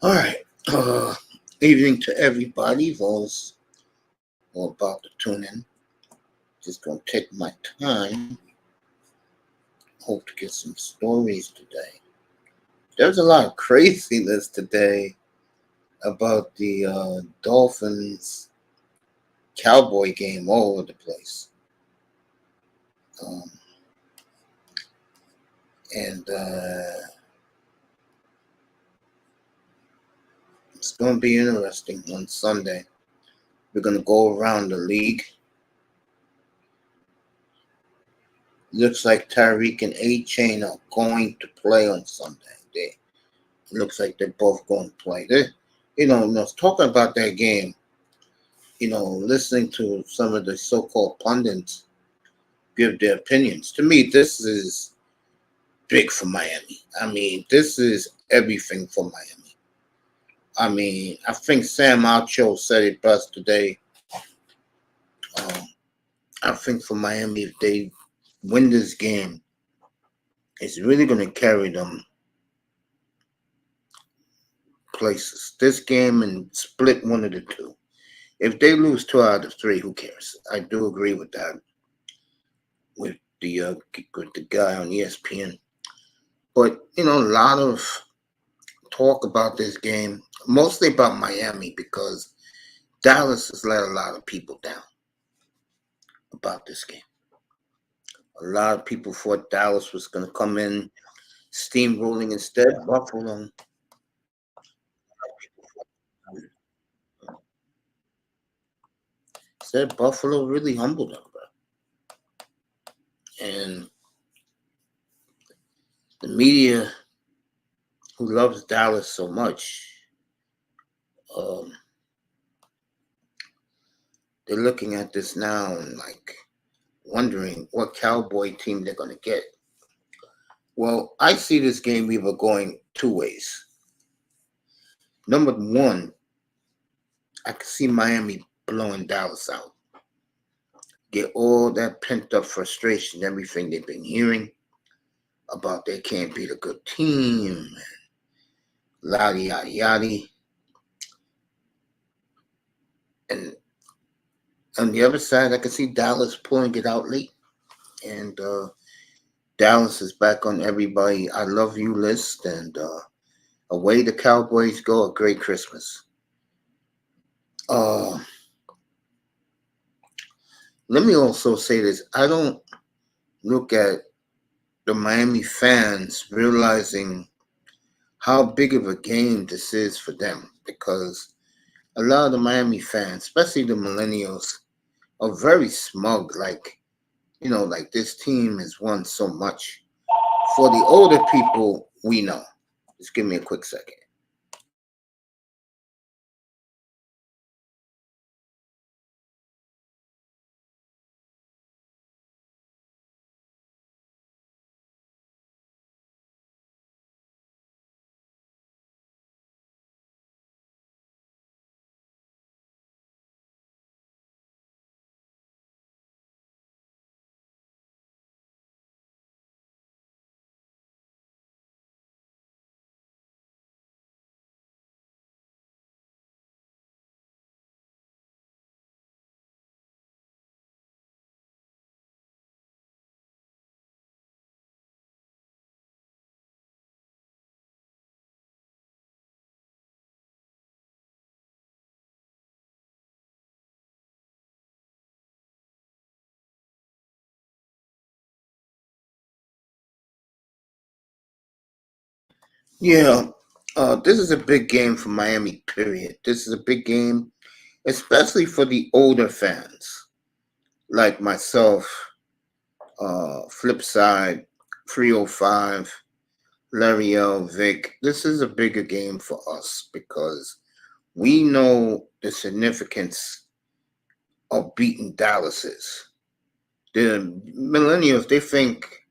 All right. Evening to everybody. Those who are about to tune in. Just gonna take my time. Hope to get some stories today. There's a lot of craziness today about the Dolphins Cowboy game all over the place. Um, and it's gonna be interesting on Sunday. We're gonna go around the league. Looks like Tyreek and A-Chain are going to play on Sunday. It looks like they're both going to play. Talking about that game, listening to some of the so-called pundits give their opinions. To me, this is big for Miami. I mean, this is everything for Miami. I mean, I think Sam Alcho said it best today. Um, I think for Miami, if they win this game, it's really going to carry them places. This game and split one of the two. If they lose 2 out of 3, who cares? I do agree with that. With the guy on ESPN, but a lot of talk about this game, mostly about Miami, because Dallas has let a lot of people down about this game. A lot of people thought Dallas was going to come in steamrolling. Instead, Buffalo really humbled them, bro. And the media, who loves Dallas so much, um, they're looking at this now and wondering what Cowboy team they're going to get. Well, I see this game either going 2 ways. Number one, I can see Miami blowing Dallas out. Get all that pent up frustration, everything they've been hearing about they can't beat a good team, and yada yada yada. And on the other side, I can see Dallas pulling it out late. And Dallas is back on everybody I love you list, and away the Cowboys go, a great Christmas. Uh, Let me also say this. I don't look at the Miami fans realizing how big of a game this is for them, because a lot of the Miami fans, especially the millennials, are very smug. Like this team has won so much. For the older people, we know. Just give me a quick second. Yeah, this is a big game for Miami, period. This is a big game, especially for the older fans like myself, Flipside, 305, Larry L, Vic. This is a bigger game for us because we know the significance of beating Dallas is. The millennials, they think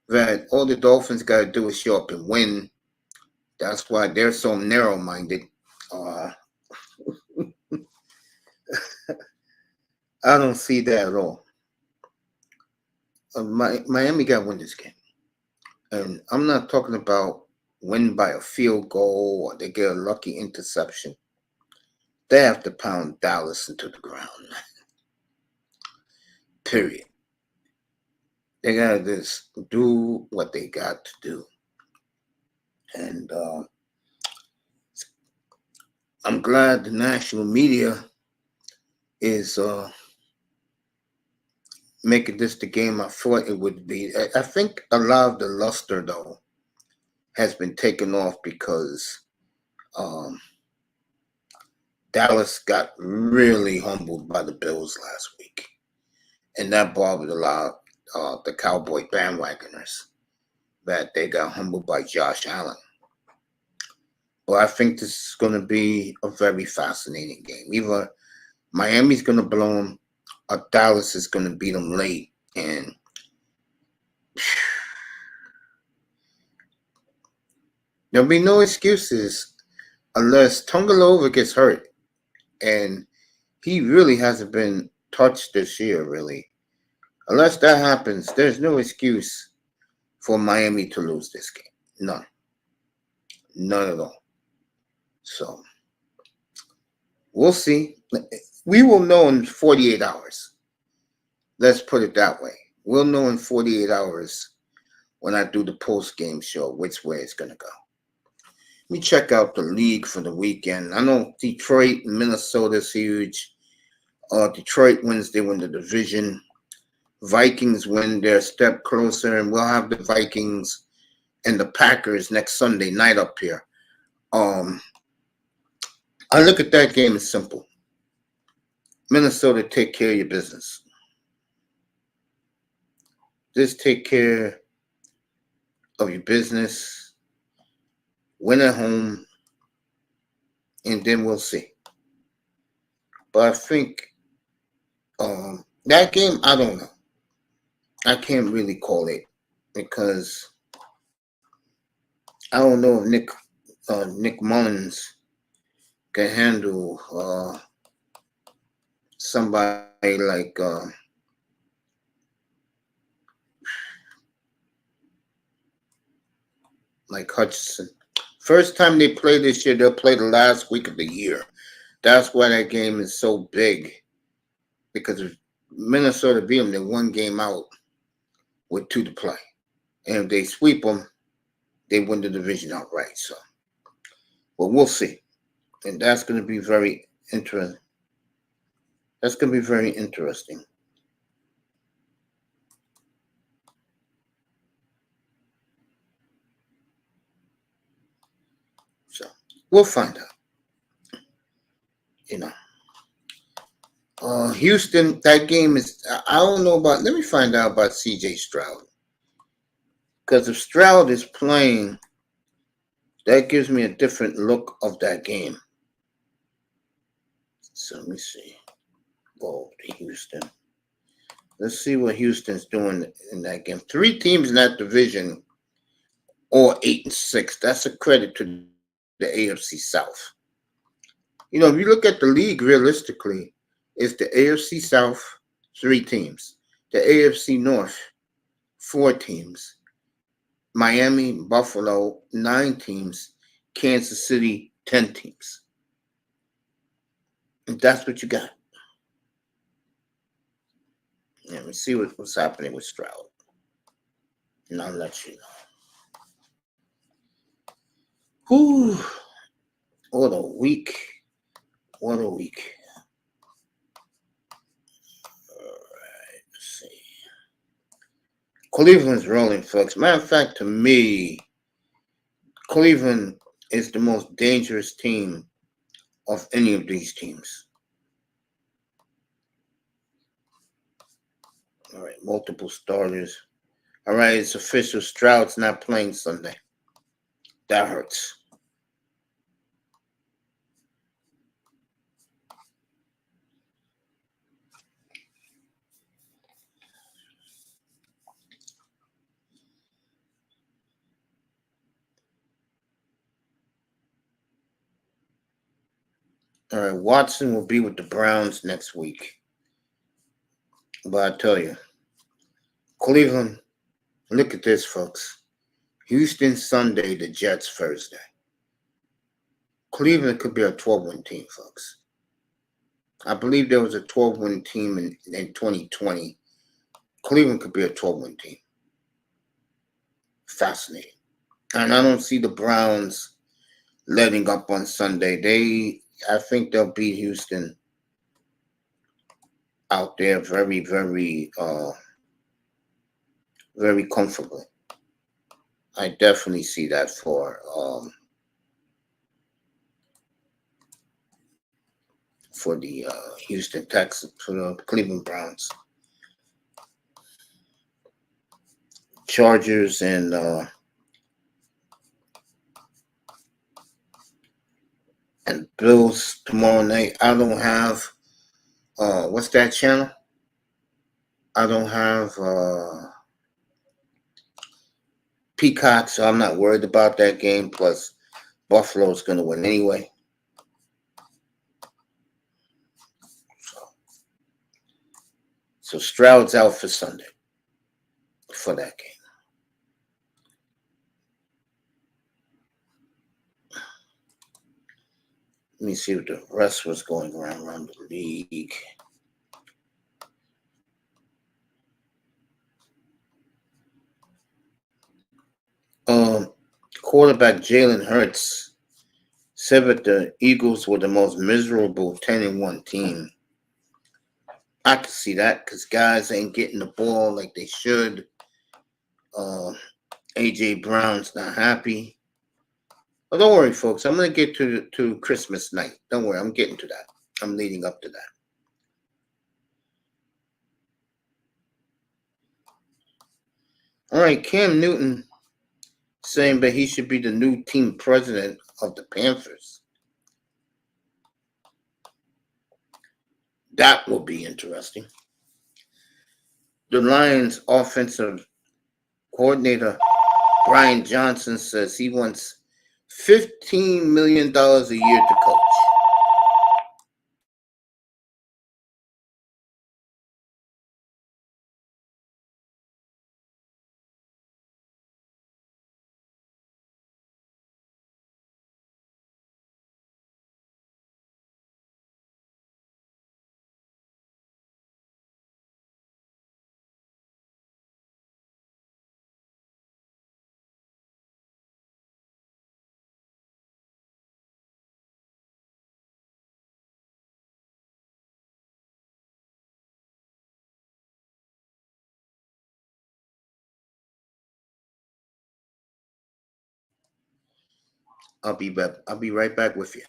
that all the Dolphins got to do is show up and win. That's why they're so narrow-minded. Uh, I don't see that at all. Miami got to win this game. And I'm not talking about win by a field goal or they get a lucky interception, they have to pound Dallas into the ground. Period. They gotta just do what they got to do. And I'm glad the national media is making this the game I thought it would be. I think a lot of the luster, though, has been taken off because Dallas got really humbled by the Bills last week. And that bothered a lot of the Cowboy bandwagoners, that they got humbled by Josh Allen. But I think this is going to be a very fascinating game. Either Miami's going to blow them or Dallas is going to beat them late. And there'll be no excuses unless Tungalova gets hurt. And he really hasn't been touched this year, really. Unless that happens, there's no excuse for Miami to lose this game. None. None at all. So, we'll see. We will know in 48 hours. Let's put it that way. We'll know in 48 hours when I do the post-game show which way it's going to go. Let me check out the league for the weekend. I know Detroit and Minnesota's huge. Detroit wins, they win the division. Vikings win, they're a step closer, and we'll have the Vikings and the Packers next Sunday night up here. I look at that game as simple. Minnesota, take care of your business. Just take care of your business. Win at home. And then we'll see. But I think that game, I don't know. I can't really call it because I don't know if Nick Mullins can handle somebody like Hutchinson. First time they play this year, they'll play the last week of the year. That's why that game is so big. Because if Minnesota beat them, they're one game out with 2 to play. And if they sweep them, they win the division outright. So, but we'll see. And that's going to be very interesting. That's going to be very interesting. So, we'll find out. You know. Houston, that game is, I don't know about, let me find out about CJ Stroud. Because if Stroud is playing, that gives me a different look of that game. So let me see. Go to Houston. Let's see what Houston's doing in that game. 3 teams in that division, all 8-6. That's a credit to the AFC South. You know, if you look at the league realistically, it's the AFC South, 3 teams. The AFC North, 4 teams. Miami, Buffalo, 9 teams. Kansas City, 10 teams. And that's what you got. Let me see what's happening with Stroud. And I'll let you know. Whew. What a week. What a week. All right, let's see. Cleveland's rolling, folks. Matter of fact, to me, Cleveland is the most dangerous team of any of these teams. All right, multiple starters. All right, it's official. Stroud's not playing Sunday. That hurts. All right, Watson will be with the Browns next week. But I tell you, Cleveland, look at this, folks. Houston Sunday, the Jets Thursday. Cleveland could be a 12-win team, folks. I believe there was a 12-win team in 2020. Cleveland could be a 12-win team. Fascinating. And I don't see the Browns letting up on Sunday. I think they'll beat Houston out there very, very, very comfortably. I definitely see that for the Houston Texans, for the Cleveland Browns. Chargers and Bills tomorrow night. I don't have what's that channel? I don't have Peacock, so I'm not worried about that game. Plus, Buffalo's going to win anyway. So Stroud's out for Sunday for that game. Let me see what the rest was going around the league. Quarterback Jalen Hurts said that the Eagles were the most miserable 10-1 team. I can see that because guys ain't getting the ball like they should. A.J. Brown's not happy. But don't worry, folks. I'm going to get to Christmas night. Don't worry. I'm getting to that. I'm leading up to that. All right. Cam Newton saying that he should be the new team president of the Panthers. That will be interesting. The Lions offensive coordinator Brian Johnson says he wants $15 million a year to coach. I'll be right back with you.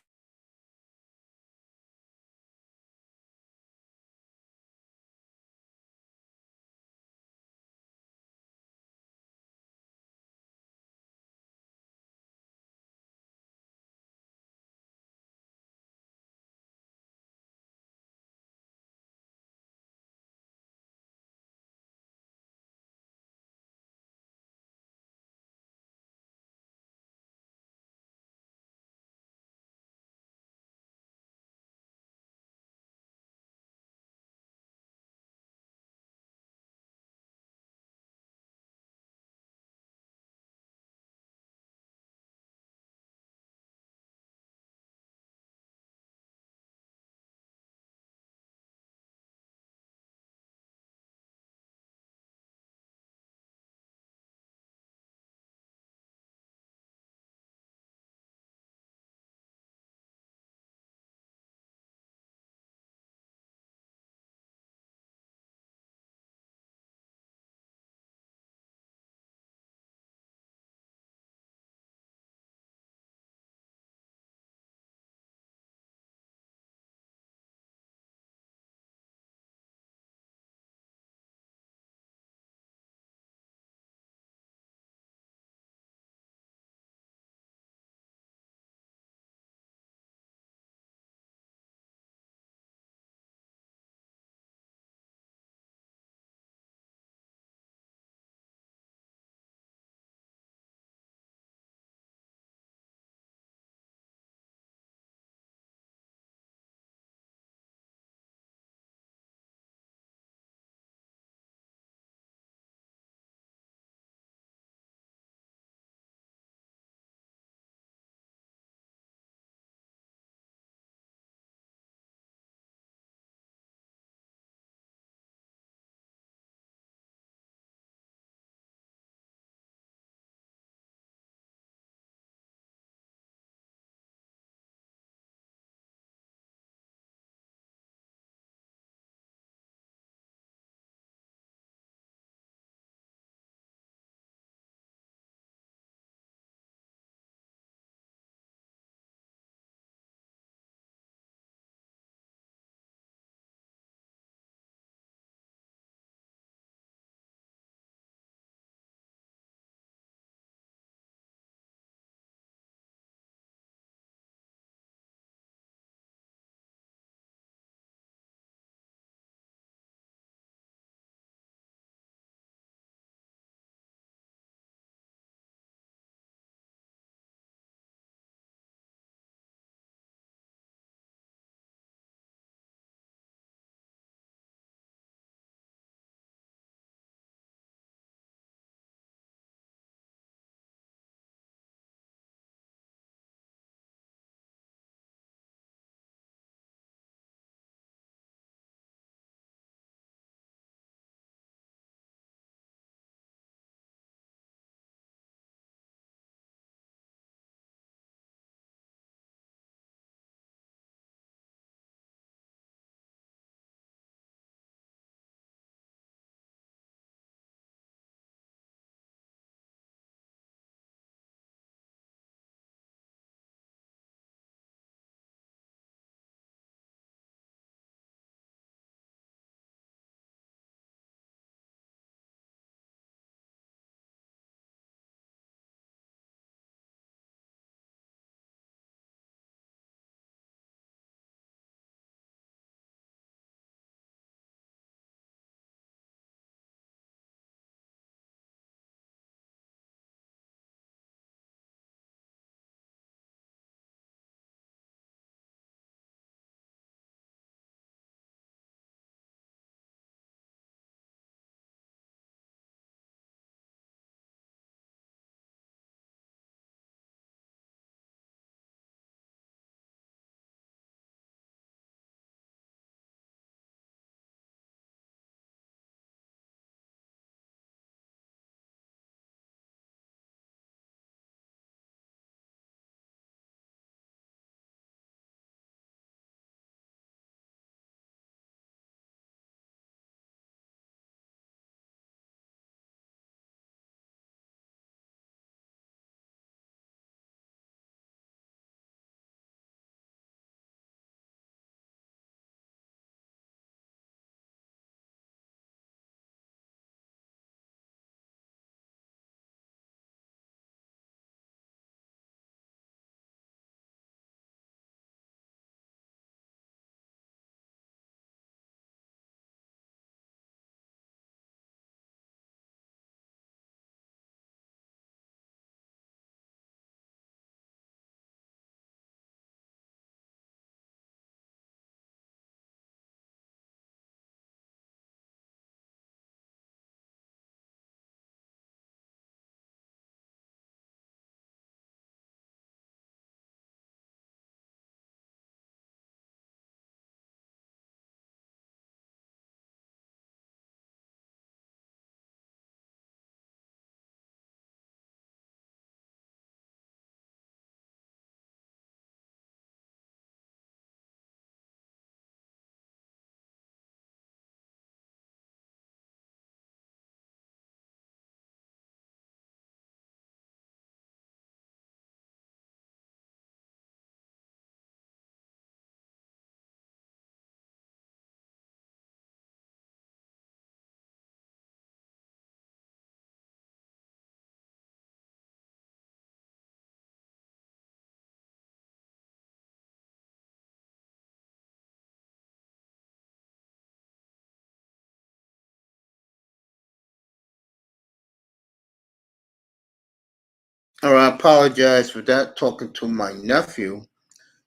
All right, I apologize for that. Talking to my nephew,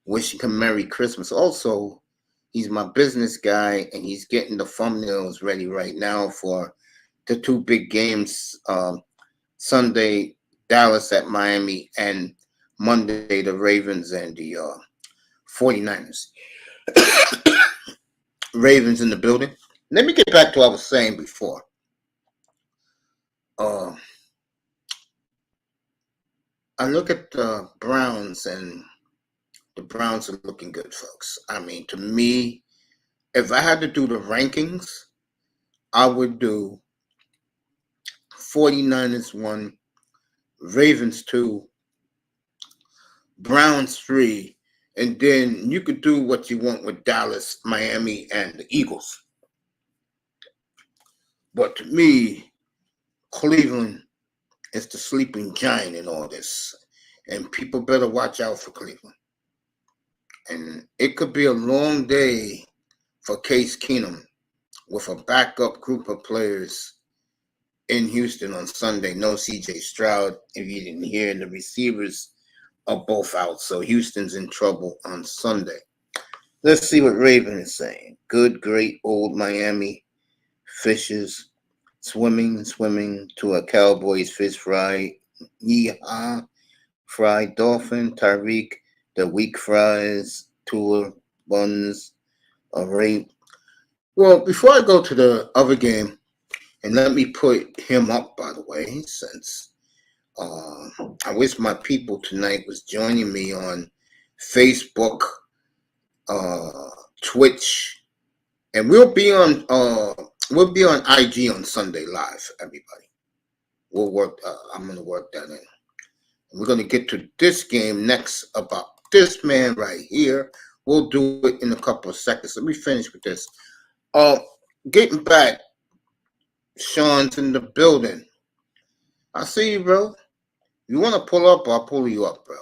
wishing him Merry Christmas. Also, he's my business guy, and he's getting the thumbnails ready right now for the two big games. Sunday, Dallas at Miami, and Monday, the Ravens and the 49ers. Ravens in the building. Let me get back to what I was saying before. Uh, I look at the Browns, and the Browns are looking good, folks. I mean, to me, if I had to do the rankings, I would do 49ers 1, Ravens 2, Browns 3, and then you could do what you want with Dallas, Miami, and the Eagles. But to me, Cleveland is the sleeping giant in all this. And people better watch out for Cleveland. And it could be a long day for Case Keenum with a backup group of players in Houston on Sunday. No CJ Stroud, if you didn't hear, the receivers are both out. So Houston's in trouble on Sunday. Let's see what Raven is saying. Good, great old Miami fishes swimming to a Cowboys fish fry. Yeehaw. Fried dolphin, Tyreek, the weak fries, tour, buns, rape. Well, before I go to the other game, and let me put him up, by the way, since I wish my people tonight was joining me on Facebook, Twitch, and we'll be on IG on Sunday Live. Everybody, we'll work. I'm gonna work that in. We're gonna get to this game next about this man right here. We'll do it in a couple of seconds. Let me finish with this. Getting back, Sean's in the building. I see you, bro. You want to pull up, I'll pull you up, bro.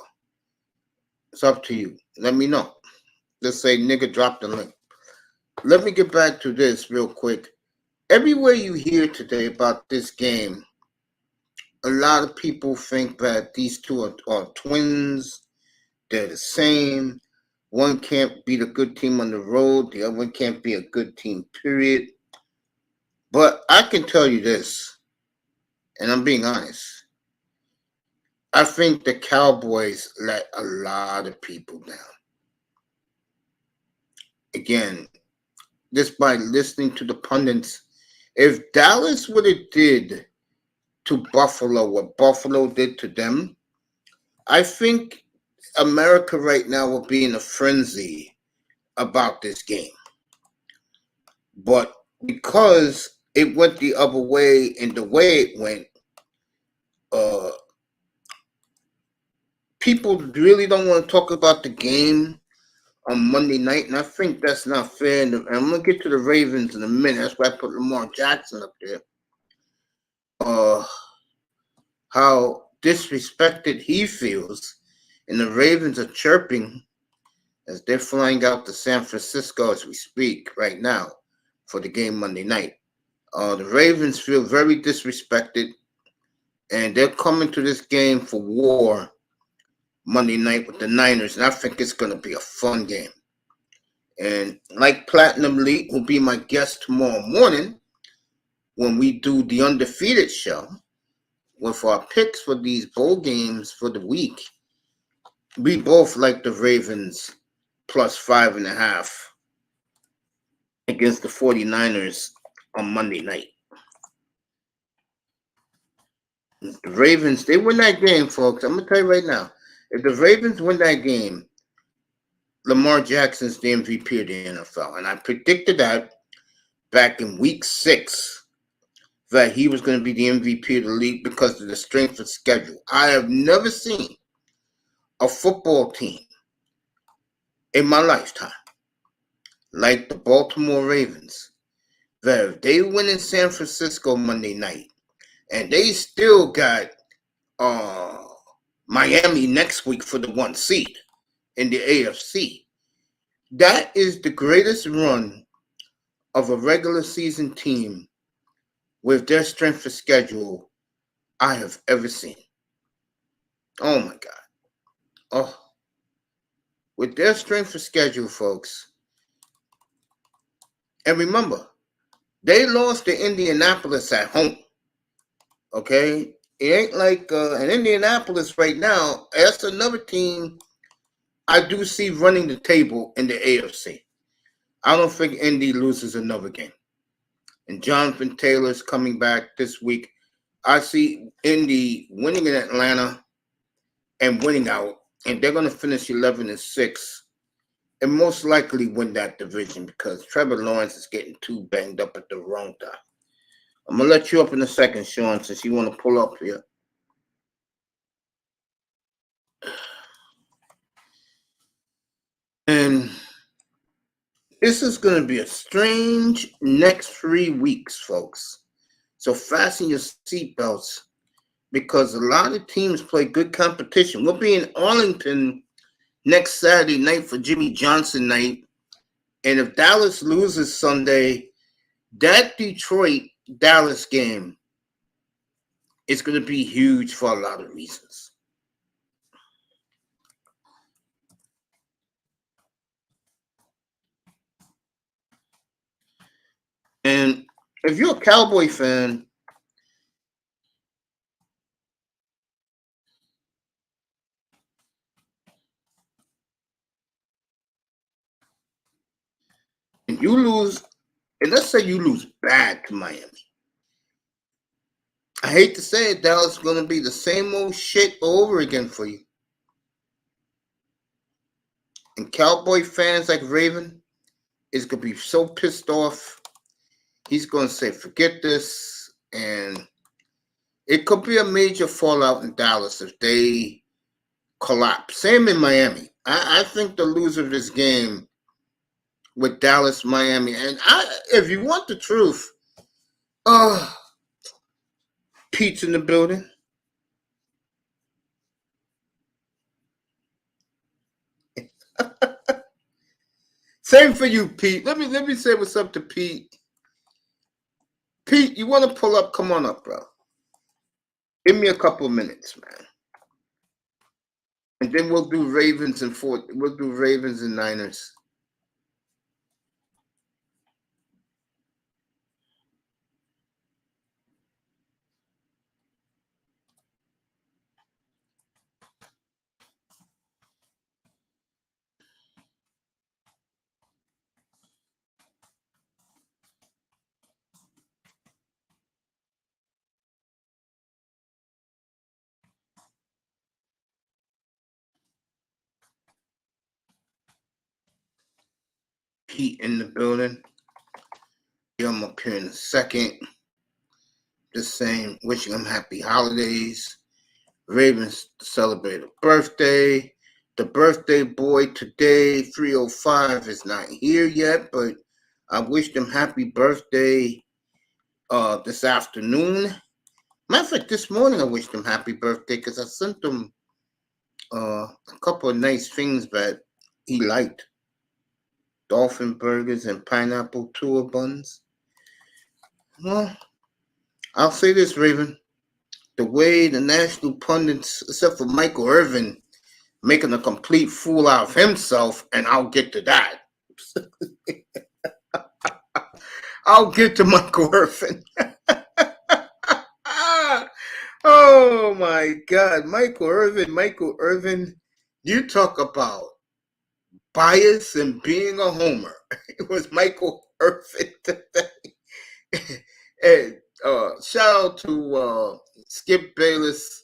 It's up to you. Let me know. Let's say nigga drop the link. Let me get back to this real quick. Everywhere you hear today about this game, a lot of people think that these two are twins. They're the same. One can't beat a good team on the road. The other one can't be a good team, period. But I can tell you this, and I'm being honest. I think the Cowboys let a lot of people down. Again, just by listening to the pundits, if Dallas would have did to Buffalo what Buffalo did to them, I think America right now will be in a frenzy about this game. But because it went the other way and the way it went, people really don't want to talk about the game on Monday night, and I think that's not fair. And I'm going to get to the Ravens in a minute. That's why I put Lamar Jackson up there. How disrespected he feels, and the Ravens are chirping as they're flying out to San Francisco as we speak right now for the game Monday night. The Ravens feel very disrespected, and they're coming to this game for war Monday night with the Niners, and I think it's going to be a fun game. And like Platinum Elite will be my guest tomorrow morning when we do the Undefeated show with our picks for these bowl games for the week. We both like the Ravens plus 5.5 against the 49ers on Monday night. If the Ravens, they win that game, folks. I'm going to tell you right now. If the Ravens win that game, Lamar Jackson's the MVP of the NFL. And I predicted that back in week 6 that he was going to be the MVP of the league because of the strength of schedule. I have never seen a football team in my lifetime like the Baltimore Ravens that if they win in San Francisco Monday night and they still got Miami next week for the 1 seed in the AFC, that is the greatest run of a regular season team with their strength of schedule I have ever seen. Oh my God. Oh, with their strength of schedule, folks. And remember, they lost to Indianapolis at home. Okay? It ain't like in Indianapolis right now. That's another team I do see running the table in the AFC. I don't think Indy loses another game. And Jonathan Taylor's coming back this week. I see Indy winning in Atlanta and winning out, and they're going to finish 11-6, and most likely win that division because Trevor Lawrence is getting too banged up at the wrong time. I'm gonna let you up in a second, Sean, since you want to pull up here. And this is going to be a strange next 3 weeks, folks. So fasten your seatbelts because a lot of teams play good competition. We'll be in Arlington next Saturday night for Jimmy Johnson night. And if Dallas loses Sunday, that Detroit-Dallas game is going to be huge for a lot of reasons. And if you're a Cowboy fan, and you lose, and let's say you lose bad to Miami. I hate to say it, Dallas is going to be the same old shit over again for you. And Cowboy fans like Raven is going to be so pissed off. He's going to say, forget this. And it could be a major fallout in Dallas if they collapse. Same in Miami. I think the loser of this game with Dallas, Miami. And if you want the truth, Pete's in the building. Same for you, Pete. Let me say what's up to Pete. Pete, you want to pull up? Come on up, bro. Give me a couple minutes, man. And then we'll do Ravens and Niners. Pete in the building. I'm up here in a second. Just saying, wishing them happy holidays. Ravens celebrate a birthday. The birthday boy today, 305, is not here yet, but I wish them happy birthday this afternoon. Matter of fact, this morning I wished them happy birthday because I sent them a couple of nice things that he liked. Dolphin burgers and pineapple tour buns. Well, I'll say this, Raven. The way the national pundits, except for Michael Irvin, making a complete fool out of himself, and I'll get to that. I'll get to Michael Irvin. Oh my God, Michael Irvin, you talk about bias and being a homer. It was Michael Irvin today. And shout out to Skip Bayless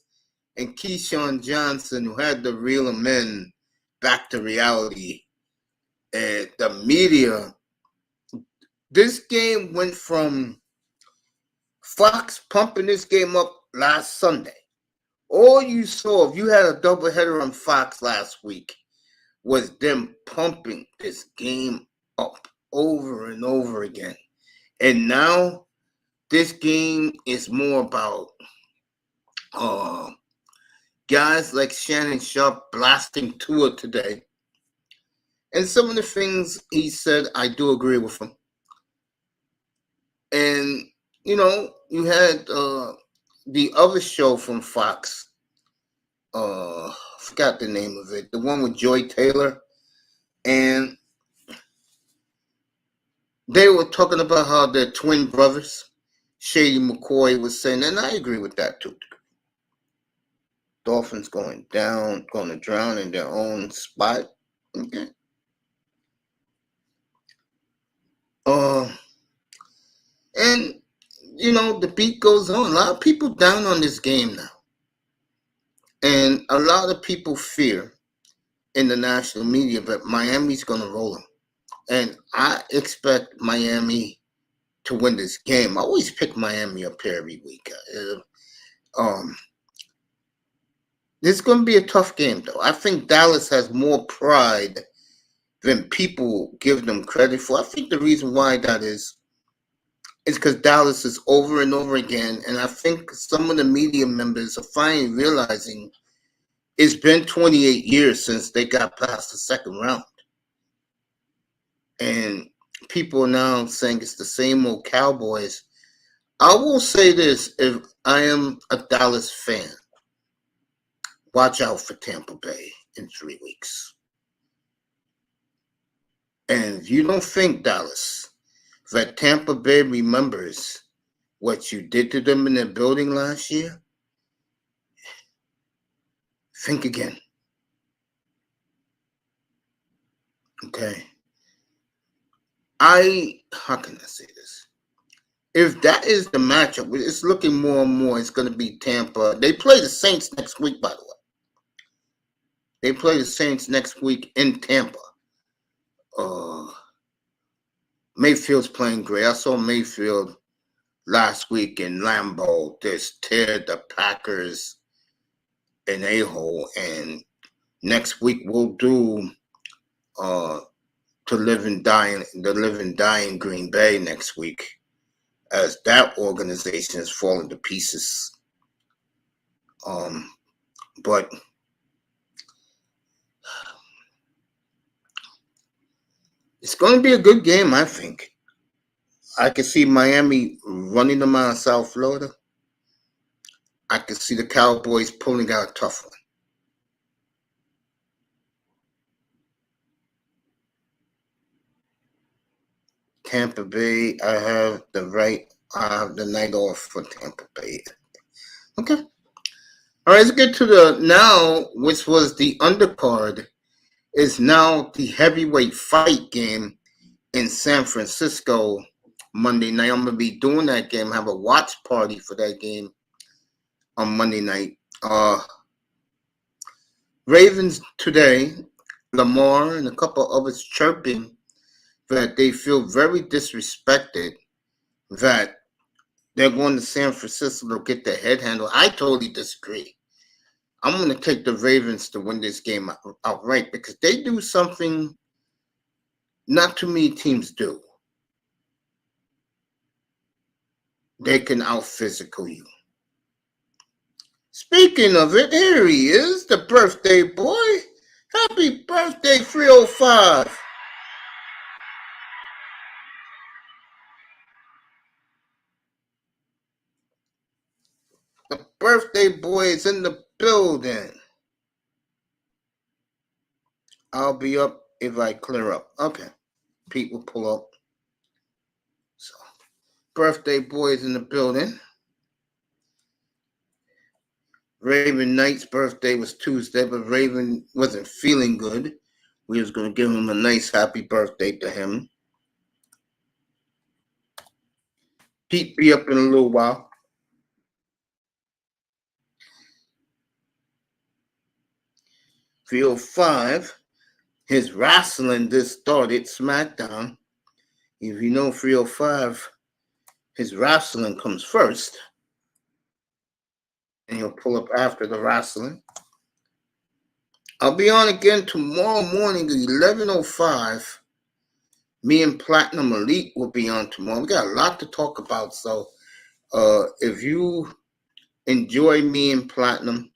and Keyshawn Johnson, who had to reel them in back to reality. And the media, this game went from Fox pumping this game up last Sunday. All you saw, if you had a doubleheader on Fox last week, was them pumping this game up over and over again. And now this game is more about guys like Shannon Sharp blasting Tua today. And some of the things he said, I do agree with him. And, you know, you had the other show from Fox Forgot the name of it. The one with Joy Taylor. And they were talking about how they're twin brothers. Shady McCoy was saying, and I agree with that too. Dolphins going down, going to drown in their own spot. Okay. And the beat goes on. A lot of people down on this game now. And a lot of people fear in the national media that Miami's going to roll them. And I expect Miami to win this game. I always pick Miami up here every week. It's going to be a tough game, though. I think Dallas has more pride than people give them credit for. I think the reason why that is because Dallas is over and over again, and I think some of the media members are finally realizing it's been 28 years since they got past the second round. And people are now saying it's the same old Cowboys. I will say this, if I am a Dallas fan, watch out for Tampa Bay in 3 weeks. And if you don't think, Dallas, that Tampa Bay remembers what you did to them in their building last year, think again. Okay. How can I say this? If that is the matchup, it's looking more and more, it's going to be Tampa. They play the Saints next week, by the way. They play the Saints next week in Tampa. Mayfield's playing great. I saw Mayfield last week in Lambeau just tear the Packers an a-hole. And next week we'll do the live and die in Green Bay next week, as that organization is falling to pieces. But it's going to be a good game, I think. I can see Miami running them out of South Florida. I can see the Cowboys pulling out a tough one. Tampa Bay, I have the night off for Tampa Bay. Okay. All right, let's get to the now, which was the undercard, is now the heavyweight fight game in San Francisco Monday night. I'm going to be doing that game, have a watch party for that game on Monday night. Ravens today, Lamar and a couple others chirping that they feel very disrespected that they're going to San Francisco to get their head handled. I totally disagree. I'm going to take the Ravens to win this game outright because they do something not too many teams do. They can out-physical you. Speaking of it, here he is, the birthday boy. Happy birthday, 305. The birthday boy is in the building. I'll be up if I clear up. Okay. Pete will pull up. So, birthday boy is in the building. Raven Knight's birthday was Tuesday, but Raven wasn't feeling good. We was going to give him a nice happy birthday to him. Pete be up in a little while. .305, his wrestling just started SmackDown. If you know 305, his wrestling comes first. And he'll pull up after the wrestling. I'll be on again tomorrow morning at 11:05. Me and Platinum Elite will be on tomorrow. We got a lot to talk about. So if you enjoy me and Platinum,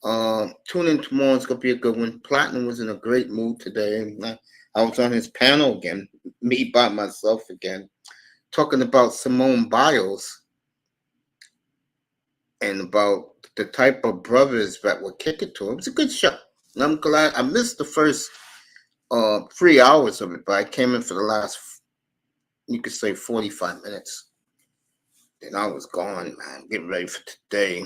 tune in tomorrow. It's going to be a good one. Platinum was in a great mood today. I was on his panel again, me by myself again, talking about Simone Biles and about the type of brothers that would kick it to. It was a good show. And I'm glad I missed the first 3 hours of it, but I came in for the last, you could say, 45 minutes. Then I was gone, man. Getting ready for today.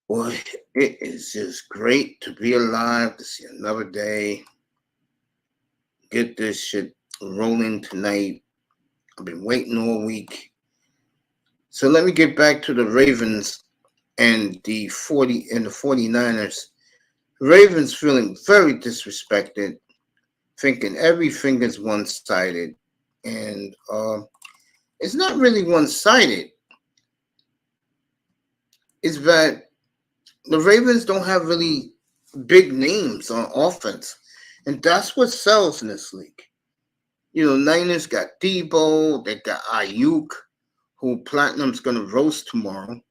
Boy, it is just great to be alive, to see another day. Get this shit rolling tonight. I've been waiting all week. So let me get back to the Ravens and the 49ers. Ravens feeling very disrespected, thinking everything is one-sided. And it's not really one-sided. It's that the Ravens don't have really big names on offense. And that's what sells in this league. You know, Niners got Debo, they got Ayuk, who Platinum's going to roast tomorrow.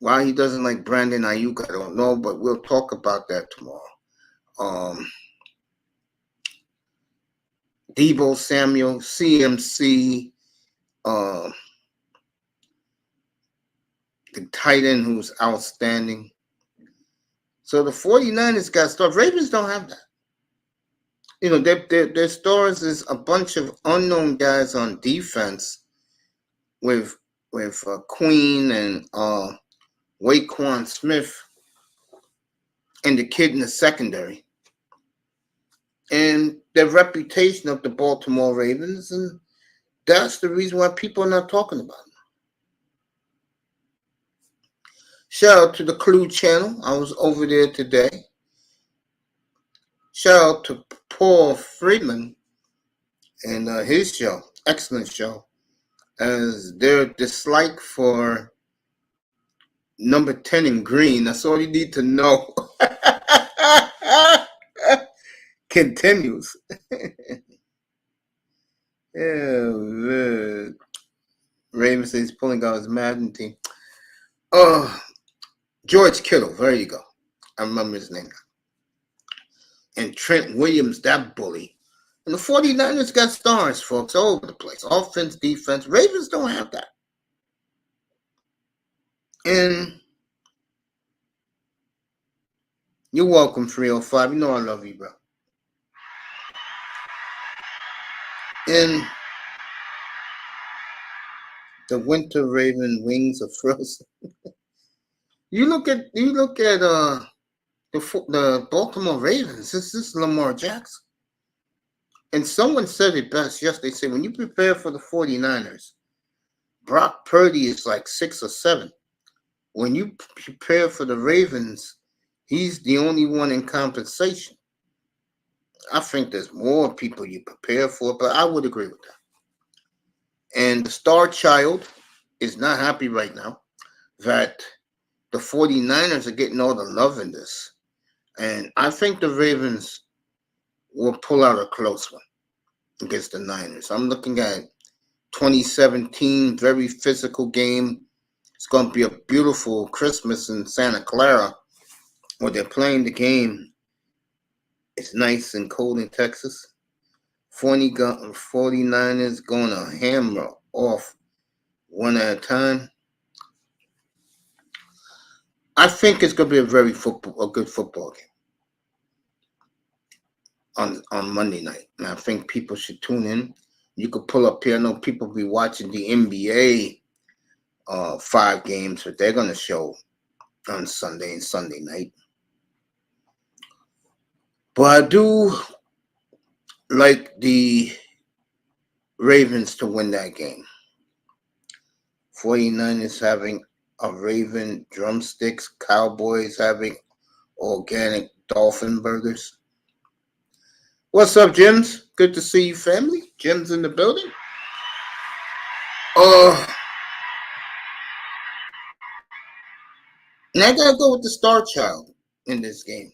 Why he doesn't like Brandon Ayuk, I don't know, but we'll talk about that tomorrow. Debo Samuel, CMC, the tight end who's outstanding. So the 49ers got stuff. Ravens don't have that. You know, their stars is a bunch of unknown guys on defense with Queen and Waquan Smith and the kid in the secondary. And the reputation of the Baltimore Ravens, and that's the reason why people are not talking about them. Shout out to the Clue channel. I was over there today. Shout out to Paul Friedman and his show. Excellent show. As their dislike for number 10 in green, that's all you need to know. Continues. Yeah, Ravens says he's pulling out his Madden team. George Kittle, there you go. I remember his name. And Trent Williams, that bully. And the 49ers got stars, folks, all over the place. Offense, defense. Ravens don't have that. And you're welcome, 305. You know I love you, bro. And the winter raven wings are frozen. You look at the Baltimore Ravens. This is Lamar Jackson. And someone said it best yesterday. They said when you prepare for the 49ers, Brock Purdy is like 6 or 7. When you prepare for the Ravens, he's the only one in compensation. I think there's more people you prepare for, but I would agree with that. And the star child is not happy right now that the 49ers are getting all the love in this. And I think the Ravens will pull out a close one against the Niners. I'm looking at 2017, very physical game. It's going to be a beautiful Christmas in Santa Clara where they're playing the game. It's nice and cold in Texas. 49ers going to hammer off one at a time. I think it's going to be a good football game on Monday night. And I think people should tune in. You could pull up here. I know people be watching the NBA 5 games, but they're going to show on Sunday and Sunday night. But I do like the Ravens to win that game. 49ers having a Raven drumsticks, Cowboys having organic dolphin burgers. What's up, Jims? Good to see you, family. Jim's in the building. And I gotta go with the star child in this game.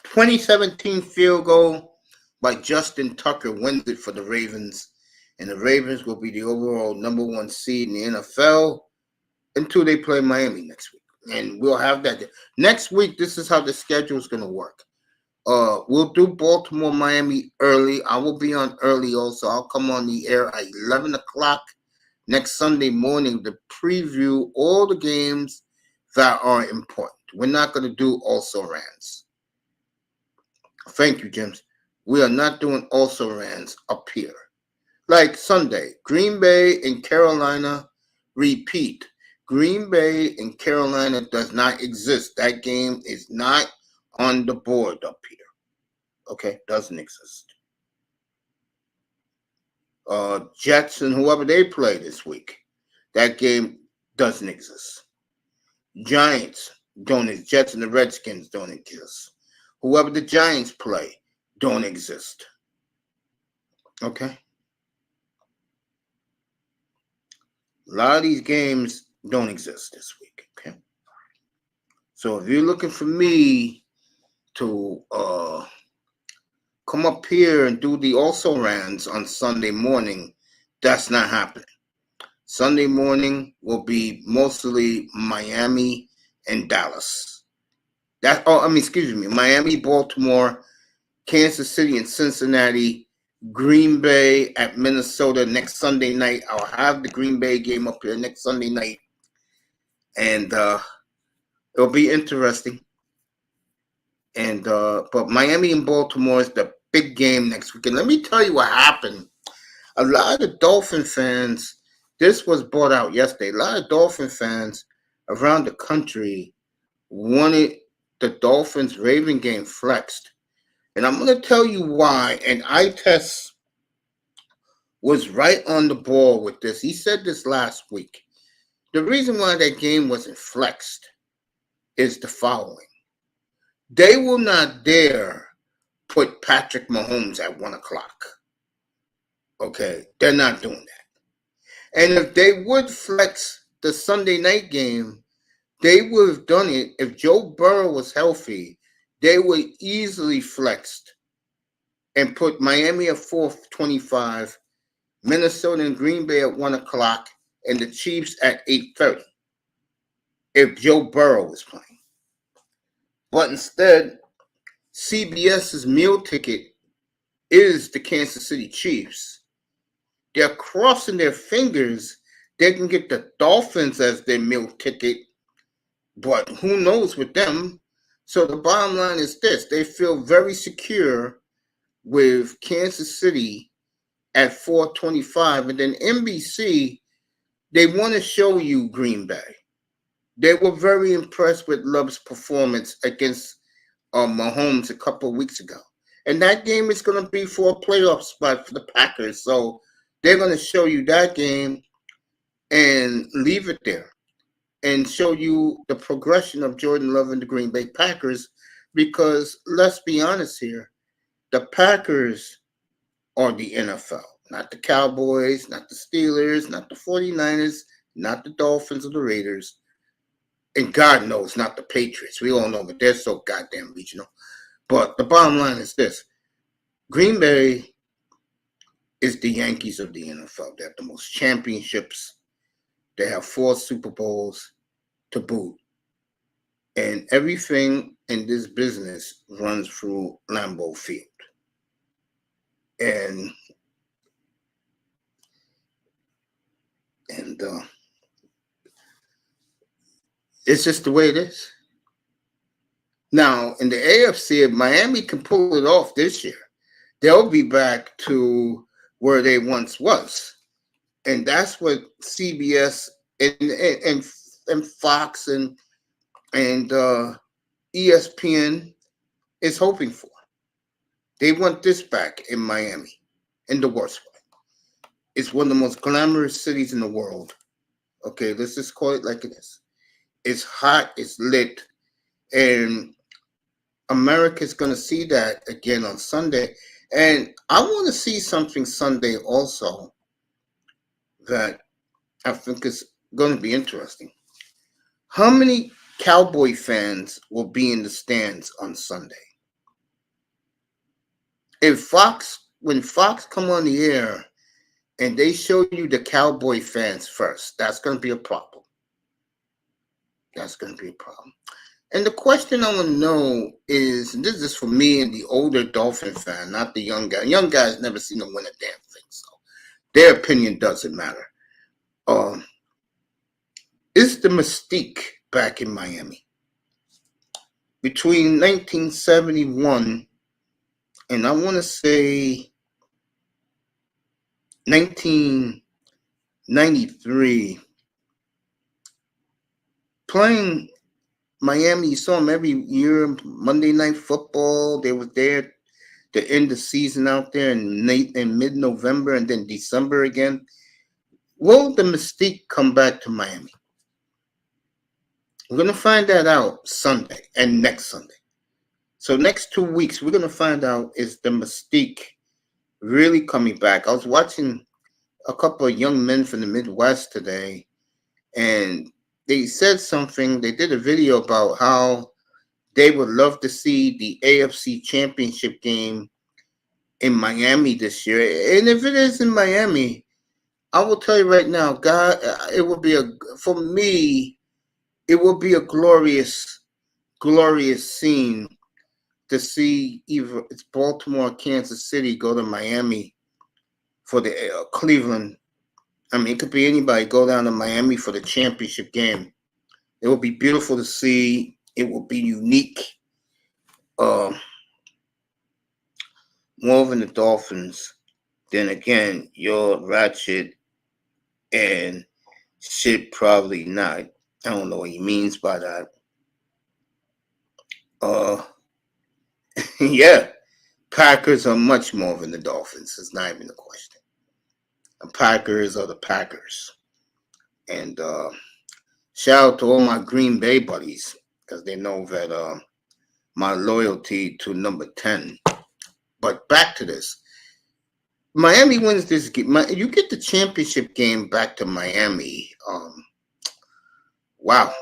2017 field goal by Justin Tucker wins it for the Ravens. And the Ravens will be the overall number 1 seed in the NFL until they play Miami next week. And we'll have that. Next week, this is how the schedule is going to work. We'll do Baltimore, Miami early. I will be on early also. I'll come on the air at 11 o'clock next Sunday morning to preview all the games that are important. We're not going to do also rans. Thank you, James. We are not doing also rans up here. Like Sunday, Green Bay and Carolina repeat. Green Bay and Carolina does not exist. That game is not on the board up here. Okay, doesn't exist. Jets and whoever they play this week, that game doesn't exist. Giants don't exist. Jets and the Redskins don't exist. Whoever the Giants play don't exist. Okay? A lot of these games don't exist this week. Okay? So if you're looking for me to come up here and do the also rans on Sunday morning, that's not happening. Sunday morning will be mostly Miami and Dallas. Miami, Baltimore, Kansas City, and Cincinnati, Green Bay at Minnesota next Sunday night. I'll have the Green Bay game up here next Sunday night, and it'll be interesting. And but Miami and Baltimore is the big game next weekend. Let me tell you what happened. A lot of Dolphin fans, this was brought out yesterday. A lot of Dolphin fans around the country wanted the Dolphins Raven game flexed. And I'm going to tell you why. And iTest was right on the ball with this. He said this last week. The reason why that game wasn't flexed is the following. They will not dare put Patrick Mahomes at 1 o'clock. Okay, they're not doing that. And if they would flex the Sunday night game, they would have done it. If Joe Burrow was healthy, they would easily flexed and put Miami at 4:25, Minnesota and Green Bay at 1 o'clock, and the Chiefs at 8:30 if Joe Burrow was playing. But instead, CBS's meal ticket is the Kansas City Chiefs. They're crossing their fingers they can get the Dolphins as their meal ticket, but who knows with them. So the bottom line is this. They feel very secure with Kansas City at 4:25. And then NBC, they want to show you Green Bay. They were very impressed with Love's performance against Mahomes a couple of weeks ago. And that game is going to be for a playoff spot for the Packers. So they're going to show you that game and leave it there and show you the progression of Jordan Love and the Green Bay Packers. Because let's be honest here, the Packers are the NFL, not the Cowboys, not the Steelers, not the 49ers, not the Dolphins or the Raiders. And God knows, not the Patriots. We all know, but they're so goddamn regional. But the bottom line is this. Green Bay is the Yankees of the NFL. They have the most championships. They have 4 Super Bowls to boot. And everything in this business runs through Lambeau Field. And it's just the way it is. Now, in the AFC, if Miami can pull it off this year, they'll be back to where they once was. And that's what CBS and Fox and ESPN is hoping for. They want this back in Miami in the worst way. It's one of the most glamorous cities in the world. Okay, let's just call it like it is. It's hot, it's lit, and America's going to see that again on Sunday. And I want to see something Sunday also that I think is going to be interesting. How many Cowboy fans will be in the stands on Sunday? When Fox come on the air and they show you the Cowboy fans first, that's going to be a problem. That's going to be a problem. And the question I want to know is, and this is for me and the older Dolphin fan, not the young guy. Young guys never seen them win a damn thing, so their opinion doesn't matter. Is the mystique back in Miami? Between 1971 and I want to say 1993, playing Miami, you saw them every year, Monday Night Football. They were there to end the season out there in mid-November and then December again. Will the mystique come back to Miami? We're going to find that out Sunday and next Sunday. So next 2 weeks, we're going to find out, is the mystique really coming back? I was watching a couple of young men from the Midwest today, and they said something. They did a video about how they would love to see the AFC Championship game in Miami this year. And if it is in Miami, I will tell you right now, God, it will be for me, it will be a glorious, glorious scene to see either it's Baltimore or Kansas City go to Miami for the Cleveland. I mean, it could be anybody go down to Miami for the championship game. It will be beautiful to see. It will be unique. More than the Dolphins. Then again, you're Ratchet and shit, probably not. I don't know what he means by that. Yeah, Packers are much more than the Dolphins. It's not even a question. The Packers are the Packers. And shout out to all my Green Bay buddies, because they know that my loyalty to number 10. But back to this. Miami wins this game. You get the championship game back to Miami. Wow.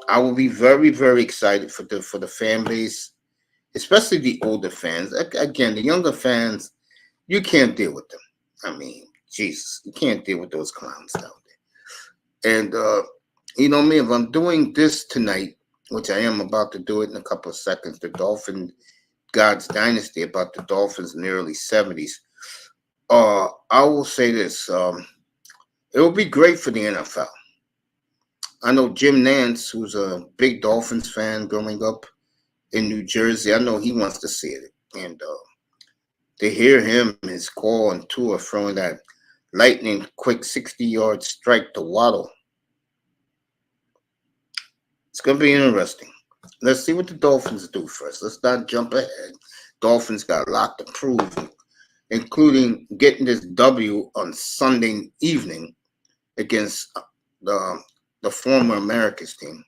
I will be very, very excited for the fan base, especially the older fans. Again, the younger fans, you can't deal with them. I mean, Jesus, you can't deal with those clowns down there. And you know me, if I'm doing this tonight, which I am about to do it in a couple of seconds, the Dolphin God's Dynasty about the Dolphins in the early 70s, I will say this. It will be great for the NFL. I know Jim Nance, who's a big Dolphins fan growing up in New Jersey, I know he wants to see it. And to hear him, his call on tour, throwing that lightning quick 60-yard strike to Waddle, it's going to be interesting. Let's see what the Dolphins do first. Let's not jump ahead. Dolphins got a lot to prove, including getting this W on Sunday evening against the former America's team.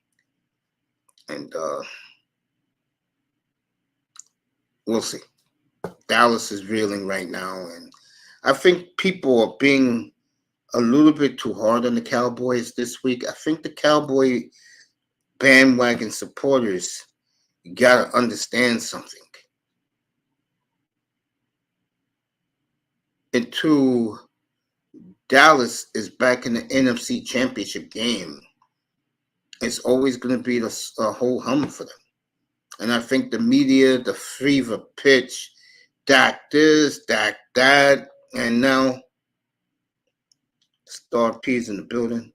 And we'll see. Dallas is reeling right now, and I think people are being a little bit too hard on the Cowboys this week. I think the Cowboy bandwagon supporters, you got to understand something. And two, Dallas is back in the NFC Championship game. It's always going to be a whole hum for them. And I think the media, the fever pitch, Dak this, Dak that, and now Star P's in the building.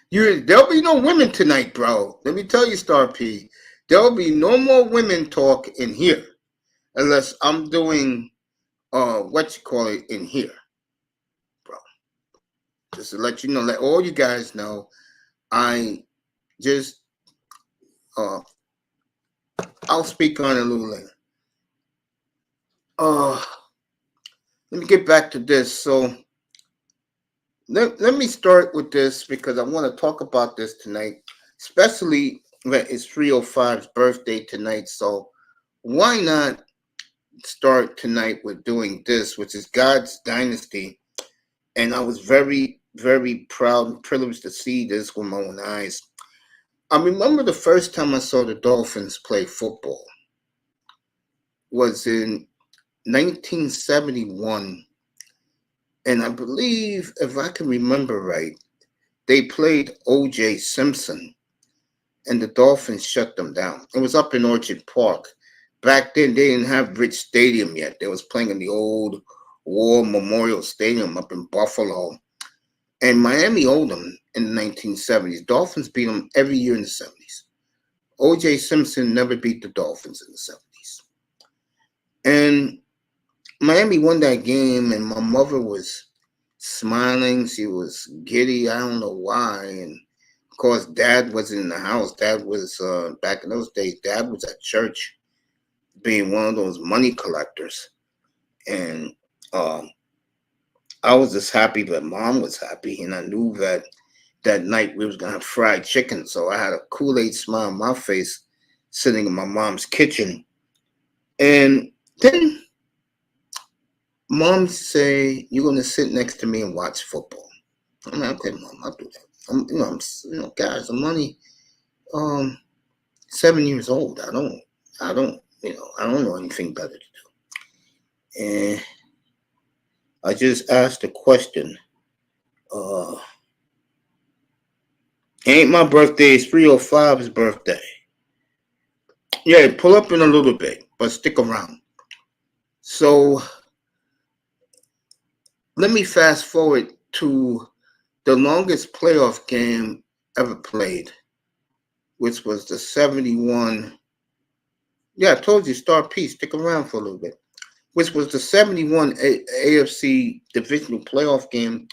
There'll be no women tonight, bro. Let me tell you, Star P. There'll be no more women talk in here unless I'm doing in here, bro. Just to let you know, let all you guys know, I just I'll speak on it a little later. Let me get back to this. So let me start with this because I want to talk about this tonight, especially that it's 305's birthday tonight. So why not start tonight with doing this, which is God's Dynasty. And I was very, very proud and privileged to see this with my own eyes. I remember the first time I saw the Dolphins play football was in 1971 And I believe, if I can remember right, they played O.J. Simpson, and the Dolphins shut them down. It was up in Orchard Park. Back then, they didn't have Rich Stadium yet. They was playing in the old War Memorial Stadium up in Buffalo. And Miami owed them in the 1970s. Dolphins beat them every year in the 70s. O.J. Simpson never beat the Dolphins in the 70s. And Miami won that game, and my mother was smiling. She was giddy. I don't know why. And of course, Dad was in the house. Dad was, back in those days, Dad was at church being one of those money collectors. And um, I was just happy that Mom was happy. And I knew that that night we was going to have fried chicken. So I had a Kool-Aid smile on my face sitting in my mom's kitchen. And then Mom say, "You're going to sit next to me and watch football." I'm like, "Okay, Mom, I'll do that." Guys, I'm only 7 years old. I don't know anything better to do. And I just asked a question. Uh, ain't my birthday, it's 305's birthday. Yeah, pull up in a little bit, but stick around. So let me fast forward to the longest playoff game ever played, which was the 71. Yeah, I told you, Star P, stick around for a little bit. Which was the 71 AFC divisional playoff game.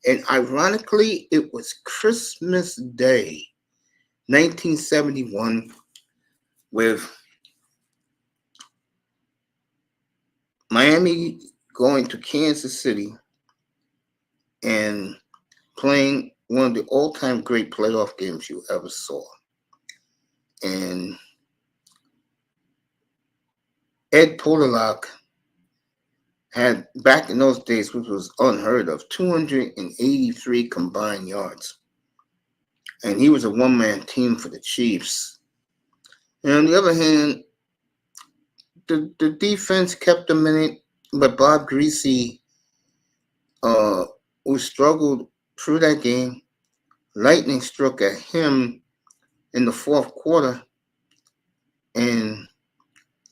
And ironically, it was Christmas Day, 1971, with Miami going to Kansas City and playing one of the all-time great playoff games you ever saw. And Ed Pollock had, back in those days, which was unheard of, 283 combined yards. And he was a one-man team for the Chiefs. And on the other hand, the defense kept them in it, but Bob Greasy, who struggled through that game, lightning struck at him in the fourth quarter, and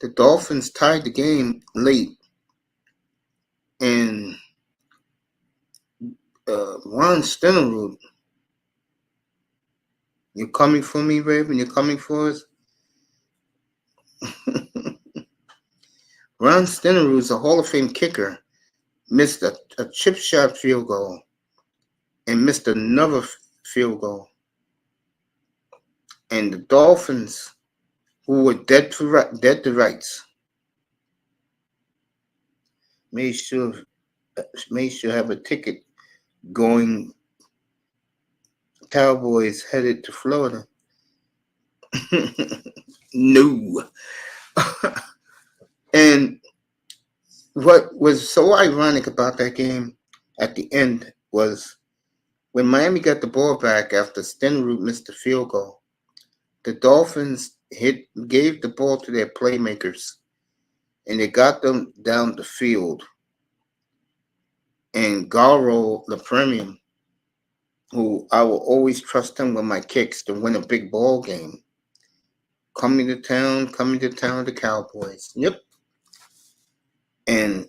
the Dolphins tied the game late. And Ron Stenerud, you coming for me, Raven? You coming for us? Ron Stenerud is a Hall of Fame kicker, missed a chip shot field goal and missed another field goal. And the Dolphins, who were dead to rights, made sure have a ticket going Cowboys headed to Florida. No. And what was so ironic about that game at the end was when Miami got the ball back after Stenerud missed the field goal, the Dolphins gave the ball to their playmakers, and they got them down the field. And Garo LaPremium, who I will always trust him with my kicks to win a big ball game, coming to town, the Cowboys. Yep. And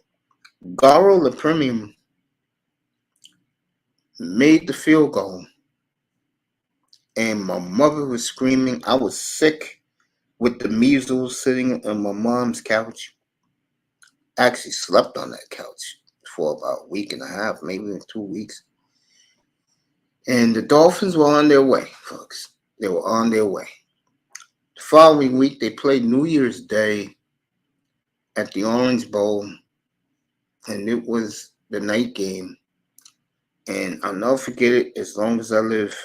Garo LaPremium made the field goal, and my mother was screaming. I was sick with the measles, sitting on my mom's couch. I actually slept on that couch for about a week and a half, maybe 2 weeks. And the Dolphins were on their way, folks. They were on their way. The following week, they played New Year's Day at the Orange Bowl, and it was the night game. And I'll never forget it as long as I live.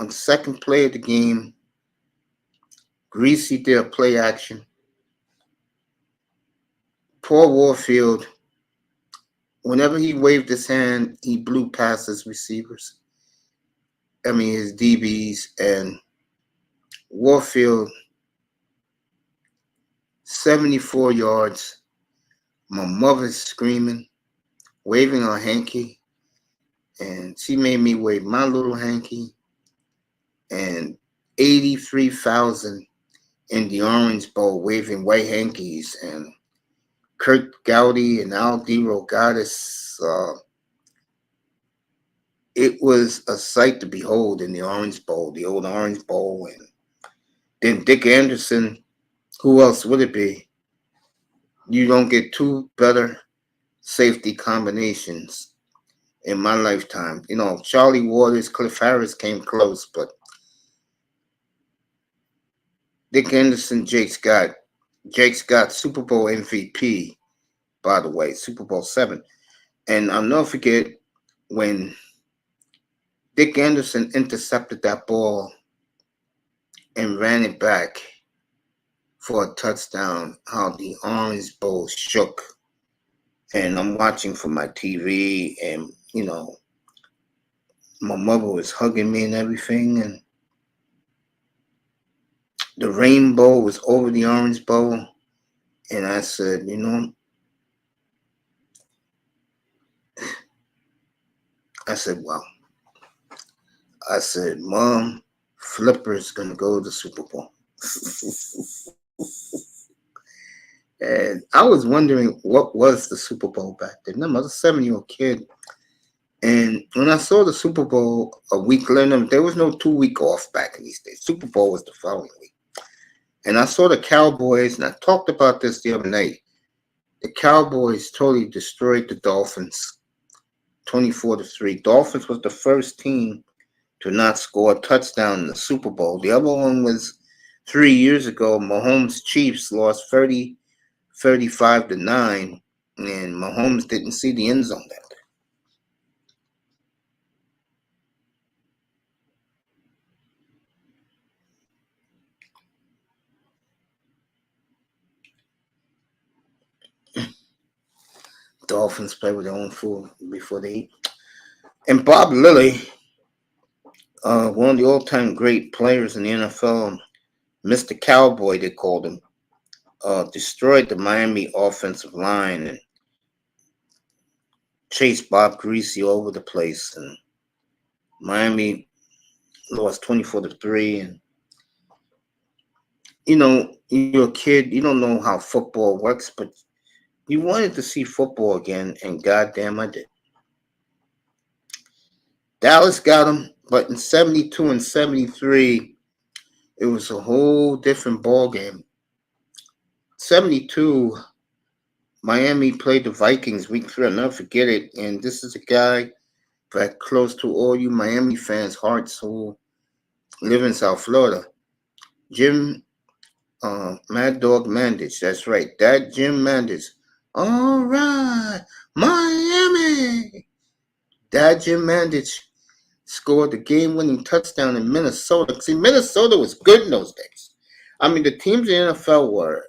On the second play of the game, Greasy did a play action. Poor Warfield, whenever he waved his hand, he blew past his receivers. His DBs. And Warfield, 74 yards. My mother's screaming. waving her hanky, and she made me wave my little hanky, and 83,000 in the Orange Bowl waving white hankies, and Kurt Gowdy and Al DeRogatis. It was a sight to behold in the Orange Bowl, the old Orange Bowl, and then Dick Anderson. Who else would it be? You don't get two better safety combinations in my lifetime. Charlie Waters, Cliff Harris came close, but Dick Anderson, Jake Scott. Jake Scott, Super Bowl MVP, by the way, Super Bowl 7. And I'll never forget when Dick Anderson intercepted that ball and ran it back for a touchdown, how the Orange Bowl shook. And I'm watching from my TV, and, my mother was hugging me and everything, and the rainbow was over the Orange Bowl. And I said, well, I said, Mom, Flipper's going to go to the Super Bowl. And I was wondering what was the Super Bowl back then. I was a 7-year-old kid. And when I saw the Super Bowl a week later, there was no 2-week off back in these days. Super Bowl was the following week. And I saw the Cowboys, and I talked about this the other night. The Cowboys totally destroyed the Dolphins, 24-3. Dolphins was the first team to not score a touchdown in the Super Bowl. The other one was 3 years ago. Mahomes Chiefs lost 35-9, and Mahomes didn't see the end zone that day. Dolphins play with their own food before they eat. And Bob Lilly, one of the all-time great players in the NFL, Mr. Cowboy, they called him, destroyed the Miami offensive line and chased Bob Greasy all over the place. And Miami lost 24-3. And, you're a kid, you don't know how football works, but you wanted to see football again, and goddamn, I did. Dallas got him, but in 72 and 73, it was a whole different ball game. 72, Miami played the Vikings week 3. I'll never forget it. And this is a guy that close to all you Miami fans' hearts who live in South Florida. Jim Mad Dog Mandich. That's right. That Jim Mandich. All right, Miami. That Jim Mandich scored the game-winning touchdown in Minnesota. See, Minnesota was good in those days. I mean, the teams in the NFL were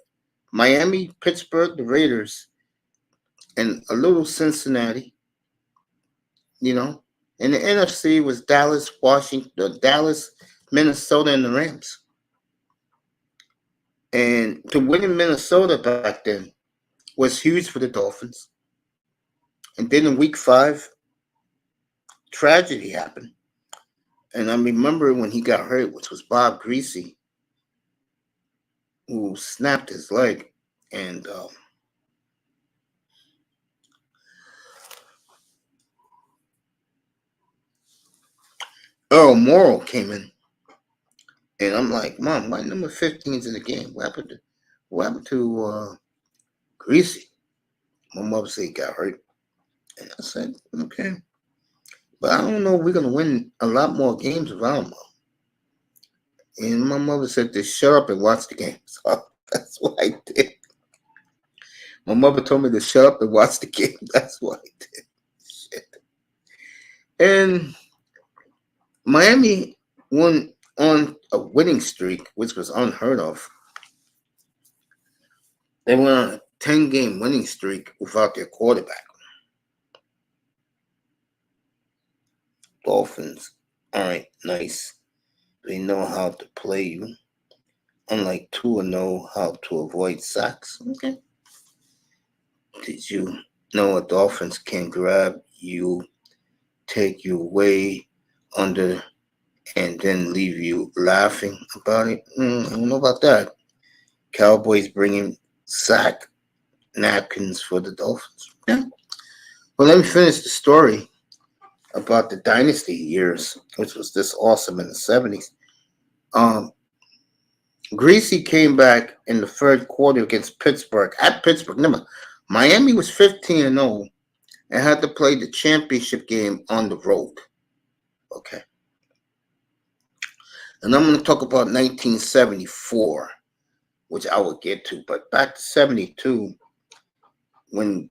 Miami, Pittsburgh, the Raiders, and a little Cincinnati. And the NFC was Dallas, Washington, Dallas, Minnesota, and the Rams. And to win in Minnesota back then was huge for the Dolphins. And then in week 5, tragedy happened. And I remember when he got hurt, which was Bob Greasy, who snapped his leg. And Earl Morrow came in. And I'm like, Mom, why number 15's in the game? What happened to Greasy? My mother said he got hurt. And I said, okay. But I don't know if we're going to win a lot more games without him. And my mother said to shut up and watch the game. So that's what I did. My mother told me to shut up and watch the game. That's what I did. Shit. And Miami won on a winning streak, which was unheard of. They went on a 10-game winning streak without their quarterback. Dolphins aren't nice. They know how to play you. Unlike Tua know how to avoid sacks. Okay. Did you No, Dolphins can grab you, take you way under, and then leave you laughing about it. I don't know about that. Cowboys bringing sack napkins for the Dolphins. Yeah. Well, let me finish the story about the dynasty years, which was this awesome in the 70s. Um, Greasy came back in the third quarter against Pittsburgh. At Pittsburgh, remember, Miami was 15-0 and had to play the championship game on the road. Okay. And I'm going to talk about 1974, which I will get to. But back to 72, when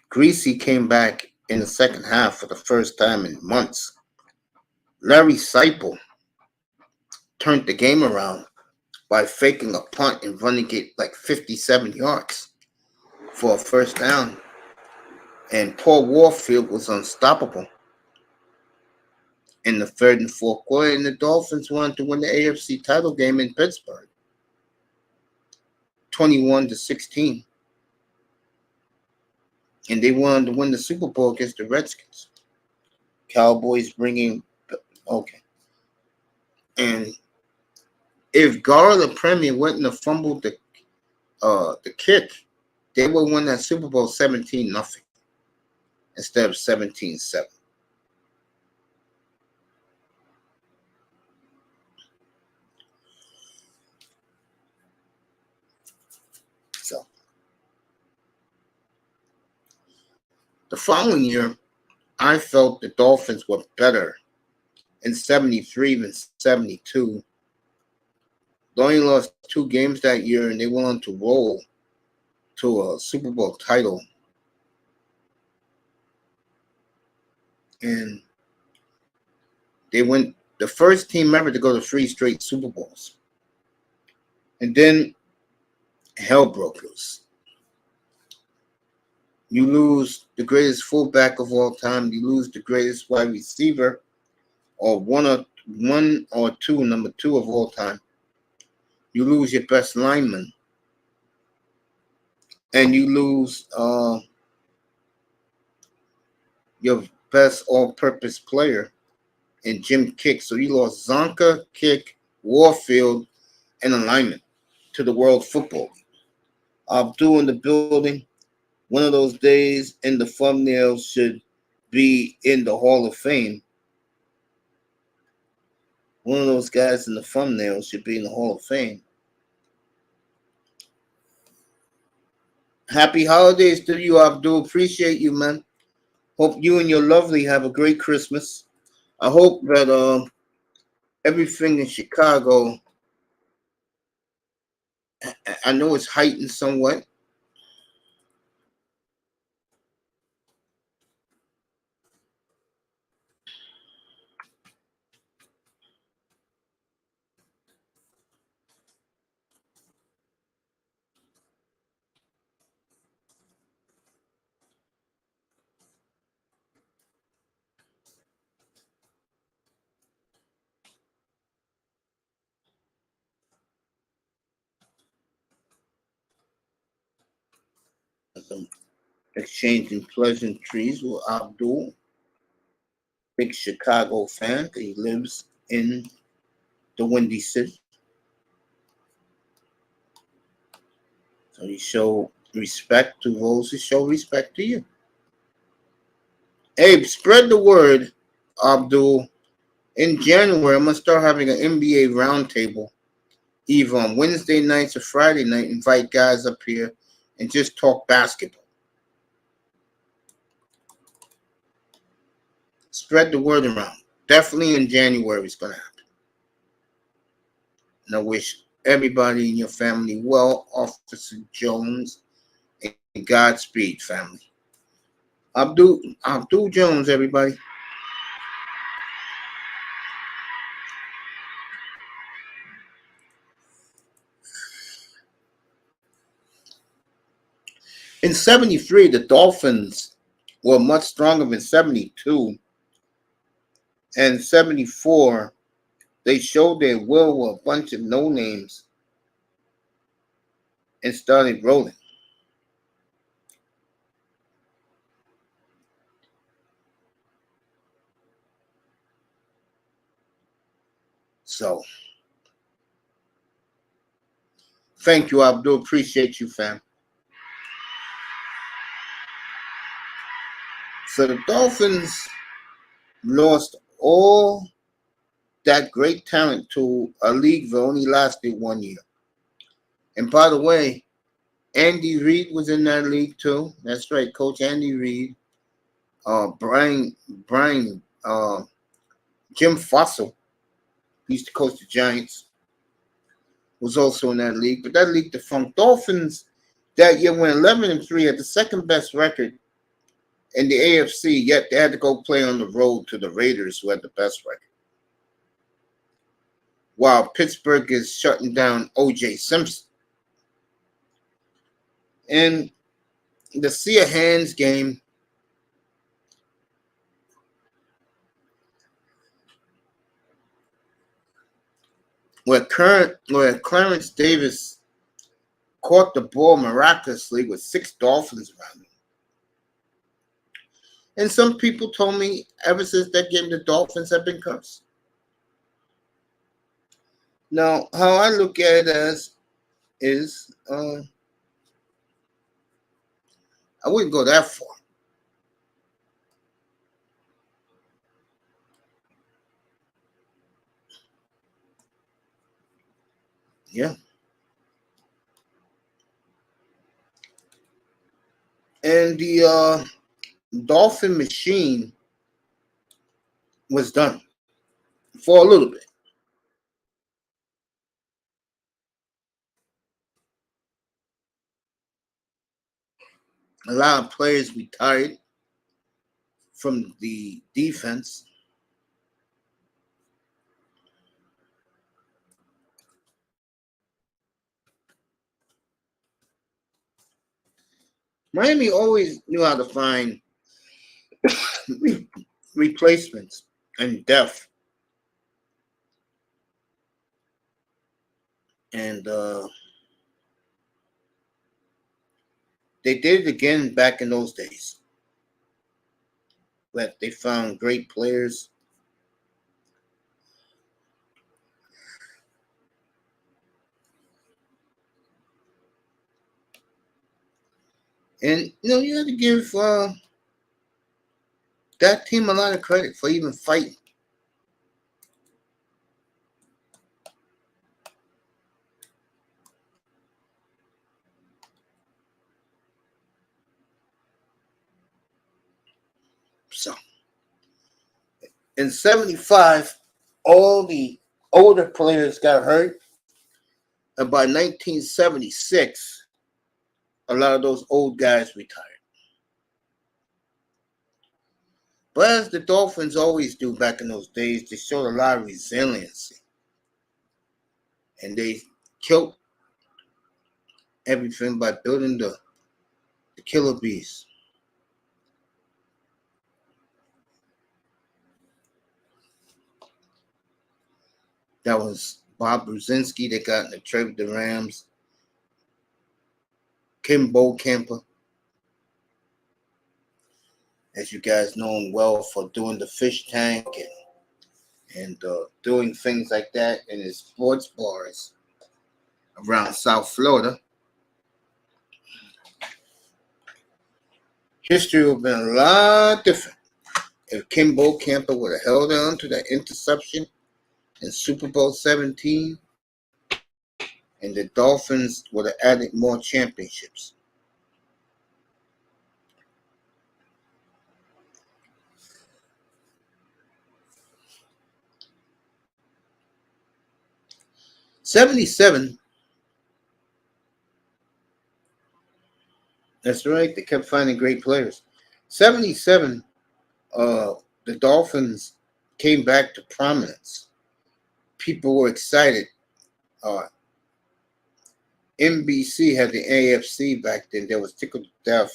Greasy came back in the second half for the first time in months, Larry Seipel turned the game around by faking a punt and running it like 57 yards for a first down. And Paul Warfield was unstoppable in the third and fourth quarter, and the Dolphins wanted to win the AFC title game in Pittsburgh, 21-16. And they wanted to win the Super Bowl against the Redskins. Cowboys bringing, okay. And if Garland Premier wouldn't have fumbled the kick, they would win that Super Bowl 17-0 instead of 17-7. So the following year, I felt the Dolphins were better in 73 than 72. They only lost 2 games that year, and they went on to roll to a Super Bowl title. And they went the first team ever to go to 3 straight Super Bowls. And then hell broke loose. You lose the greatest fullback of all time. You lose the greatest wide receiver, or one or two, number 2 of all time. You lose your best lineman, and you lose your best all-purpose player in Jim Kick. So you lost Zonka, Kick, Warfield, and alignment to the World Football League. Abdul in the building. One of those days in the thumbnail should be in the Hall of Fame. One of those guys in the thumbnail should be in the Hall of Fame. Happy holidays to you, Abdul. Appreciate you, man. Hope you and your lovely have a great Christmas. I hope that everything in Chicago, I know it's heightened somewhat. Some exchanging pleasantries with Abdul, big Chicago fan. He lives in the Windy City. So you show respect to those who show respect to you. Abe, spread the word, Abdul. In January, I'm going to start having an NBA roundtable, either on Wednesday nights or Friday night. Invite guys up here and just talk basketball. Spread the word around. Definitely in January it's going to happen. And I wish everybody in your family well, Officer Jones, and Godspeed, family. Abdul Jones, everybody. In 73, the Dolphins were much stronger than 72. And 74, they showed their will with a bunch of no-names and started rolling. So, thank you, Abdul. Appreciate you, fam. So the Dolphins lost all that great talent to a league that only lasted 1 year. And by the way, Andy Reid was in that league too. That's right, Coach Andy Reid. Brian, Jim Fossil, he used to coach the Giants, was also in that league. But that league defunct. Dolphins that year went 11-3, had the second best record in the AFC, yet they had to go play on the road to the Raiders, who had the best record. While Pittsburgh is shutting down O.J. Simpson. And the see a hands game, where Clarence Davis caught the ball miraculously with 6 Dolphins around him. And some people told me ever since that game, the Dolphins have been cursed. Now, how I look at it is, I wouldn't go that far. Yeah. And the Dolphin machine was done for a little bit. A lot of players retired from the defense. Miami always knew how to find replacements and depth. And they did it again back in those days. But they found great players. And, you have to give that team a lot of credit for even fighting. So, in 75, all the older players got hurt. And by 1976, a lot of those old guys retired. But as the Dolphins always do back in those days, they showed a lot of resiliency. And they killed everything by building the killer bees. That was Bob Brzezinski that got in the trade with the Rams. Kim Bokamper, as you guys know him well for doing the fish tank and doing things like that in his sports bars around South Florida. History would have been a lot different if Kim Bokamper would have held on to that interception in Super Bowl 17 and the Dolphins would have added more championships. '77. That's right. They kept finding great players. '77, the Dolphins came back to prominence. People were excited. NBC had the AFC back then. They was tickled to death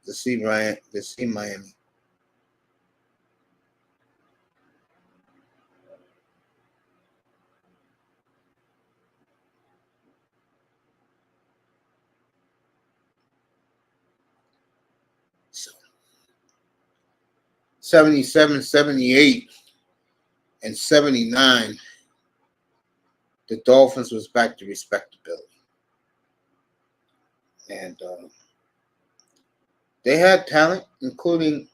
to see Miami. So, 77, 78, In 79, the Dolphins was back to respectability. And they had talent, including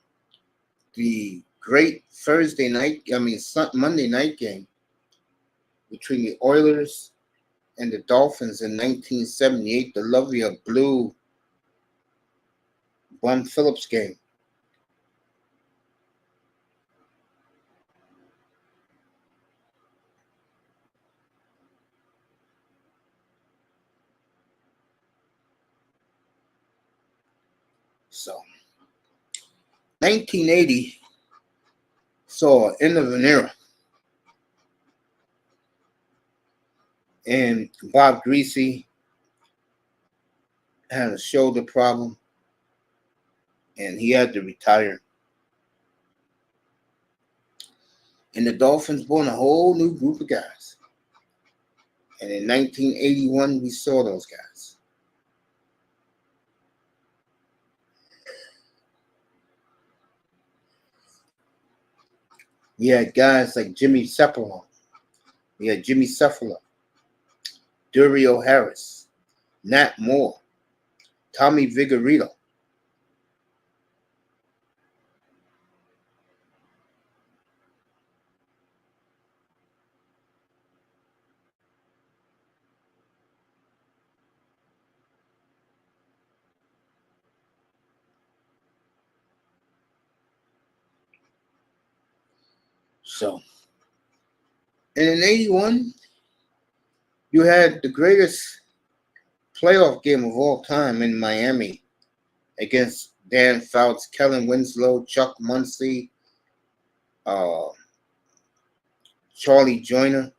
the great Monday night game between the Oilers and the Dolphins in 1978, the lovely blue Bum Phillips game. So, 1980 saw end of an era. And Bob Greasy had a shoulder problem, and he had to retire. And the Dolphins brought a whole new group of guys. And in 1981, we saw those guys. We had guys like Jimmy Cephalon. We had Jimmy Cephalon, Durio Harris, Nat Moore, Tommy Vigorito. So, and in 81, you had the greatest playoff game of all time in Miami against Dan Fouts, Kellen Winslow, Chuck Muncy, Charlie Joyner,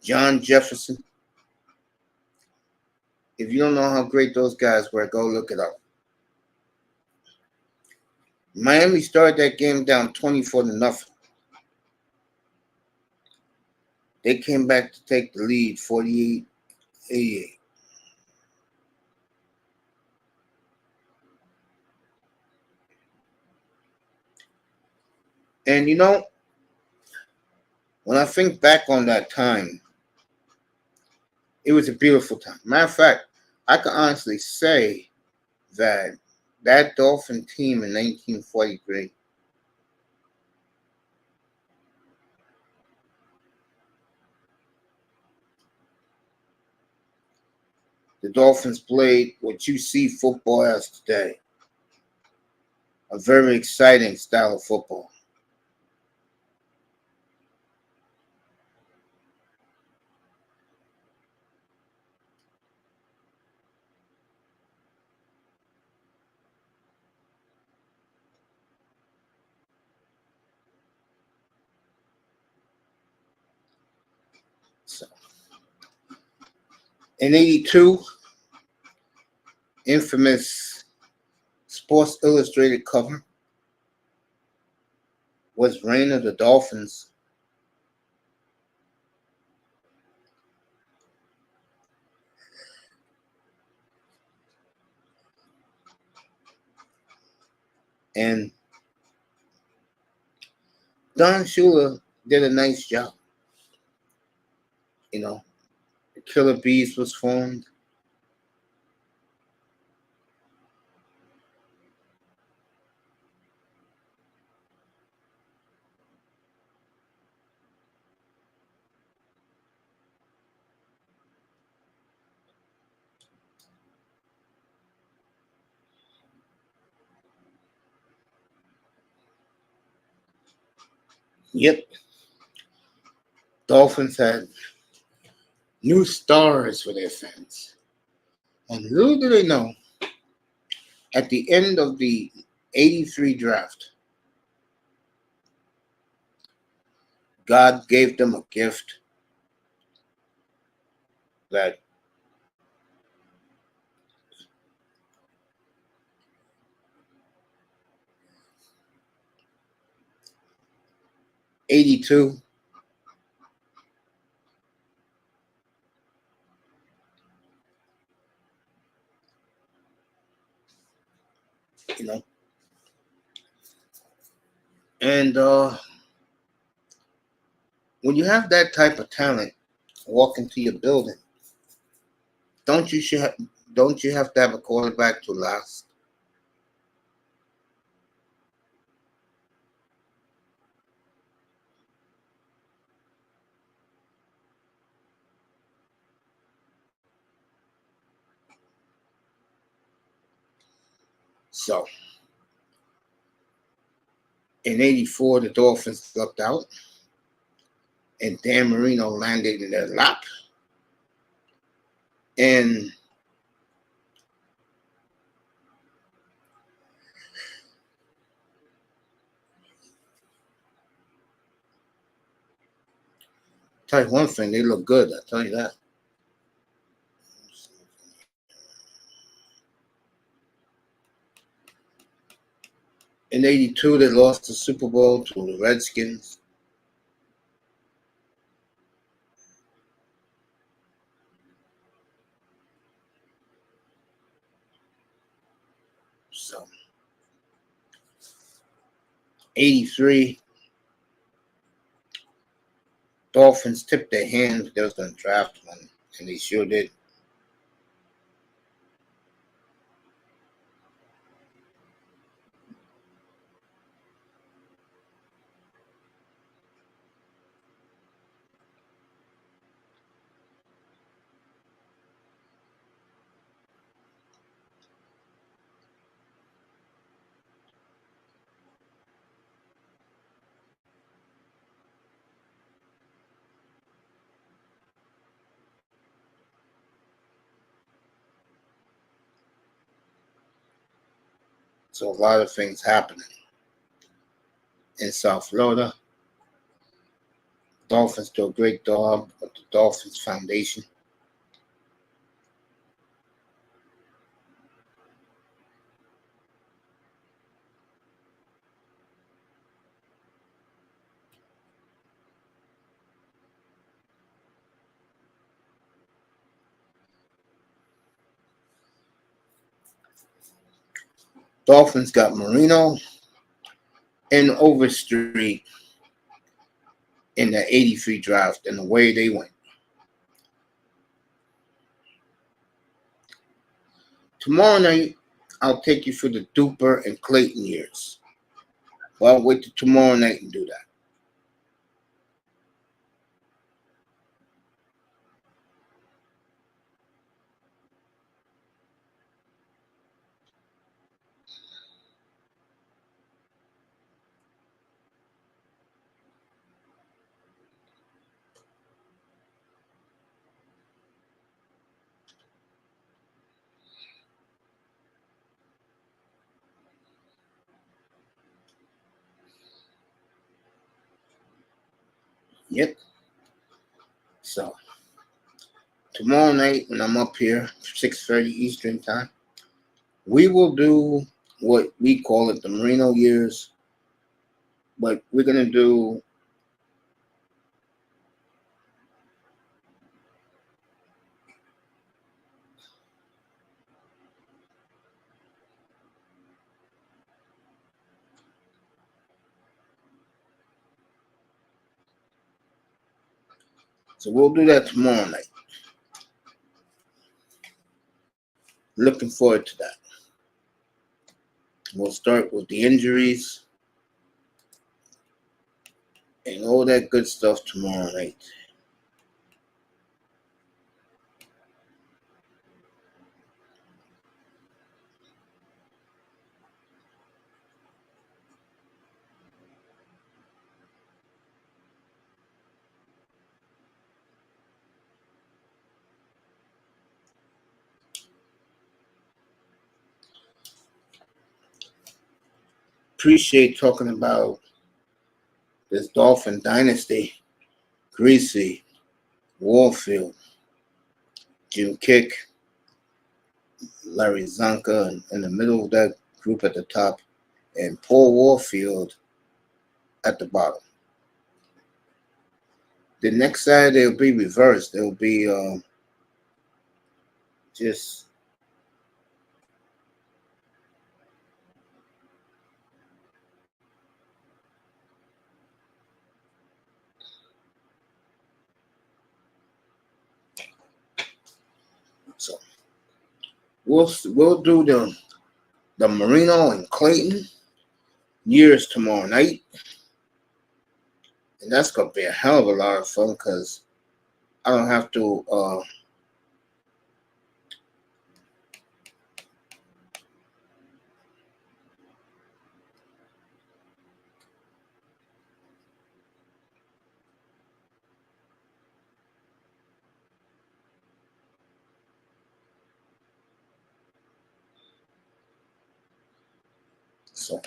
John Jefferson. If you don't know how great those guys were, go look it up. Miami started that game down 24-0. They came back to take the lead 48-88. And you know, when I think back on that time, it was a beautiful time. Matter of fact, I can honestly say that Dolphin team in 1943 the Dolphins played what you see football as today. A very exciting style of football. So, in 82, infamous Sports Illustrated cover was Reign of the Dolphins. And Don Shula did a nice job. You know, the Killer Bees was formed. Yep. Dolphins had new stars for their fans. And little do they know, at the end of the 83 draft, God gave them a gift that '82 you know. And when you have that type of talent walk into your building, don't you should have, don't you have to have a quarterback to last? So in '84, the Dolphins lucked out, and Dan Marino landed in their lap, and tell you one thing, they look good. I tell you that. In '82, they lost the Super Bowl to the Redskins. So '83, Dolphins tipped their hand. They was going to draft one, and they sure did. So a lot of things happening in South Florida. Dolphins do a great job with the Dolphins Foundation. Dolphins got Marino and Overstreet in the '83 draft, and the way they went. Tomorrow night, I'll take you through the Duper and Clayton years. Well, I'll wait till tomorrow night and do that. Yep. So tomorrow night when I'm up here, 6:30 Eastern time, we will do what we call it the Marino years, but we're gonna do so we'll do that tomorrow night. Looking forward to that. We'll start with the injuries and all that good stuff tomorrow night. Appreciate talking about this Dolphin dynasty. Greasy, Warfield, Jim Kick, Larry Zonka in the middle of that group at the top, and Paul Warfield at the bottom. The next side, they'll be reversed. They'll be just So we'll do the Marino and Clayton years tomorrow night, and that's gonna be a hell of a lot of fun because I don't have to. So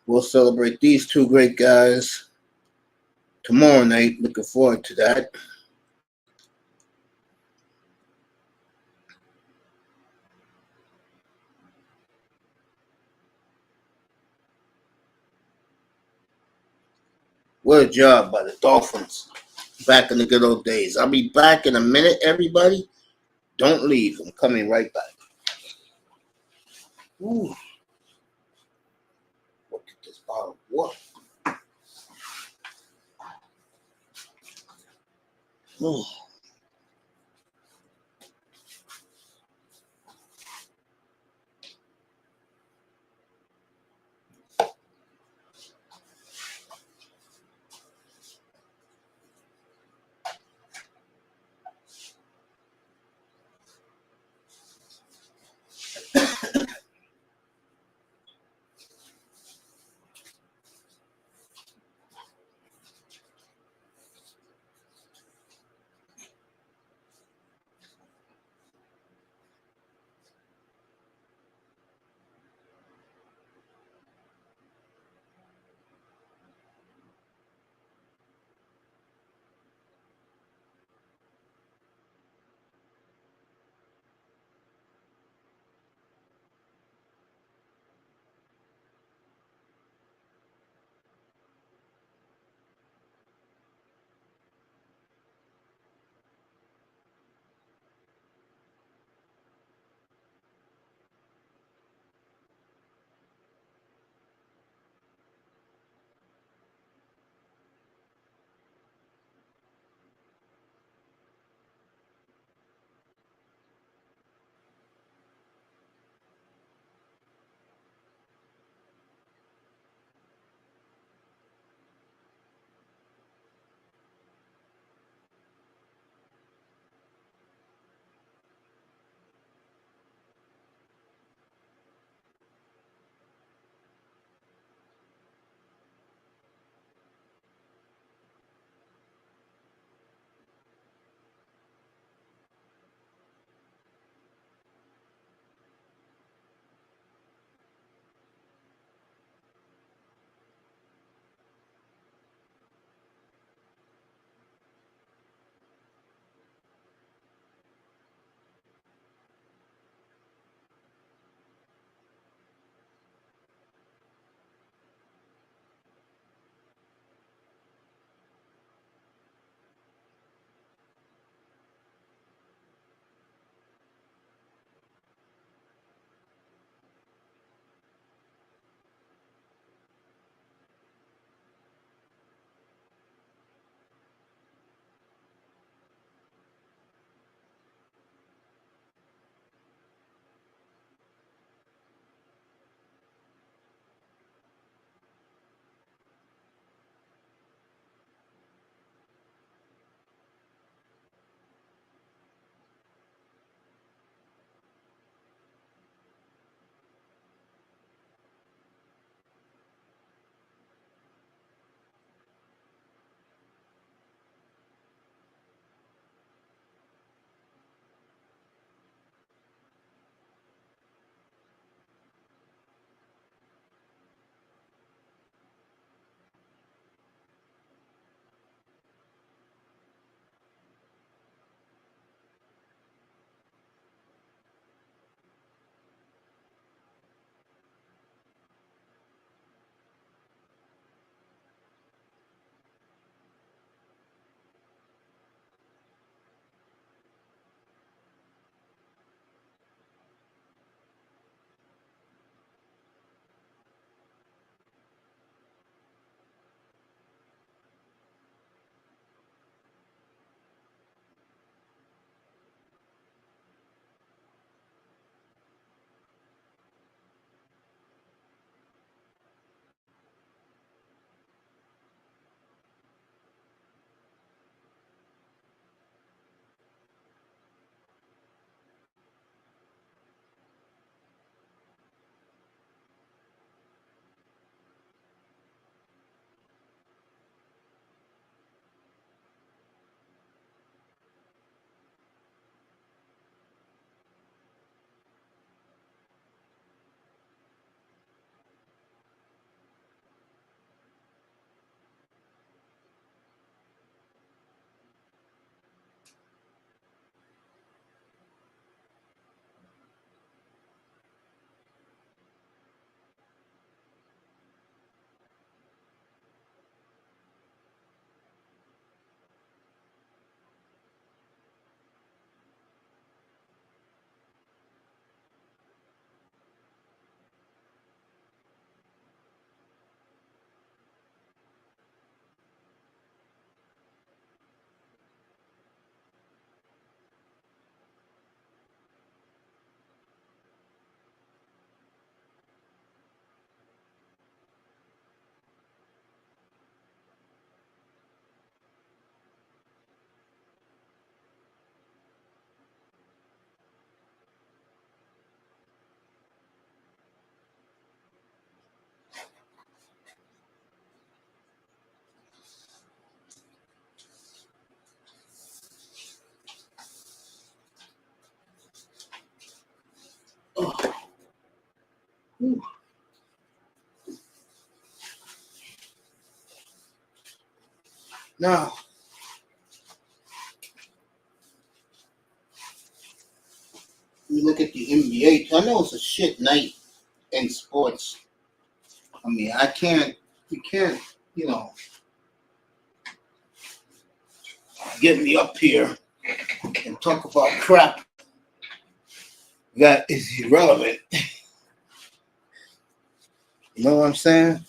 we'll celebrate these two great guys tomorrow night. Looking forward to that. What a job by the Dolphins. Back in the good old days. I'll be back in a minute, everybody. Don't leave. I'm coming right back. Ooh. Look at this bottle of water. Ooh. Now, you look at the NBA. I know it's a shit night in sports. I mean, you can't, you know, get me up here and talk about crap that is irrelevant. You know what I'm saying?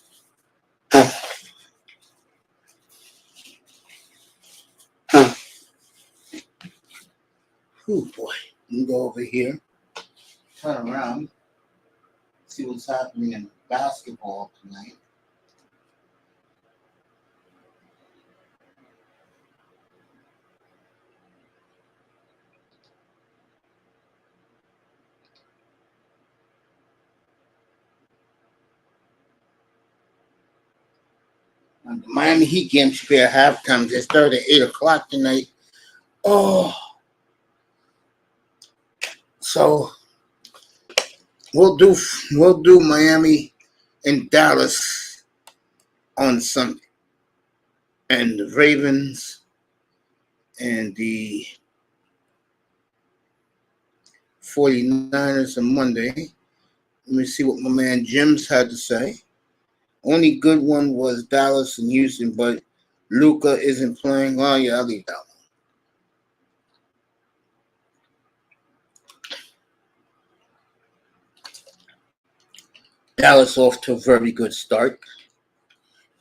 Oh boy. Let me go over here, turn around, see what's happening in basketball tonight. The Miami Heat game should be at halftime. They start at 8 o'clock tonight. Oh, so we'll do Miami and Dallas on Sunday, and the Ravens and the 49ers on Monday. Let me see what my man Jim's had to say. Only good one was Dallas and Houston, but Luka isn't playing. Oh, yeah, I'll leave that one. Dallas off to a very good start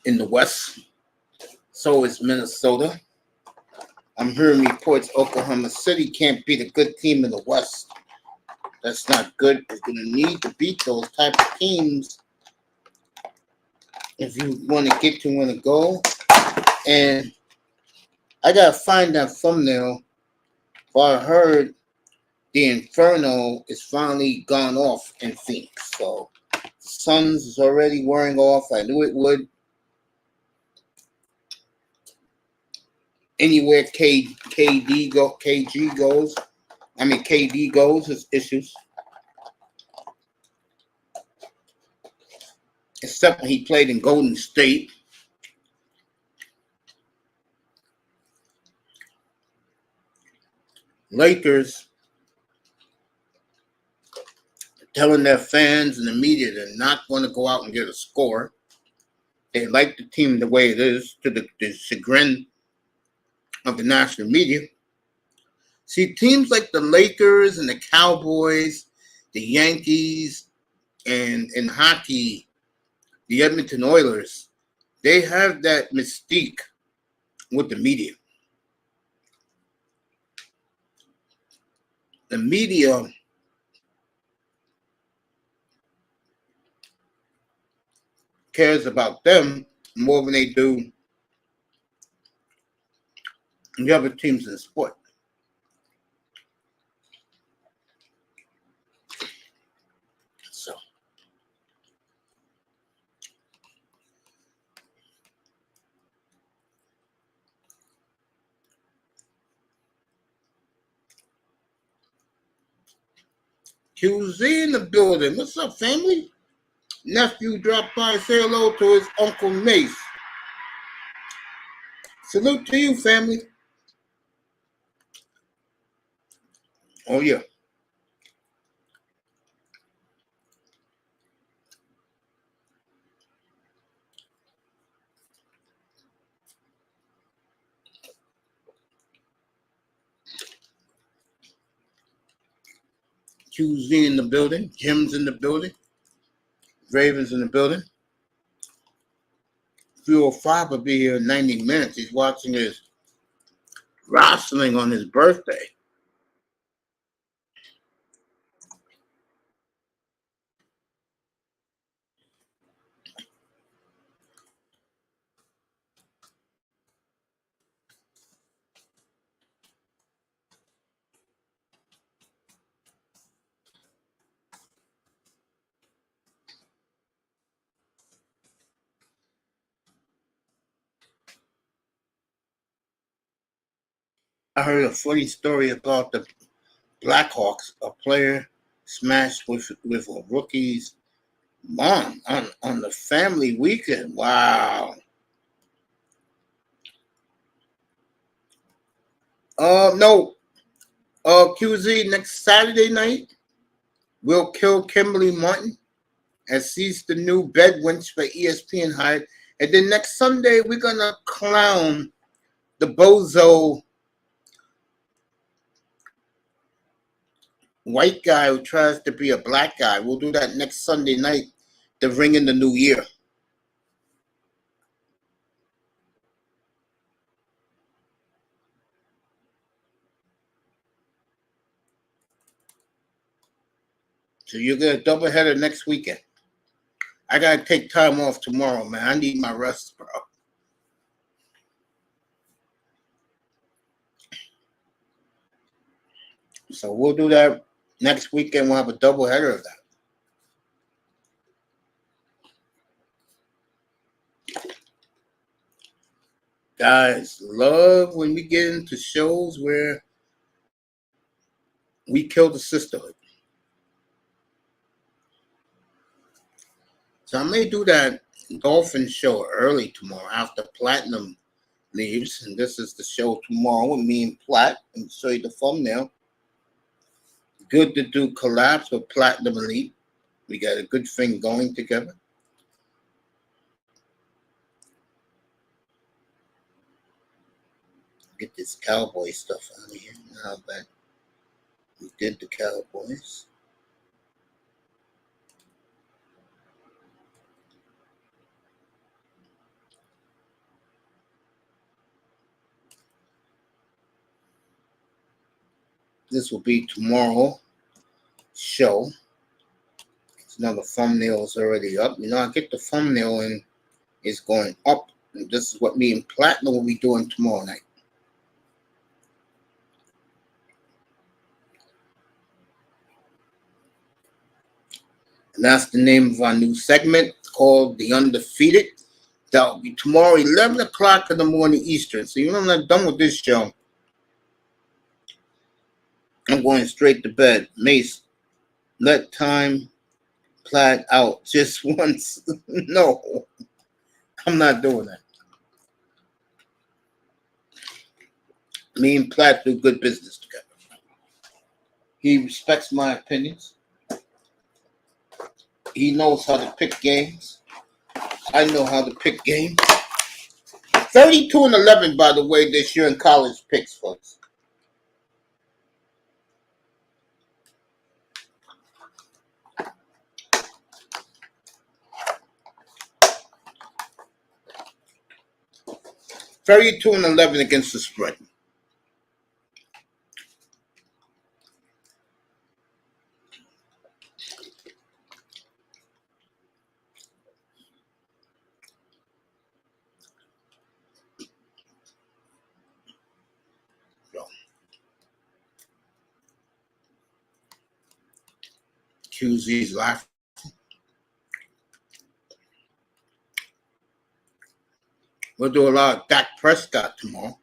in the West. So is Minnesota. I'm hearing reports Oklahoma City can't beat a good team in the West. That's not good. We're going to need to beat those type of teams if you want to get to win a goal. And I got to find that thumbnail. But I heard the Inferno is finally gone off in Phoenix. So the Suns is already wearing off. I knew it would. Anywhere KD goes, is issues. Except when he played in Golden State. Lakers telling their fans and the media they're not going to go out and get a score. They like the team the way it is, to the chagrin of the national media. See, teams like the Lakers and the Cowboys, the Yankees, and in hockey, the Edmonton Oilers, they have that mystique with the media. The media cares about them more than they do the other teams in the sport. So QZ in the building. What's up, family? Nephew dropped by, say hello to his Uncle Mace. Salute to you, family. Oh, yeah. QZ in the building. Jim's in the building. Ravens in the building. 305 will be here in 90 minutes. He's watching his wrestling on his birthday. I heard a funny story about the Blackhawks. A player smashed with a rookie's mom on the family weekend. Wow. No. QZ next Saturday night, we'll kill Kimberly Martin as she's the new bed wench for ESPN hired. And then next Sunday, we're gonna clown the bozo white guy who tries to be a black guy. We'll do that next Sunday night to ring in the new year. So you get a doubleheader next weekend. I gotta take time off tomorrow, man. I need my rest, bro. So we'll do that next weekend. We'll have a doubleheader of that. Guys, love when we get into shows where we kill the sisterhood. So I may do that Dolphins show early tomorrow after Platinum leaves. And this is the show tomorrow with me and Plat. And show you the thumbnail. Good to do collabs with Platinum Elite. We got a good thing going together. Get this cowboy stuff out of here. Now that we did the Cowboys. This will be tomorrow show. Another thumbnail is already up. You know, I get the thumbnail and it's going up. And this is what me and Platinum will be doing tomorrow night. And that's the name of our new segment called The Undefeated. That will be tomorrow, 11 o'clock in the morning Eastern. So you know I'm not done with this show. I'm going straight to bed. Mace, let time Plat out just once. No, I'm not doing that. Me and Platt do good business together. He respects my opinions. He knows how to pick games. I know how to pick games. 32-11, by the way, this year in college picks, folks. Thirty-two and 11 against the spread. So, QZ's laughing. We'll do a lot of Dak Prescott tomorrow.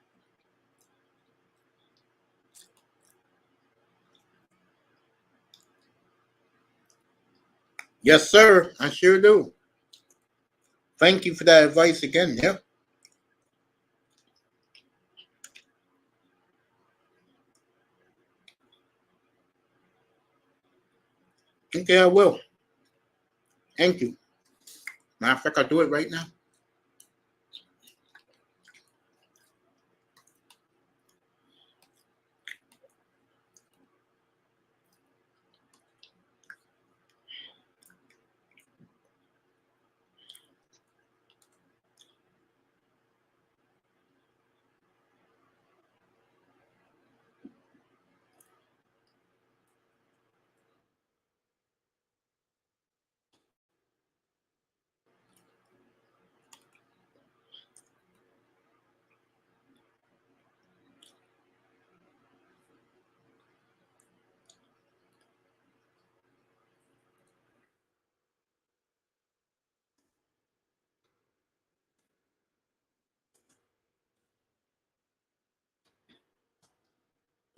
Yes, sir. I sure do. Thank you for that advice again. Yep. Okay, I will. Thank you. Matter of fact, I'll do it right now.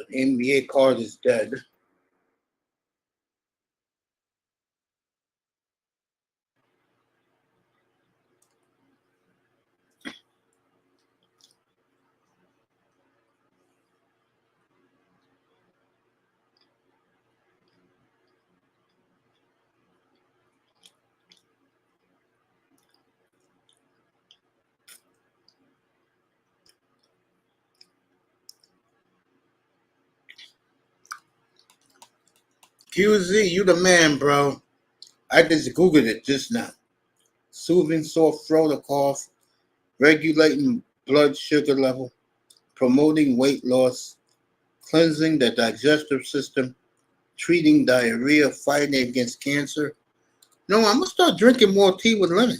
The NBA card is dead. QZ, you the man, bro. I just Googled it just now. Soothing sore throat or cough, regulating blood sugar level, promoting weight loss, cleansing the digestive system, treating diarrhea, fighting against cancer. No, I'm gonna start drinking more tea with lemon.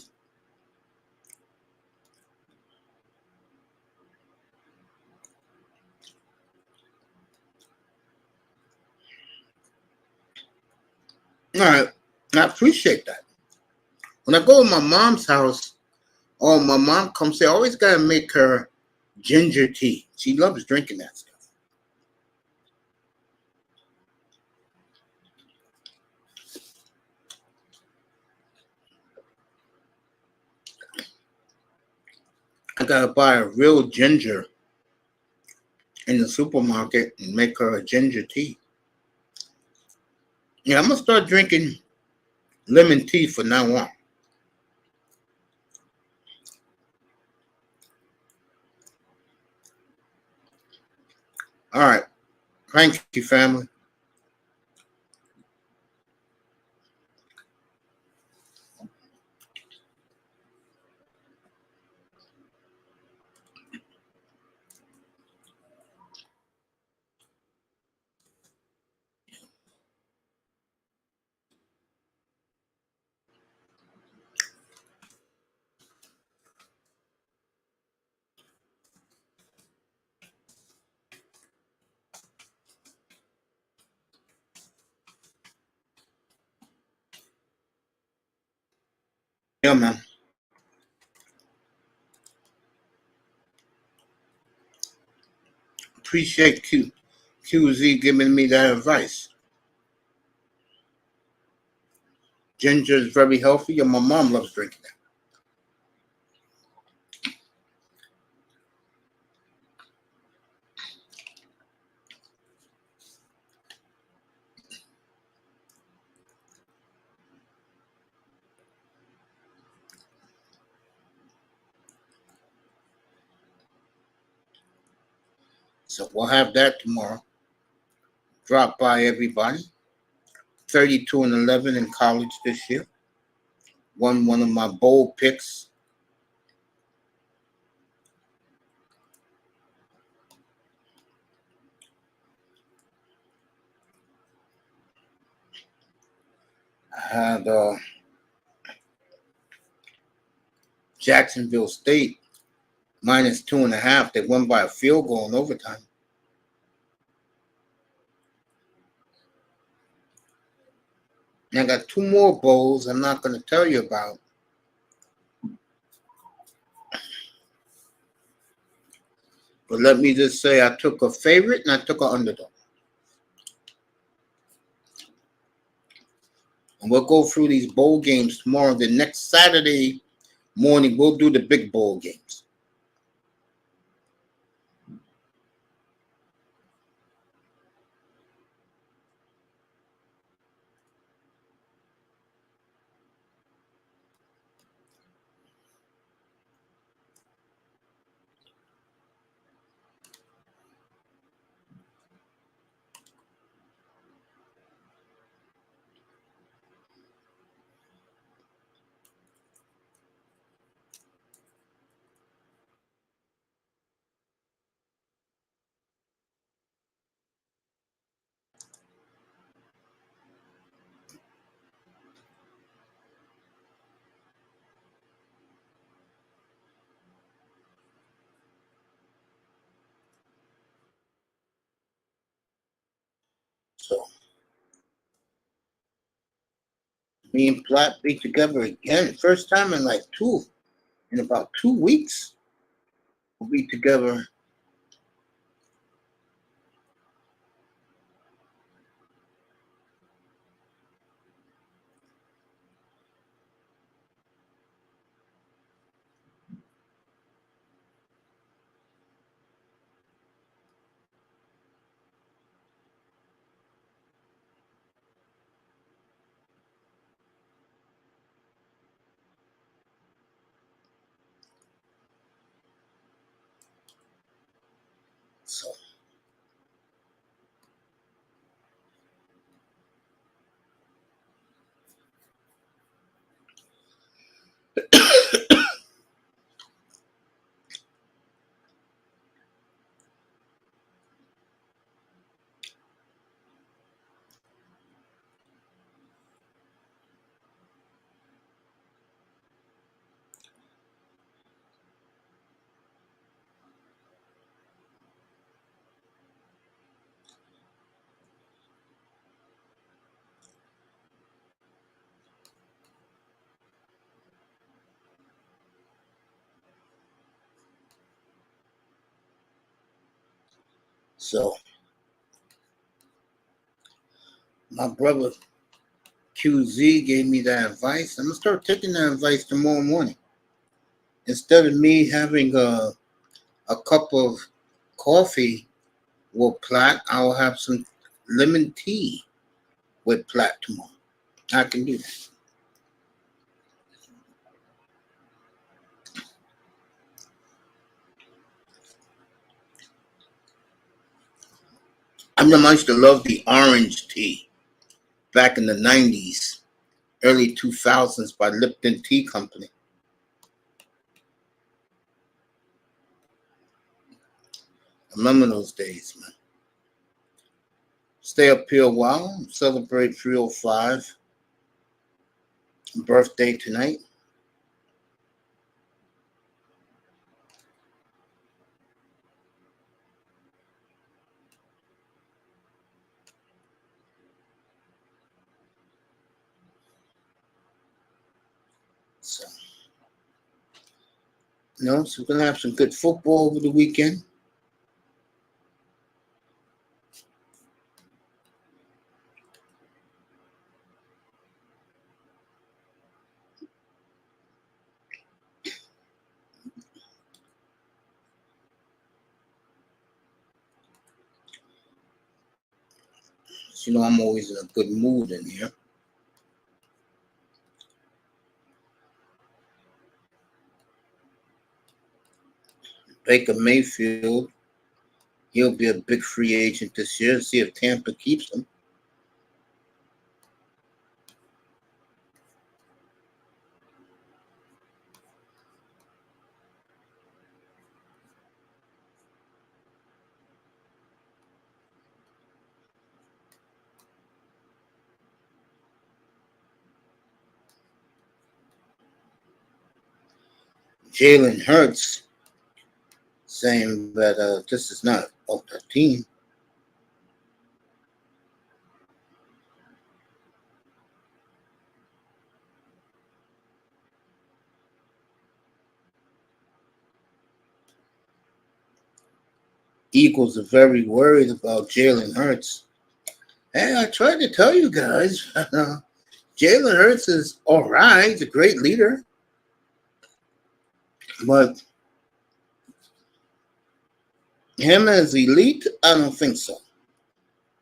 All right, I appreciate that. When I go to my mom's house, oh, my mom comes here. I always gotta make her ginger tea. She loves drinking that stuff. I gotta buy a real ginger in the supermarket and make her a ginger tea. Yeah, I'm gonna start drinking lemon tea from now on. All right. Thank you, family. Yeah, man. Appreciate QZ giving me that advice. Ginger is very healthy, and my mom loves drinking that. So we'll have that tomorrow. Drop by, everybody. 32-11 in college this year. Won one of my bold picks. I had Jacksonville State -2.5. They won by a field goal in overtime. And I got two more bowls I'm not going to tell you about. But let me just say I took a favorite and I took an underdog. And we'll go through these bowl games tomorrow. The next Saturday morning, we'll do the big bowl games. So me and Platt be together again. First time in about 2 weeks. We'll be together. So my brother QZ gave me that advice. I'm gonna start taking that advice tomorrow morning. Instead of me having a cup of coffee with Platt, I'll have some lemon tea with Platt tomorrow. I can do that. I used to love the orange tea back in the 90s, early 2000s by Lipton Tea Company. I remember those days, man. Stay up here a while, celebrate 305 birthday tonight. So, so we're gonna have some good football over the weekend. So, I'm always in a good mood in here. Baker Mayfield, he'll be a big free agent this year. See if Tampa keeps him. Jalen Hurts saying that this is not of the team. Eagles are very worried about Jalen Hurts. Hey, I tried to tell you guys, Jalen Hurts is all right. He's a great leader. But him as elite, I don't think so.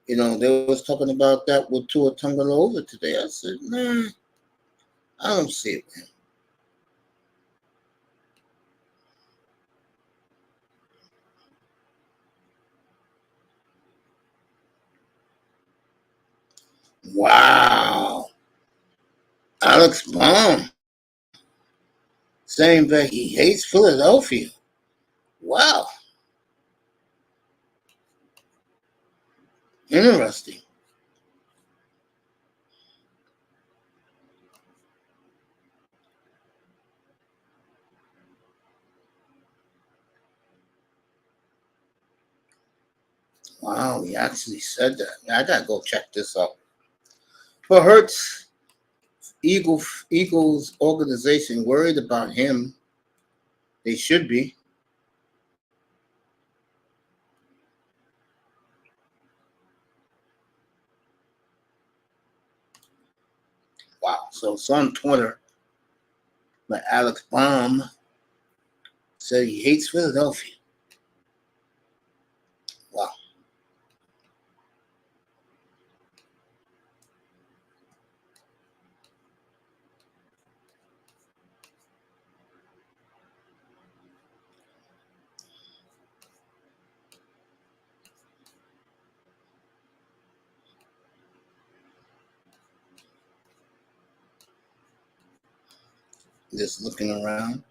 They was talking about that with Tua Tagovailoa today. I said, nah, I don't see it, man. Wow. Alex Baum saying that he hates Philadelphia. Wow. Interesting. Wow, he actually said that. I gotta go check this out. But Hurts, Eagles organization worried about him. They should be. Wow. So it's on Twitter. But Alex Baum said he hates Philadelphia. Wow. Just looking around,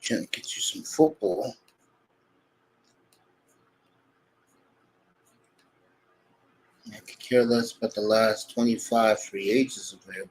trying to get you some football. I could care less about the last 25 free agents available.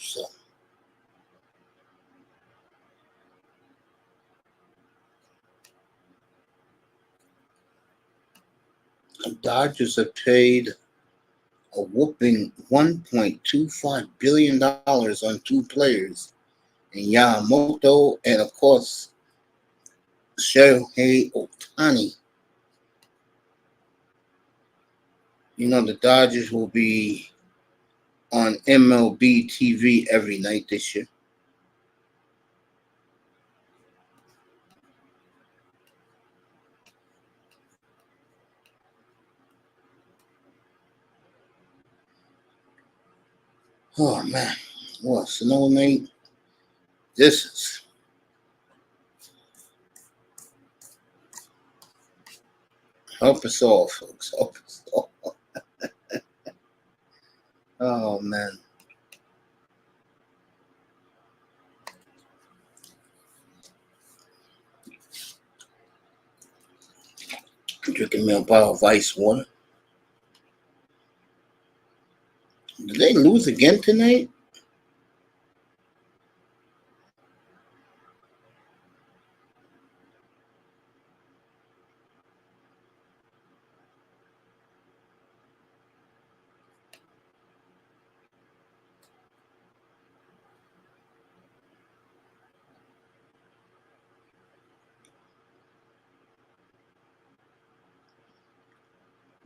So the Dodgers have paid a whooping $1.25 billion on two players, and Yamamoto and, of course, Shohei Ohtani. You know, the Dodgers will be on MLB TV every night this year. Oh, man. What, snow night? This is... Help us all, folks. Help us all. Oh, man. I'm drinking me a bottle of ice water. Did they lose again tonight?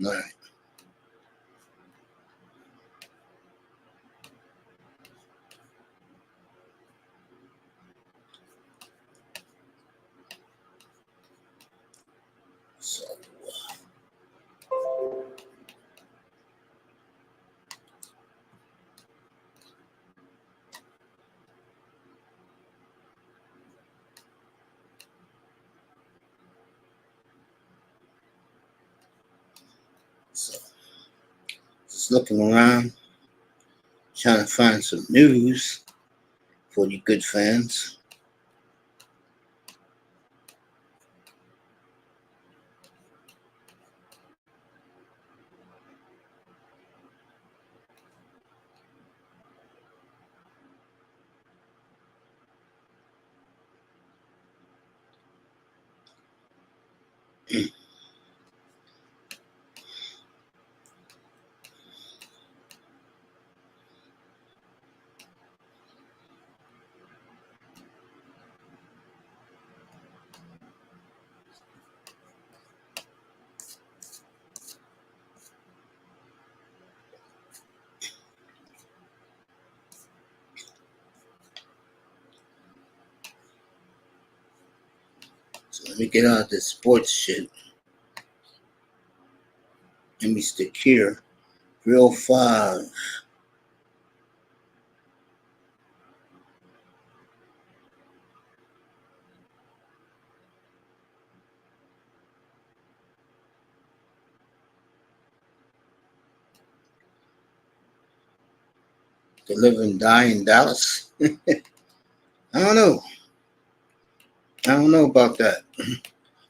All right. So just looking around, trying to find some news for you good fans. So let me get out of this sports shit. Let me stick here. Real 5. To live and die in Dallas. I don't know. I don't know about that.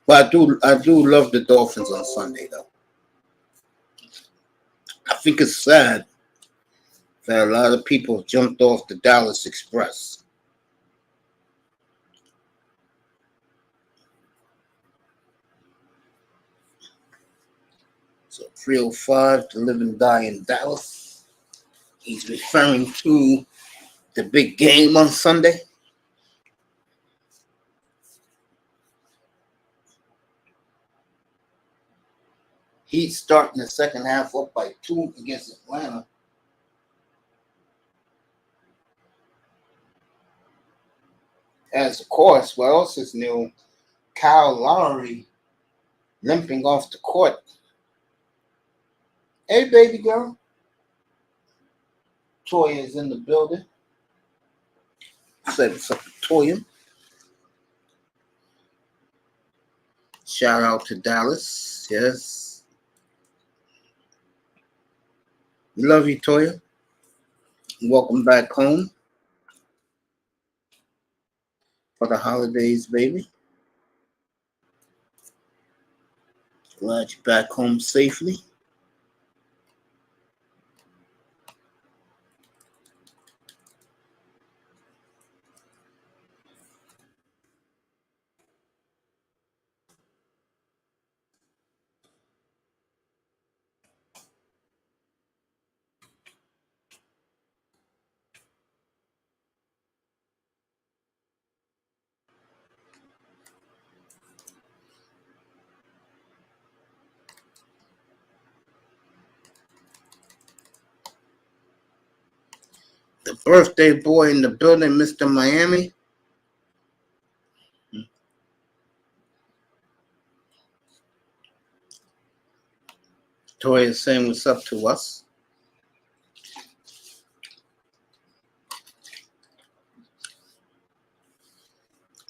But I do love the Dolphins on Sunday though. I think it's sad that a lot of people jumped off the Dallas Express. So 305 to live and die in Dallas. He's referring to the big game on Sunday. He's starting the second half up by 2 against Atlanta. As of course, what else is new? Kyle Lowry limping off the court. Hey, baby girl. Toya is in the building. Say what's up to Toya. Shout out to Dallas. Yes. We love you, Toya. Welcome back home for the holidays, baby. Glad you're back home safely. birthday boy in the building, Mr. Miami. Toya is saying what's up to us.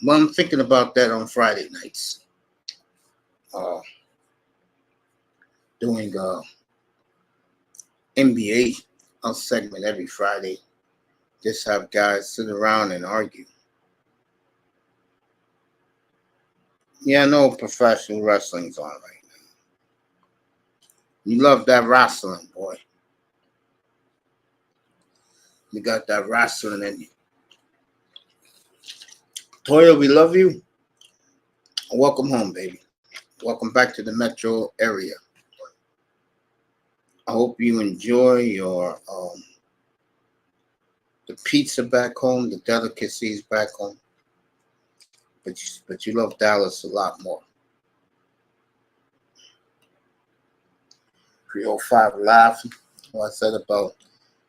Well, I'm thinking about that on Friday nights. Doing NBA segment every Friday. Just have guys sit around and argue. Yeah, I know professional wrestling's on right now. You love that wrestling, boy. You got that wrestling in you. Toya, we love you. Welcome home, baby. Welcome back to the metro area. I hope you enjoy your the pizza back home, the delicacies back home. But you love Dallas a lot more. 305 laughing. What I said about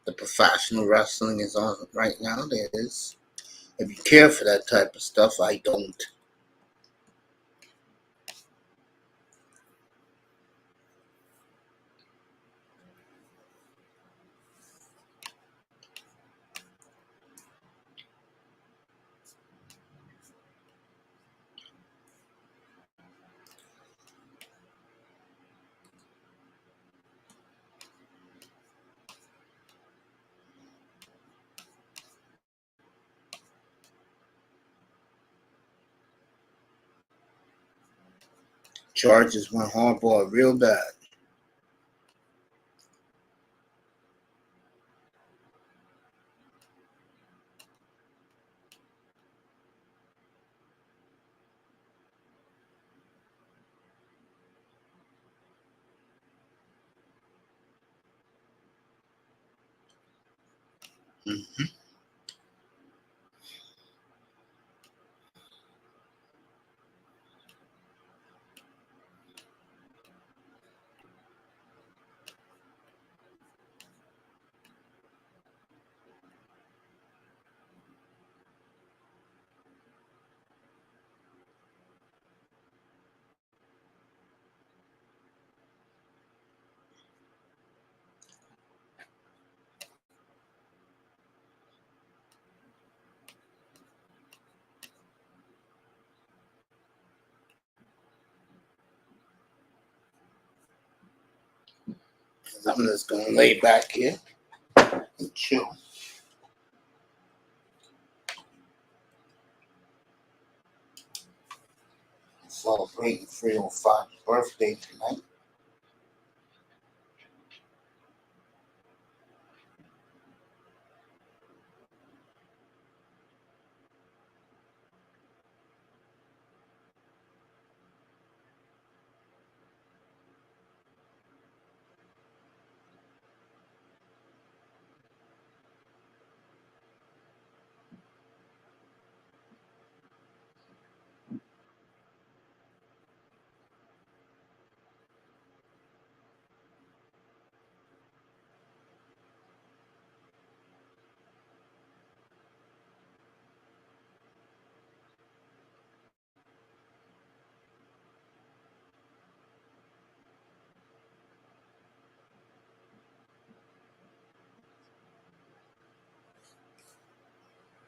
the professional wrestling is on right now. There is. If you care for that type of stuff, I don't. Charges went hardball real bad. Mm-hmm. I'm just gonna lay back here and chill. Celebrating 305's birthday tonight.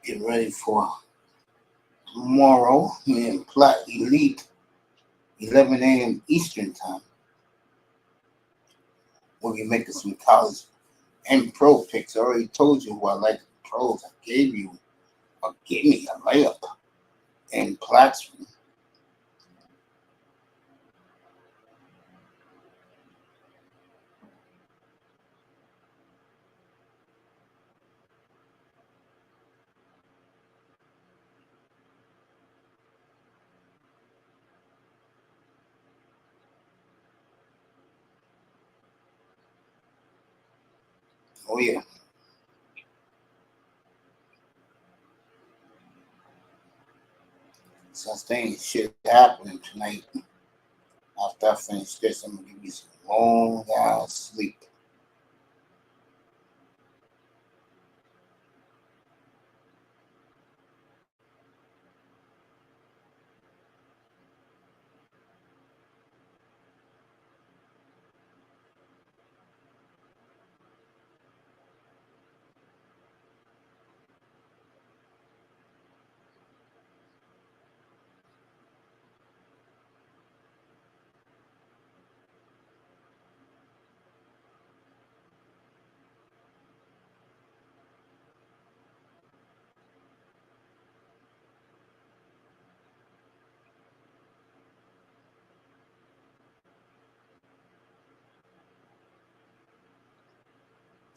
Get ready for tomorrow in Platt Elite, 11 a.m. Eastern Time. We'll be making some college and pro picks. I already told you who I like the pros. I gave you a gimme, a layup in Platt's. Oh, yeah. Something shit happening tonight. After I finish this, I'm going to give you some long ass sleep.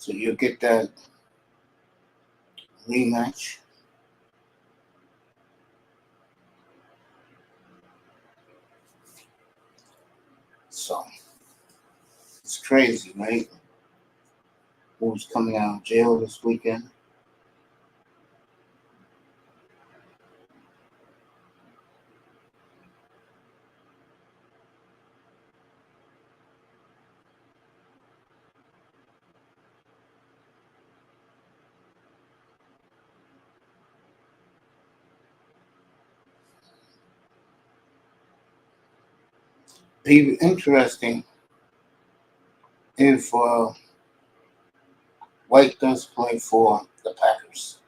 So you'll get that rematch. So it's crazy, right? Who's coming out of jail this weekend? Be interesting if White does play for the Packers.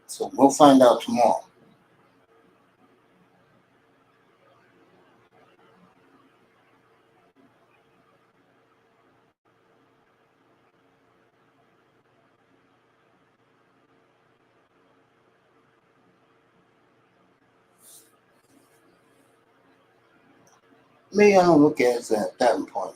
So we'll find out tomorrow. Me, I don't look at it at that point.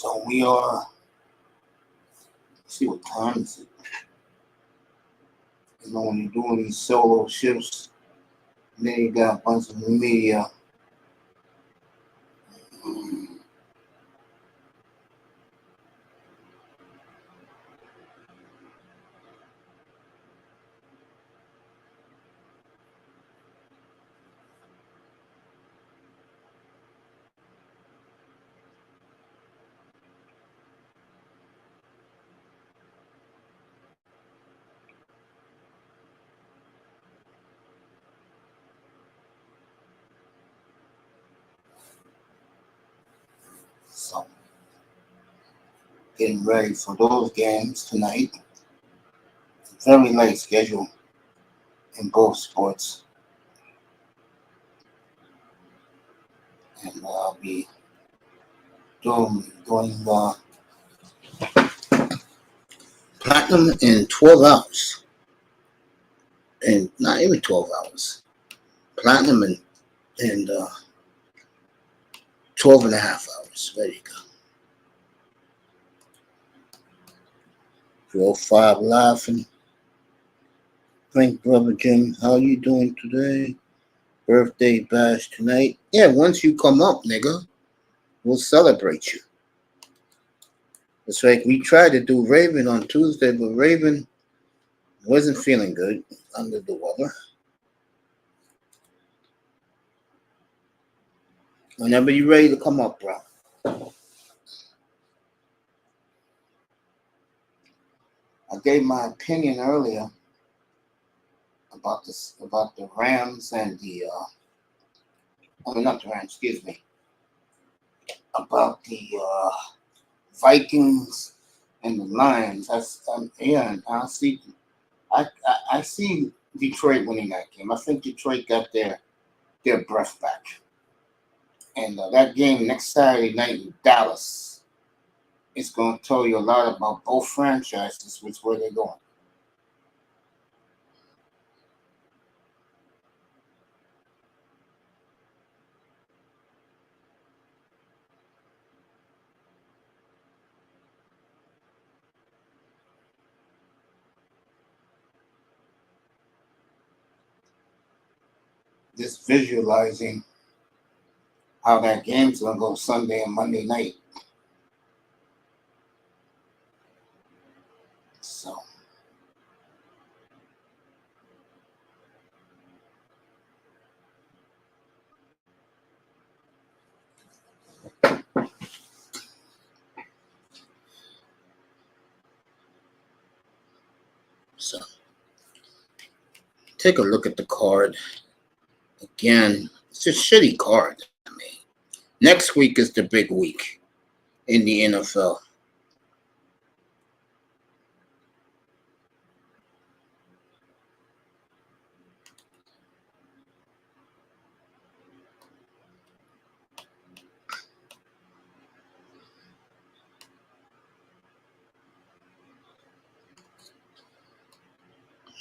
So we are, let's see what time is it. You know, when you're doing these solo shifts, and then you got a bunch of media. So getting ready for those games tonight. Very late schedule in both sports. And I'll be doing platinum in 12 hours. And not even 12 hours. Platinum in 12 and a half hours. There you go. 305 laughing. Frank, brother Jim, how you doing today? Birthday bash tonight. Yeah, once you come up, nigga, we'll celebrate you. It's like we tried to do Raven on Tuesday, but Raven wasn't feeling good, under the weather. Whenever you're ready to come up, bro. I gave my opinion earlier about the Rams and the not the Rams, excuse me, about the Vikings and the Lions. I see Detroit winning that game. I think Detroit got their breath back, and that game next Saturday night in Dallas is going to tell you a lot about both franchises, which way they're going. Just visualizing how that game's going to go Sunday and Monday night. So, take a look at the card. Again, it's a shitty card. I mean, next week is the big week in the NFL.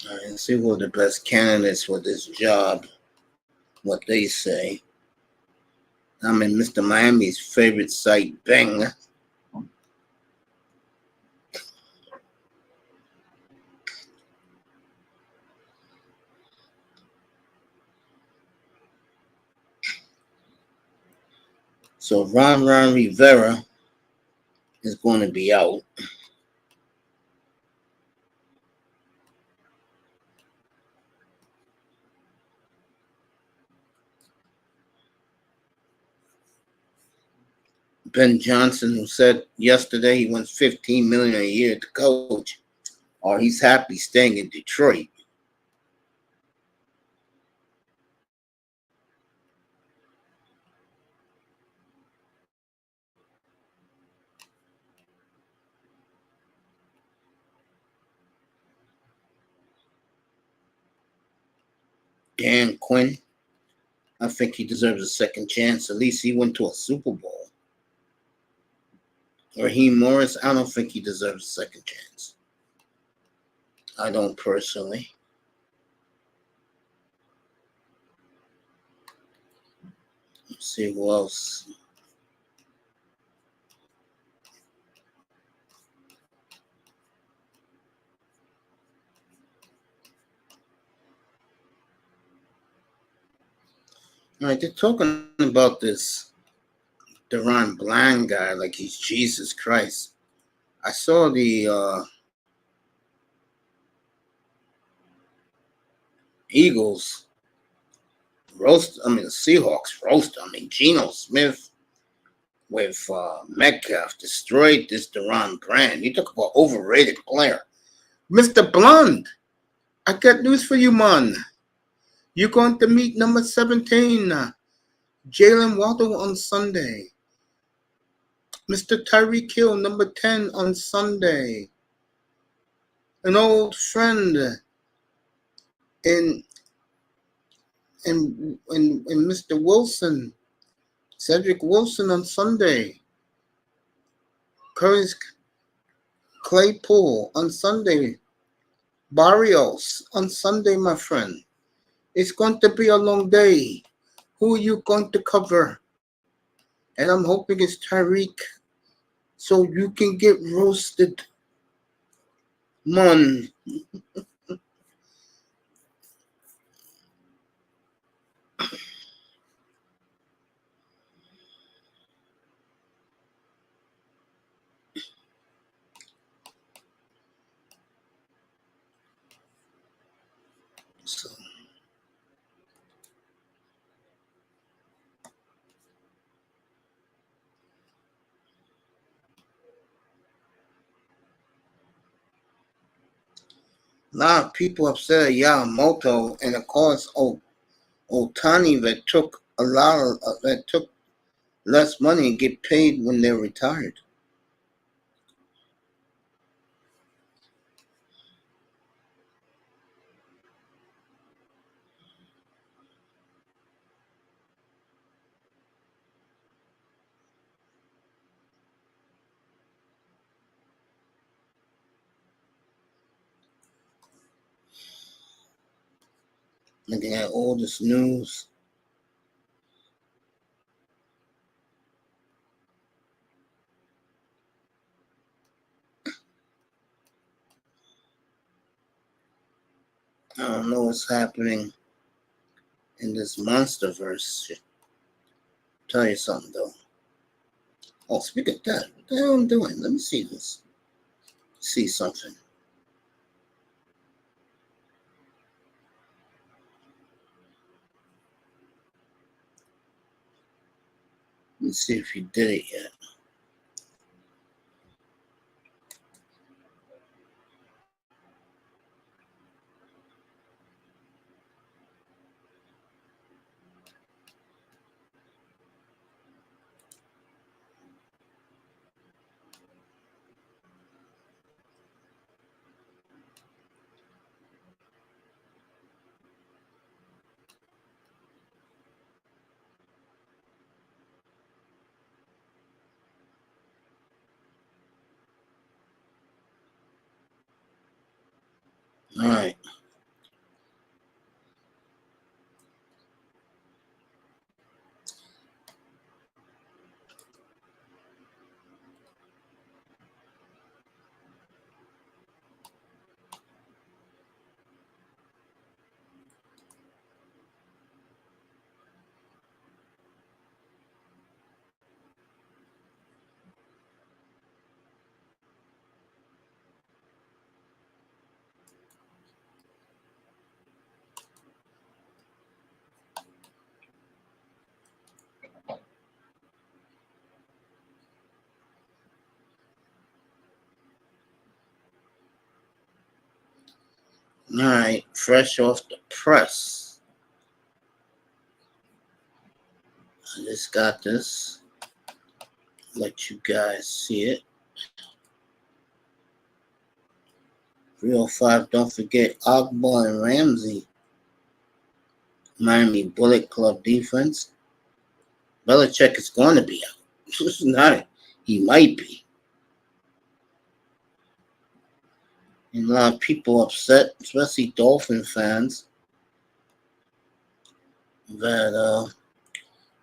All right, let's see who are the best candidates for this job, what they say. I'm in Mr. Miami's favorite site, Bing. So Ron Rivera is going to be out. Ben Johnson, who said yesterday he wants $15 million a year to coach, or he's happy staying in Detroit. Dan Quinn, I think he deserves a second chance. At least he went to a Super Bowl. Raheem Morris, I don't think he deserves a second chance. I don't personally. Let's see who else. All right, they're talking about this Deron Bland guy like he's Jesus Christ. I saw the Eagles roast, the Seahawks roast, Geno Smith with Metcalf destroyed this Deron Bland. You talk about overrated player. Mr. Blonde, I got news for you, man. You're going to meet number 17, Jalen Waddle on Sunday. Mr. Tyreek Hill, number 10 on Sunday. An old friend in Mr. Wilson, Cedric Wilson on Sunday. Curtis Claypool on Sunday. Barrios on Sunday, my friend. It's going to be a long day. Who are you going to cover? And I'm hoping it's Tyreek so you can get roasted. Man. So a lot of people upset at Yamamoto, and of course, Otani that took less money and get paid when they're retired. Looking at all this news. I don't know what's happening in this monsterverse. Tell you something though. Oh, speak of that, what the hell am I doing? Let me see this. See something. Let me see if you did it yet. All right. All right, fresh off the press. I just got this. Let you guys see it. 305, don't forget Ogba and Ramsey. Miami Bullet Club defense. Belichick is going to be out. This is not. He might be. And a lot of people upset, especially Dolphin fans, that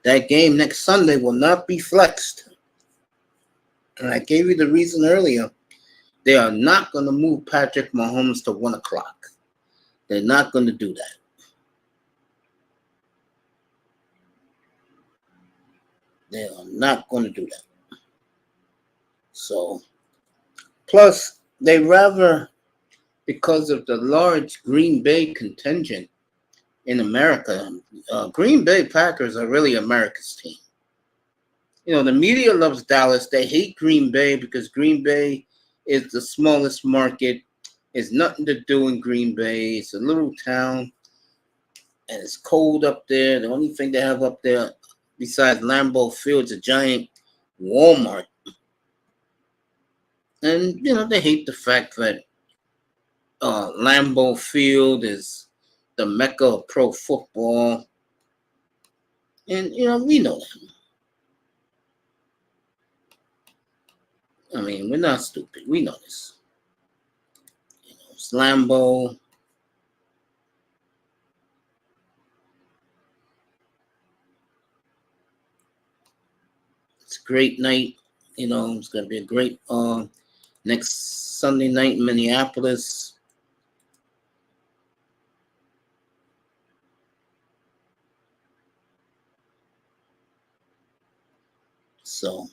that game next Sunday will not be flexed. And I gave you the reason earlier. They are not going to move Patrick Mahomes to 1 o'clock. They're not going to do that. They are not going to do that. So, plus, they rather, because of the large Green Bay contingent in America, Green Bay Packers are really America's team. You know, the media loves Dallas. They hate Green Bay because Green Bay is the smallest market. There's nothing to do in Green Bay. It's a little town, and it's cold up there. The only thing they have up there, besides Lambeau Field, is a giant Walmart. And, you know, they hate the fact that Lambeau Field is the mecca of pro football. And, you know, we know that. I mean, we're not stupid. We know this. You know, it's Lambeau. It's a great night. It's going to be a great next Sunday night in Minneapolis. So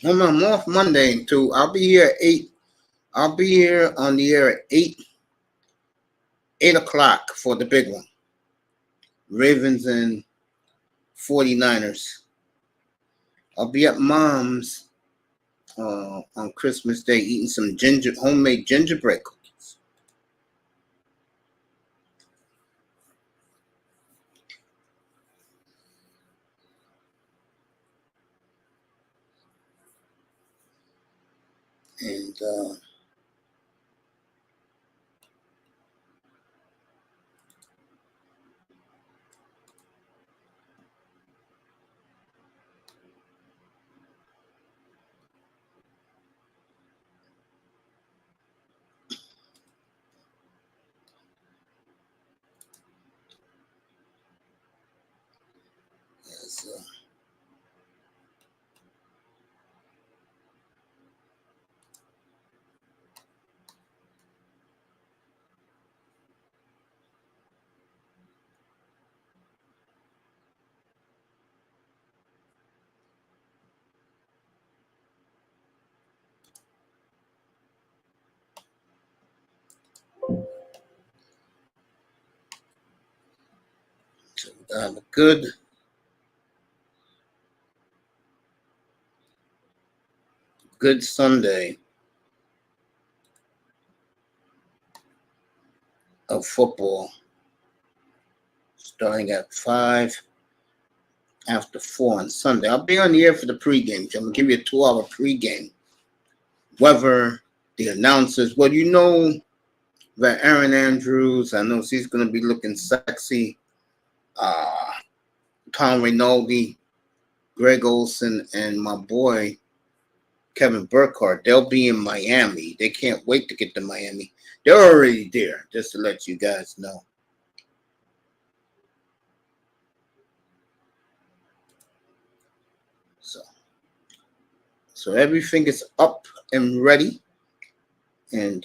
I'm off Monday too. I'll be here at 8. I'll be here on the air at 8 o'clock for the big one. Ravens and 49ers. I'll be at Mom's on Christmas Day eating some homemade gingerbread cookies. And so have a good Sunday of football, starting at 5 after 4 on Sunday. I'll be on the air for the pregame. I'm going to give you a 2-hour pregame. Whether the announcers, that Aaron Andrews, I know she's going to be looking sexy. Tom Rinaldi, Greg Olson, and my boy, Kevin Burkhardt, they'll be in Miami. They can't wait to get to Miami. They're already there, just to let you guys know. So everything is up and ready, and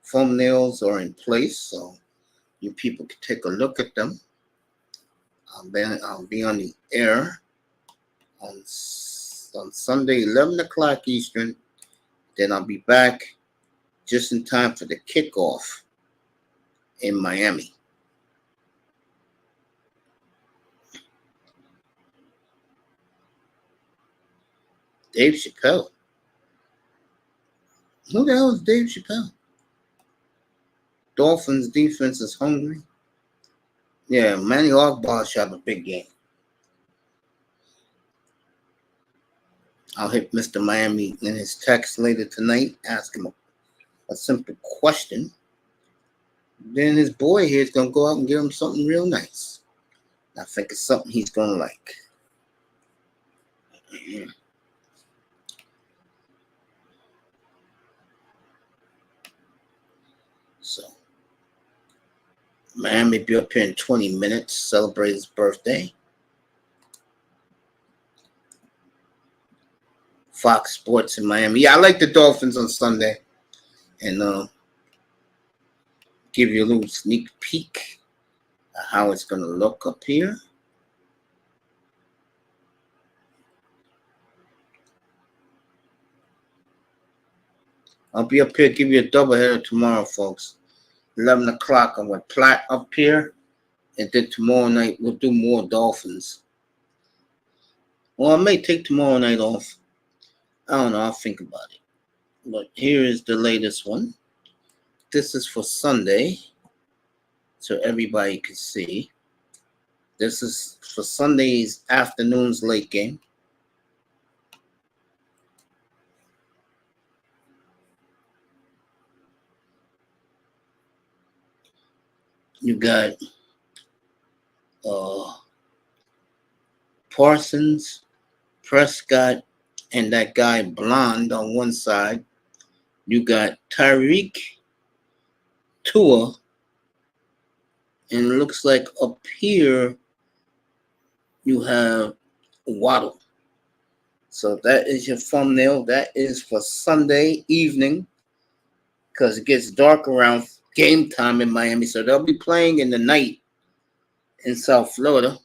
thumbnails are in place, so you people can take a look at them. I'll be on the air on Sunday, 11 o'clock Eastern. Then I'll be back just in time for the kickoff in Miami. Dave Chappelle. Who the hell is Dave Chappelle? Dolphins defense is hungry. Yeah, Manny Ogbar should have a big game. I'll hit Mr. Miami in his text later tonight, ask him a simple question. Then his boy here is going to go out and give him something real nice. I think it's something he's going to like. So, Miami be up here in 20 minutes, celebrate his birthday. Fox Sports in Miami. Yeah, I like the Dolphins on Sunday. And give you a little sneak peek of how it's going to look up here. I'll be up here, give you a doubleheader tomorrow, folks. 11 o'clock, I'm with Platt up here. And then tomorrow night, we'll do more Dolphins. Well, I may take tomorrow night off. I don't know. I'll think about it. But here is the latest one. This is for Sunday, so everybody can see. This is for Sunday's afternoon's late game. You got Parsons, Prescott, and that guy Blonde on one side. You got Tyreek, Tua, and it looks like up here you have Waddle. So that is your thumbnail. That is for Sunday evening because it gets dark around game time in Miami. So they'll be playing in the night in South Florida.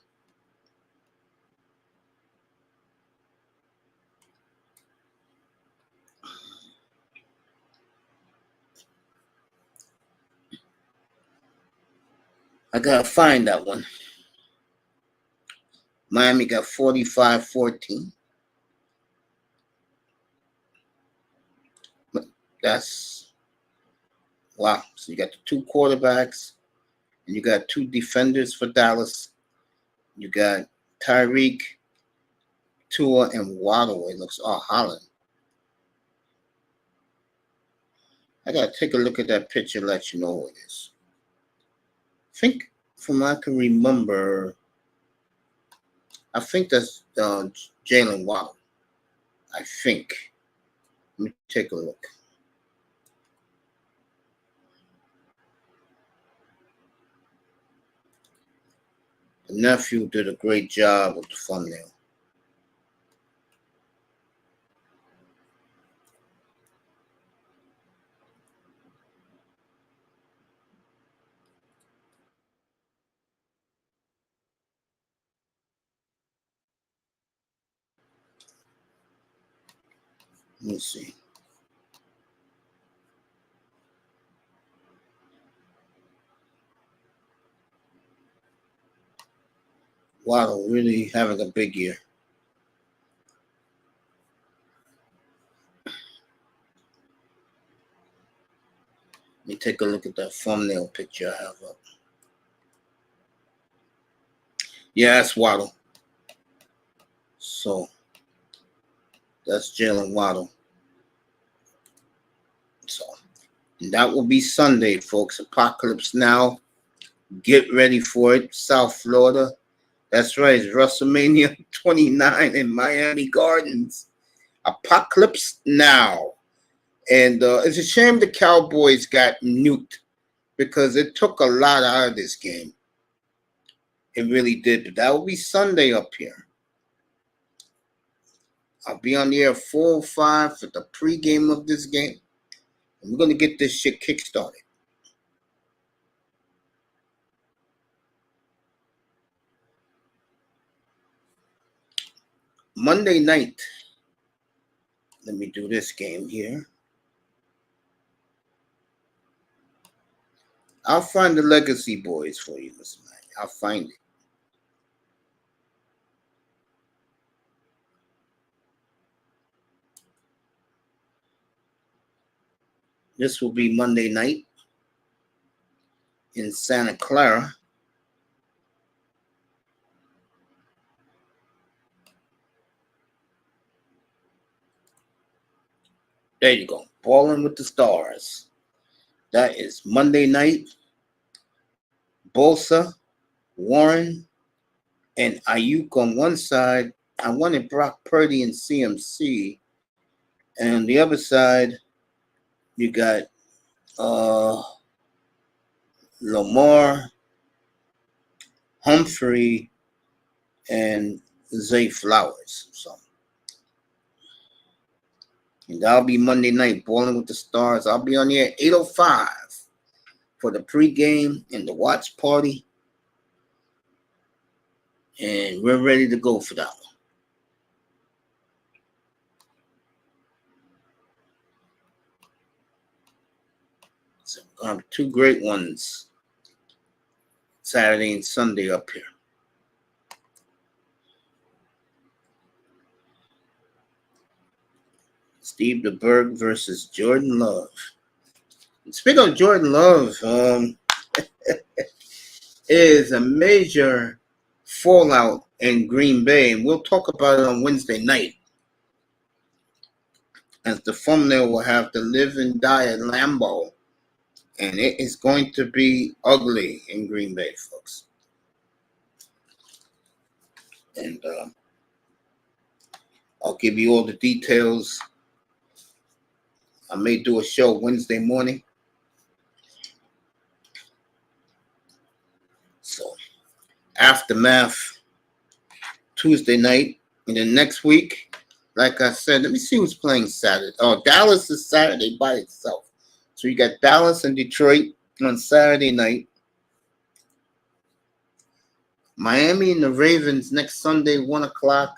I got to find that one. Miami got 45-14. That's wow. So you got the two quarterbacks, and you got two defenders for Dallas. You got Tyreek, Tua, and Waddle. It looks Holland. I gotta take a look at that picture, let you know who it is. I think from what I can remember, I think that's Jalen Waddle. I think. Let me take a look. The nephew did a great job with the thumbnail. Let me see. Waddle really having a big year. Let me take a look at that thumbnail picture I have up. Yeah, that's Waddle. So that's Jalen Waddle. So and that will be Sunday, folks. Apocalypse Now. Get ready for it. South Florida. That's right. It's WrestleMania 29 in Miami Gardens. Apocalypse Now. And it's a shame the Cowboys got nuked because it took a lot out of this game. It really did. But that will be Sunday up here. I'll be on the air 4:05 for the pregame of this game. And we're going to get this shit kickstarted. Monday night. Let me do this game here. I'll find the Legacy Boys for you, Mr. Knight. I'll find it. This will be Monday night in Santa Clara. There you go. Balling with the Stars. That is Monday night. Bosa, Warren, and Ayuk on one side. I wanted Brock Purdy and CMC. And on the other side, you got Lamar, Humphrey, and Zay Flowers. So, and that'll be Monday night, Balling with the Stars. I'll be on here at 8:05 for the pregame and the watch party. And we're ready to go for that one. So we're going to have two great ones Saturday and Sunday up here. Steve DeBerg versus Jordan Love. Speaking of Jordan Love, is a major fallout in Green Bay, and we'll talk about it on Wednesday night. As the thumbnail will have to live and die at Lambeau, and it is going to be ugly in Green Bay, folks. And I'll give you all the details. I may do a show Wednesday morning. So, aftermath Tuesday night. And then next week, like I said, let me see who's playing Saturday. Oh, Dallas is Saturday by itself. So you got Dallas and Detroit on Saturday night. Miami and the Ravens next Sunday, 1 o'clock.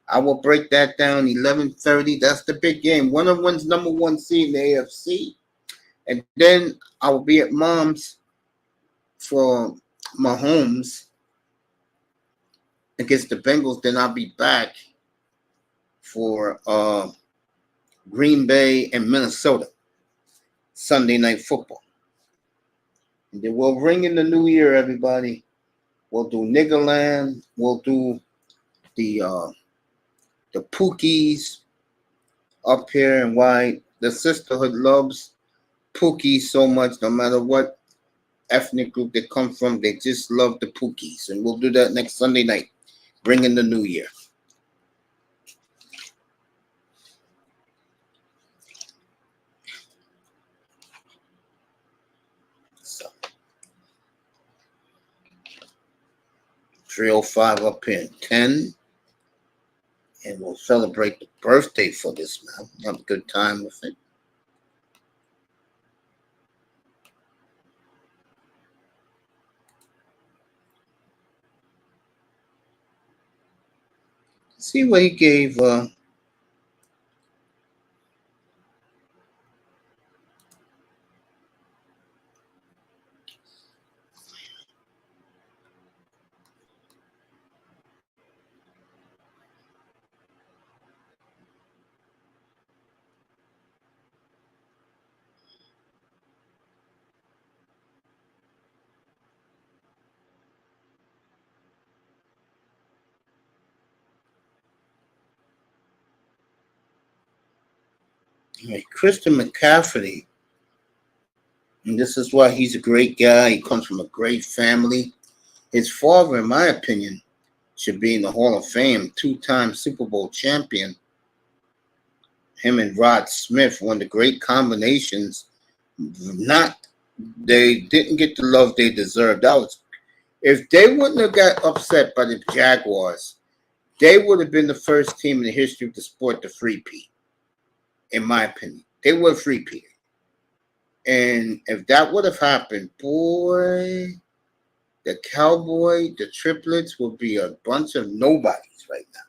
I will break that down, 11:30. That's the big game. Winner wins number 1 seed in the AFC. And then I will be at Mom's for Mahomes against the Bengals. Then I'll be back for Green Bay and Minnesota Sunday Night Football. And then we'll ring in the new year, everybody. We'll do Niggerland. We'll do the Pookies up here, and why the sisterhood loves Pookies so much. No matter what ethnic group they come from, they just love the Pookies. And we'll do that next Sunday night, bring in the new year. So 305 up here in 10. And we'll celebrate the birthday for this man. Have a good time with it. See what he gave Christian McCaffrey. And this is why he's a great guy. He comes from a great family. His father, in my opinion, should be in the Hall of Fame. 2-time Super Bowl champion. Him and Rod Smith, one of the great combinations. They didn't get the love they deserved. If they wouldn't have got upset by the Jaguars, they would have been the first team in the history of the sport to three-peat. In my opinion, they were three-peat. And if that would have happened, boy, the Cowboy, the triplets would be a bunch of nobodies right now.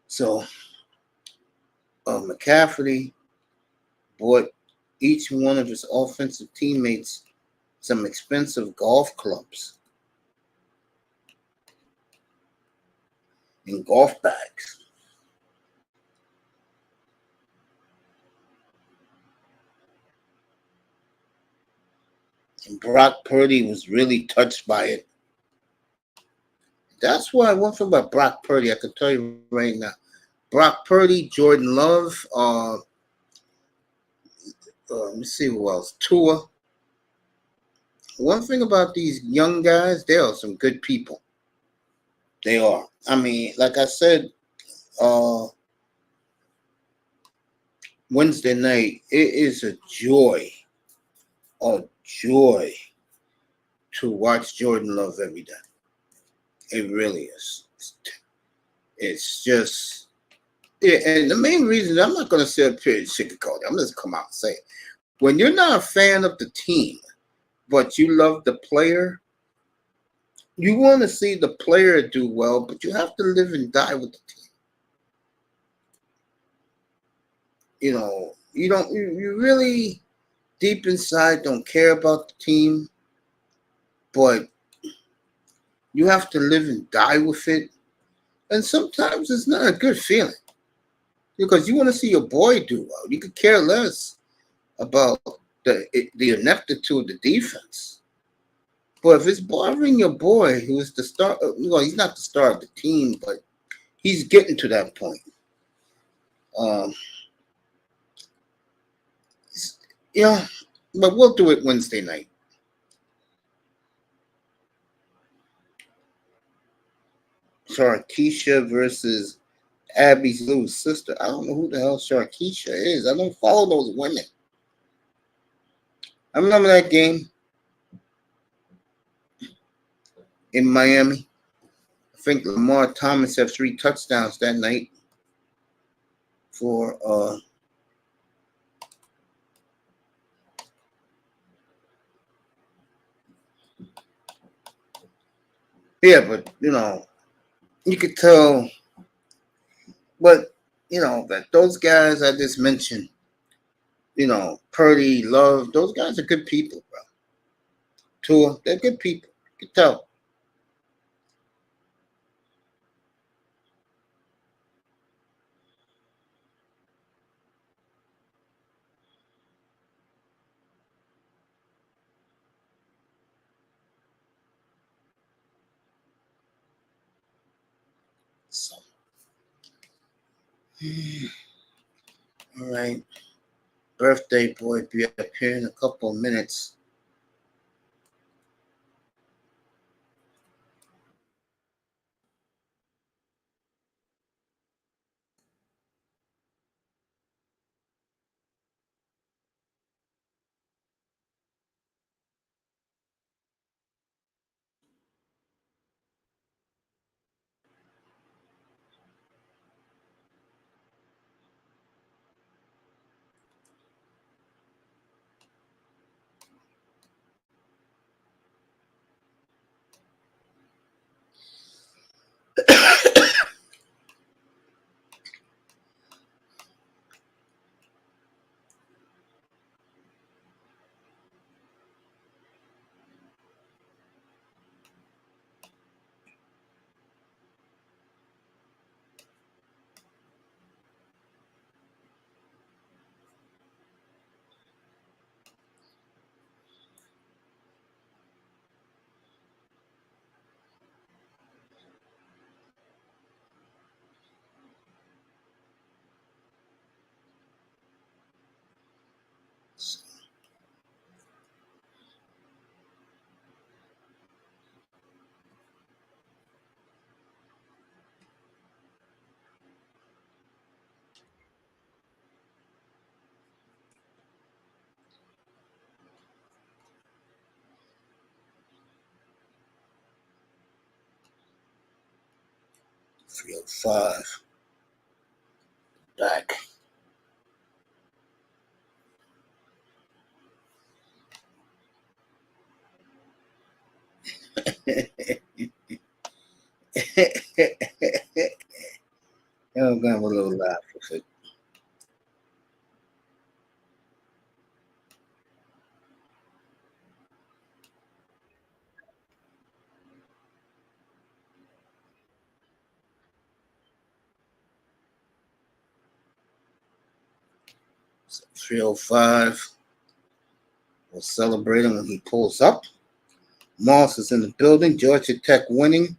So, McCaffrey bought each one of his offensive teammates some expensive golf clubs and golf bags. And Brock Purdy was really touched by it. That's why one thing about Brock Purdy, I can tell you right now. Brock Purdy, Jordan Love, let me see who else. Tua. One thing about these young guys, they are some good people. They are. I mean, like I said, Wednesday night, it is a joy to watch Jordan Love every day. It really is. It's just, and the main reason, I'm not going to say up here and sugarcoat it. I'm just come out and say it. When you're not a fan of the team, but you love the player, You want to see the player do well, but you have to live and die with the team. You really deep inside don't care about the team, but you have to live and die with it. And sometimes it's not a good feeling because you want to see your boy do well. You could care less about the ineptitude of the defense. But if it's bothering your boy, who's the star, he's not the star of the team, but he's getting to that point. Um, but we'll do it Wednesday night. Sharkeisha versus Abby's little sister. I don't know who the hell Sharkeisha is. I don't follow those women. I remember that game in Miami. I think Lamar Thomas had 3 touchdowns that night for but you could tell, but that those guys I just mentioned, Purdy, Love, those guys are good people, bro. Tua, they're good people. You could tell. So, all right. Birthday boy be up here in a couple of minutes. $305. Back. I'm gonna have a little laugh with it. So 305. We'll celebrate him when he pulls up. Moss is in the building. Georgia Tech winning.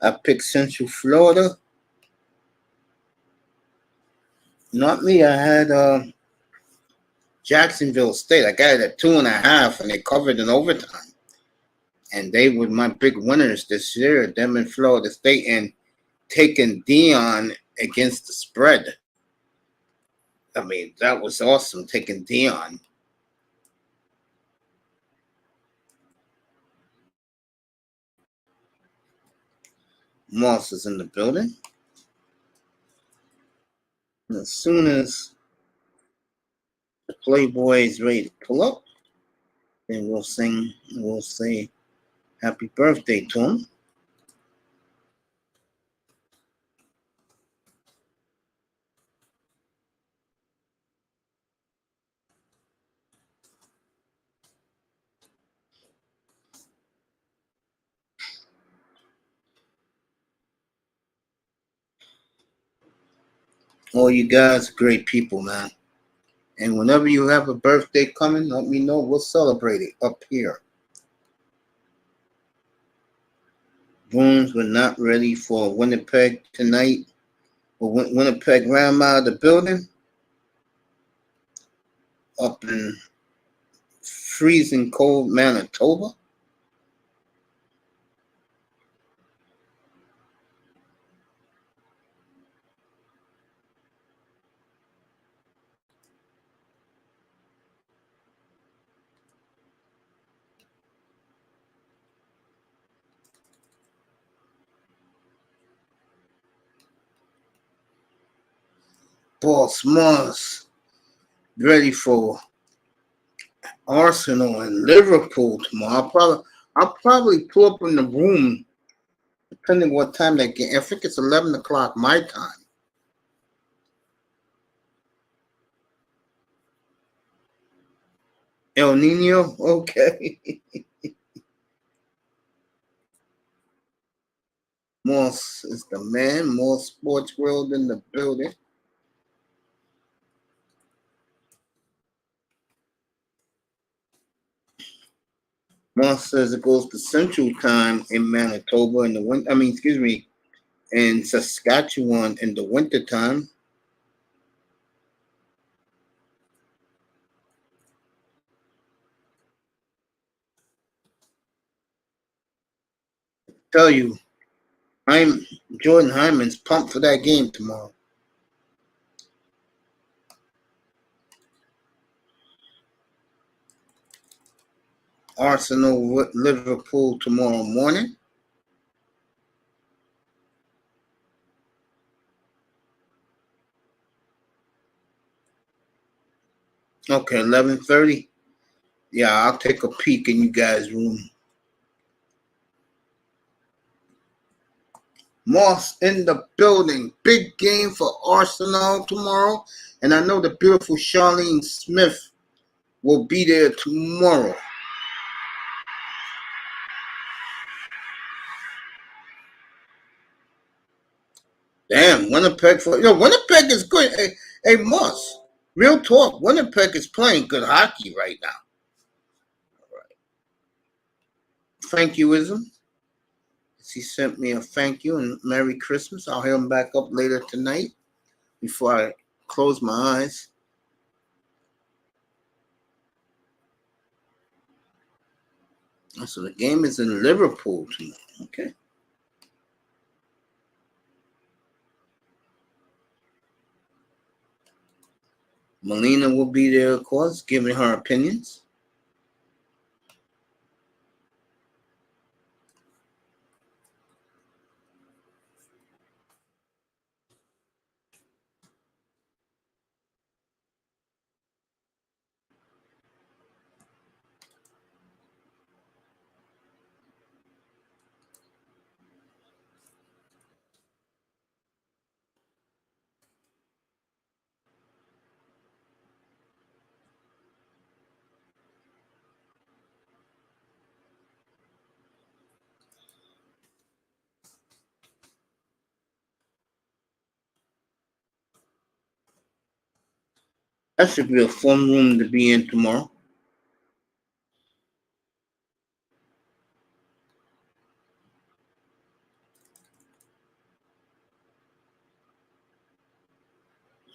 I picked Central Florida. Not me. I had Jacksonville State. I got it at 2.5, and they covered in overtime. And they were my big winners this year. Them in Florida State and taking Dion against the spread. I mean, that was awesome, taking Dion. Moss is in the building. And as soon as the Playboy is ready to pull up, then we'll say happy birthday to him. All you guys are great people, man. And whenever you have a birthday coming, let me know. We'll celebrate it up here. Bruins were not ready for Winnipeg tonight. Well, Winnipeg ran them out of the building up in freezing cold Manitoba. Paul Smalls ready for Arsenal and Liverpool tomorrow. I'll probably pull up in the room depending what time they get. I think it's 11 o'clock my time. El Nino, okay. Moss is the man. More Sports World in the building. Moss says it goes to Central Time in Manitoba in the winter. In Saskatchewan in the winter time. Tell you, Jordan Hyman's pumped for that game tomorrow. Arsenal Liverpool tomorrow morning. Okay, 11:30. Yeah, I'll take a peek in you guys' room. Moss in the building. Big game for Arsenal tomorrow. And I know the beautiful Charlene Smith will be there tomorrow. Damn, Winnipeg Winnipeg is good. Hey, Moss, real talk. Winnipeg is playing good hockey right now. All right. Thank youism. He sent me a thank you and Merry Christmas. I'll hear him back up later tonight before I close my eyes. So the game is in Liverpool tonight. Okay. Melina will be there, of course, giving her opinions. That should be a fun room to be in tomorrow.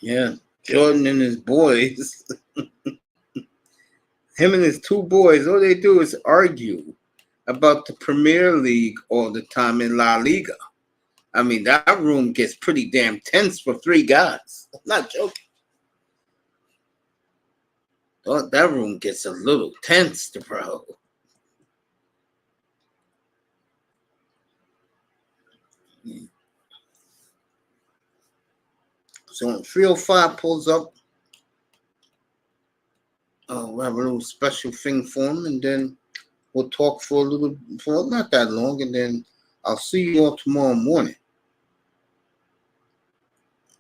Yeah, Jordan and his boys. Him and his two boys, all they do is argue about the Premier League all the time in La Liga. I mean, that room gets pretty damn tense for three guys. I'm not joking. That room gets a little tense, bro. So when 305 pulls up, we'll have a little special thing for him, and then we'll talk for not that long, and then I'll see you all tomorrow morning.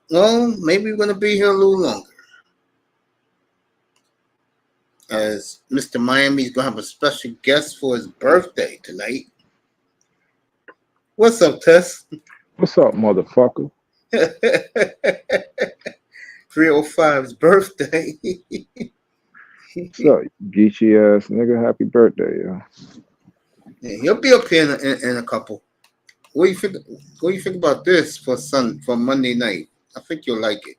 Well, maybe we're going to be here a little longer. As Mr. Miami's going to have a special guest for his birthday tonight. What's up, Tess? What's up, motherfucker? 305's birthday. So, geeky ass nigga, happy birthday, yo. Yeah, he'll be up here in a couple. What do you think? What do you think about this for Monday night? I think you'll like it.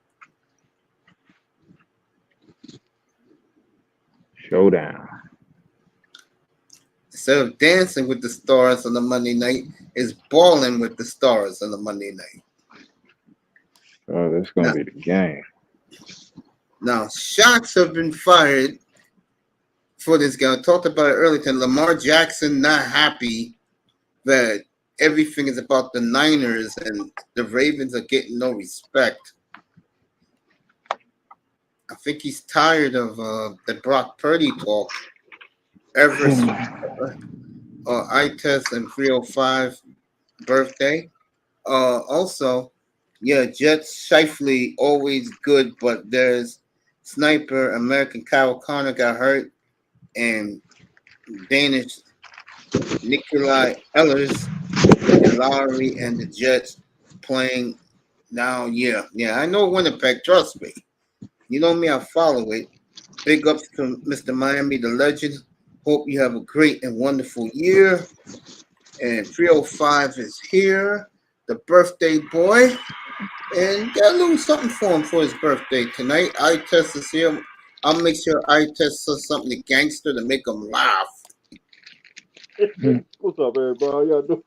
Showdown. Instead of dancing with the stars on the Monday night, is balling with the stars on the Monday night. Oh, that's gonna be the game. Now, shots have been fired for this guy. I talked about it earlier. Lamar Jackson not happy that everything is about the Niners and the Ravens are getting no respect. I think he's tired of the Brock Purdy talk. Everest, ITES and 305 birthday. Also, yeah, Jets Shifley always good, but there's sniper American Kyle Connor got hurt, and Danish Nikolai Ellers and Lowry and the Jets playing now. Yeah, I know Winnipeg. Trust me. You know me, I follow it. Big ups to Mr. Miami, the legend. Hope you have a great and wonderful year. And 305 is here, the birthday boy. And got a little something for him for his birthday tonight. ITES is here. I'll make sure ITES says something to gangster to make him laugh. What's up, everybody? How y'all doing?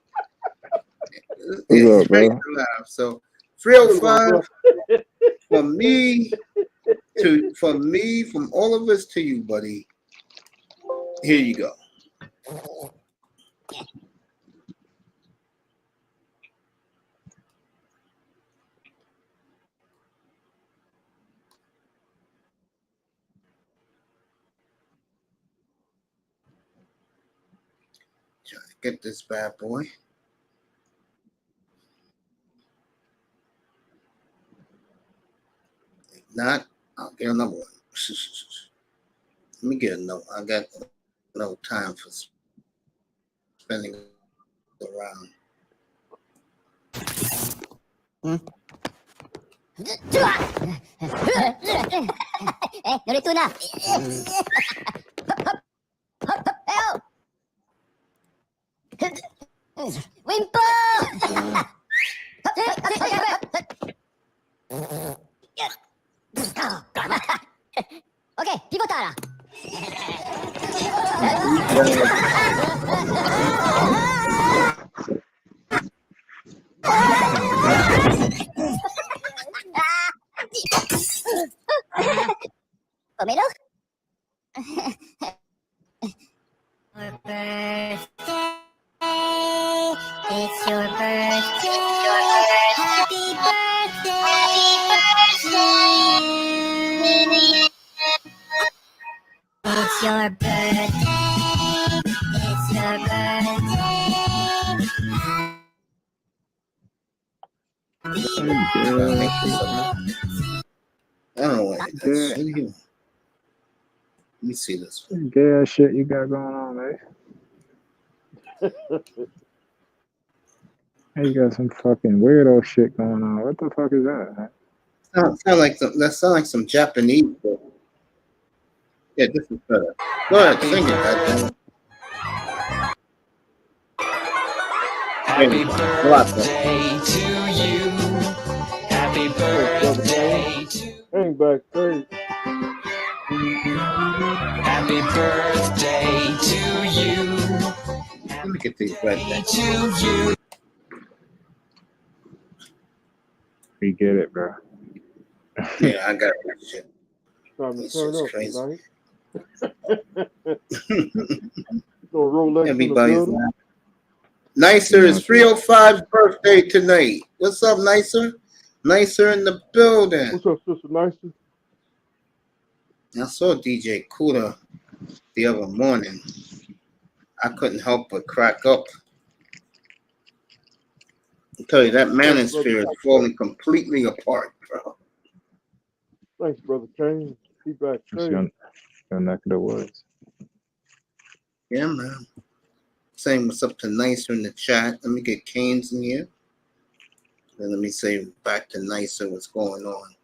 What's up, bro? Laugh. So 305 from me, from all of us to you, buddy. Here you go. Trying to get this bad boy. If not, I'll get another one. Let me get another. I got no time for spending around. Narito na. Wimpo! Okay, pivotara. Pomelo? Your birthday. It's your birthday. Happy birthday. It's your birthday. It's your birthday. I don't know what that's in here. Let me see this one. Gay ass shit you got going on, man. Hey, you got some fucking weirdo shit going on. What the fuck is that? That sound like some Japanese shit. Yeah, this is better. Go ahead, sing it, goddamn. Happy birthday to you. Happy birthday to Hang back, crazy. Happy birthday to you. Let me get these right there. To you. We get it, bro. Yeah, I got that shit. Time to This turn is up crazy. tonight. Gonna Rolex Everybody's in the building. laughing. Nicer is 305's birthday tonight. What's up, Nicer? Nicer in the building. What's up, Sister Nicey? I saw DJ Kuda the other morning. I couldn't help but crack up. I tell you, that manosphere is falling completely apart, bro. Thanks, Brother Kane. Be back. It's your neck of the woods. Yeah, man. Saying what's up to Nicer in the chat. Let me get Canes in here. Let me say back to nicer what's going on.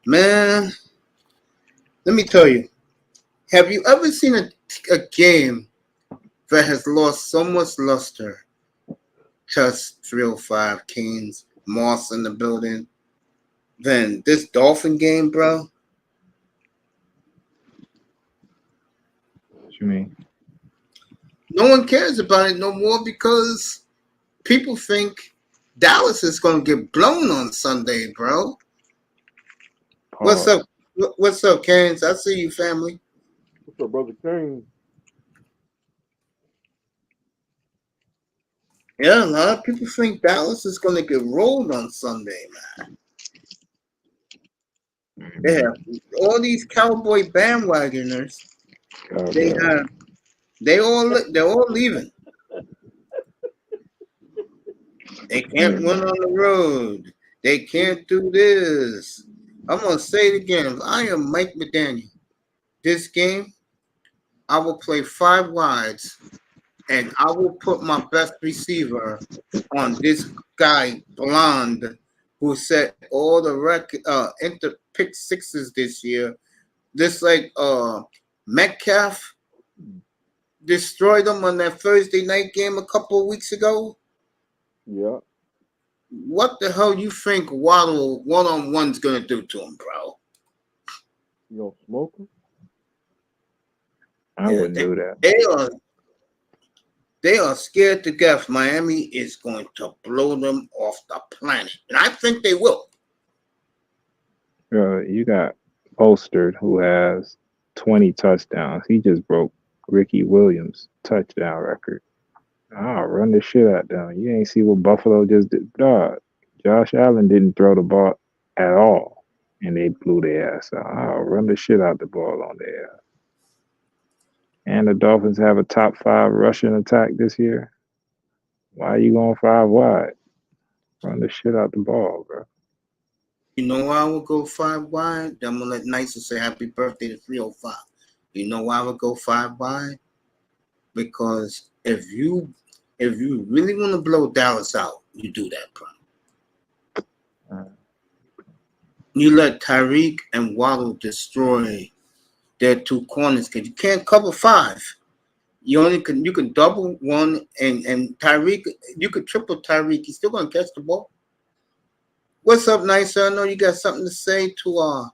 Man, let me tell you, have you ever seen a game that has lost so much luster? Just 305 Kings, Moss in the building. Then this Dolphin game, bro. What you mean? No one cares about it no more because people think Dallas is going to get blown on Sunday, bro. What's Pause. up? What's up, Canes? I see you, family. What's up, brother Kane? Yeah, a lot of people think Dallas is going to get rolled on Sunday, man. They have all these Cowboy bandwagoners. Oh, They're all leaving. They can't win on the road. They can't do this. I'm gonna say it again. If I am Mike McDaniel, this game, I will play 5 wides, and I will put my best receiver on this guy Blonde, who set all the record pick sixes this year. This like Metcalf destroyed them on that Thursday night game a couple of weeks ago. Yeah. What the hell you think Waddle one-on-one's gonna do to him, bro? You gonna smoke him? I wouldn't do that. They are scared to death. Miami is going to blow them off the planet, and I think they will. You got Bolstered, who has 20 touchdowns. He just broke Ricky Williams' touchdown record. Run the shit out them. You ain't see what Buffalo just did. Dog, Josh Allen didn't throw the ball at all, and they blew their ass out. Run the shit out the ball on their ass. And the Dolphins have a top 5 rushing attack this year. Why are you going 5 wide? Run the shit out the ball, bro. You know why I would go 5 wide? I'm gonna let Nicer say happy birthday to 305. You know why I would go 5 wide? Because if you really want to blow Dallas out, you do that, bro. You let Tyreek and Waddle destroy their 2 corners because you can't cover 5. You can double one and Tyreek, you could triple Tyreek. He's still gonna catch the ball. What's up, Nicer? I know you got something to say to our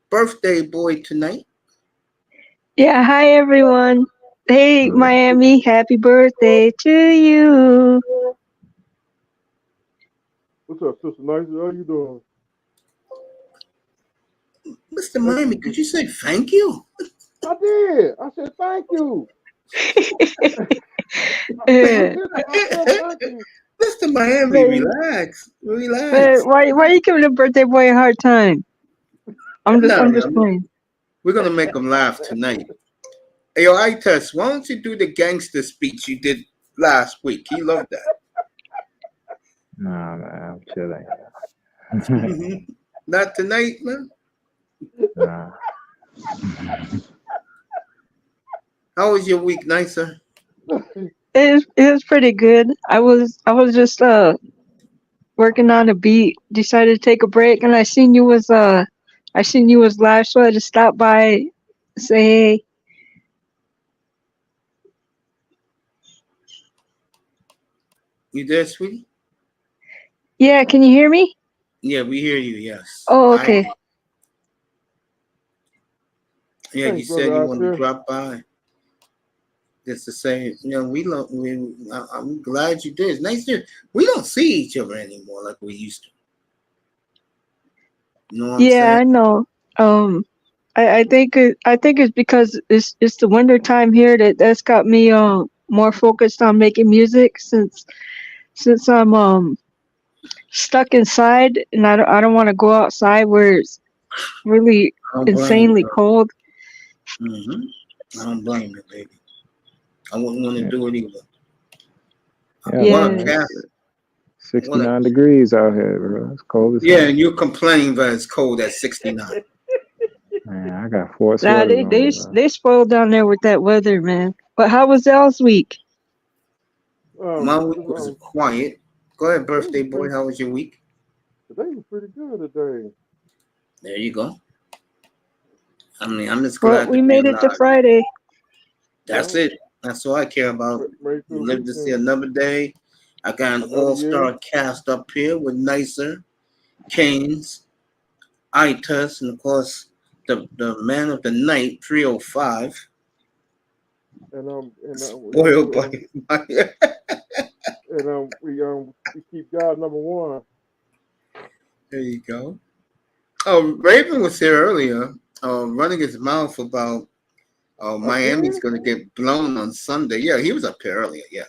birthday boy tonight. Yeah, hi everyone. Hey, Miami, happy birthday to you. What's up, Sister Nice? How you doing? Mr. Miami, could you say thank you? I did. I said thank you. Uh, Thank you. Mr. Miami, Hey. relax. why you giving the birthday boy a hard time? I'm just playing. We're gonna make him laugh tonight. Hey, yo, I-Test, why don't you do the gangster speech you did last week? He loved that. Nah, man, I'm chilling. Not tonight, man. Nah. How was your week, Nicer? It was pretty good. I was just working on a beat. Decided to take a break, and I seen you was live, so I had to stop by, say hey. You there, sweetie? Yeah, can you hear me? Yeah, we hear you, yes. Oh, okay. Yeah, you Thanks, said you brother, want to Arthur. drop by. Just to say, I'm glad you did. It's nice to, we don't see each other anymore like we used to. You know what I'm Yeah, I saying? know. I think it's because it's the winter time here that's got me more focused on making music since I'm stuck inside and I don't want to go outside where it's really I don't blame you, insanely bro. cold. I don't blame you, baby. I wouldn't want to do it either. Yeah, What a man. cat. 69 degrees out here, bro. It's cold as Yeah, hell. and you're complaining that it's cold at 69. Man, I got 4 Nah, sweaters on, bro. they spoiled down there with that weather, man. But how was y'all's week? My week was quiet. Go ahead, birthday boy. How was your week? Today was pretty good today. There you go. I mean, I'm just Well, glad to we be made it to alive. Friday. That's Yeah. it. That's all I care about. Ready for the Live to see weekend. another day. I got an Another year. all-star cast up here with Nicer, Canes, Itus, and of course the man of the night, 305. And Spoiled by we keep God number one. There you go. Oh, Raven was here earlier, running his mouth about Miami's here? going to get blown on Sunday. Yeah, he was up here earlier. Yeah.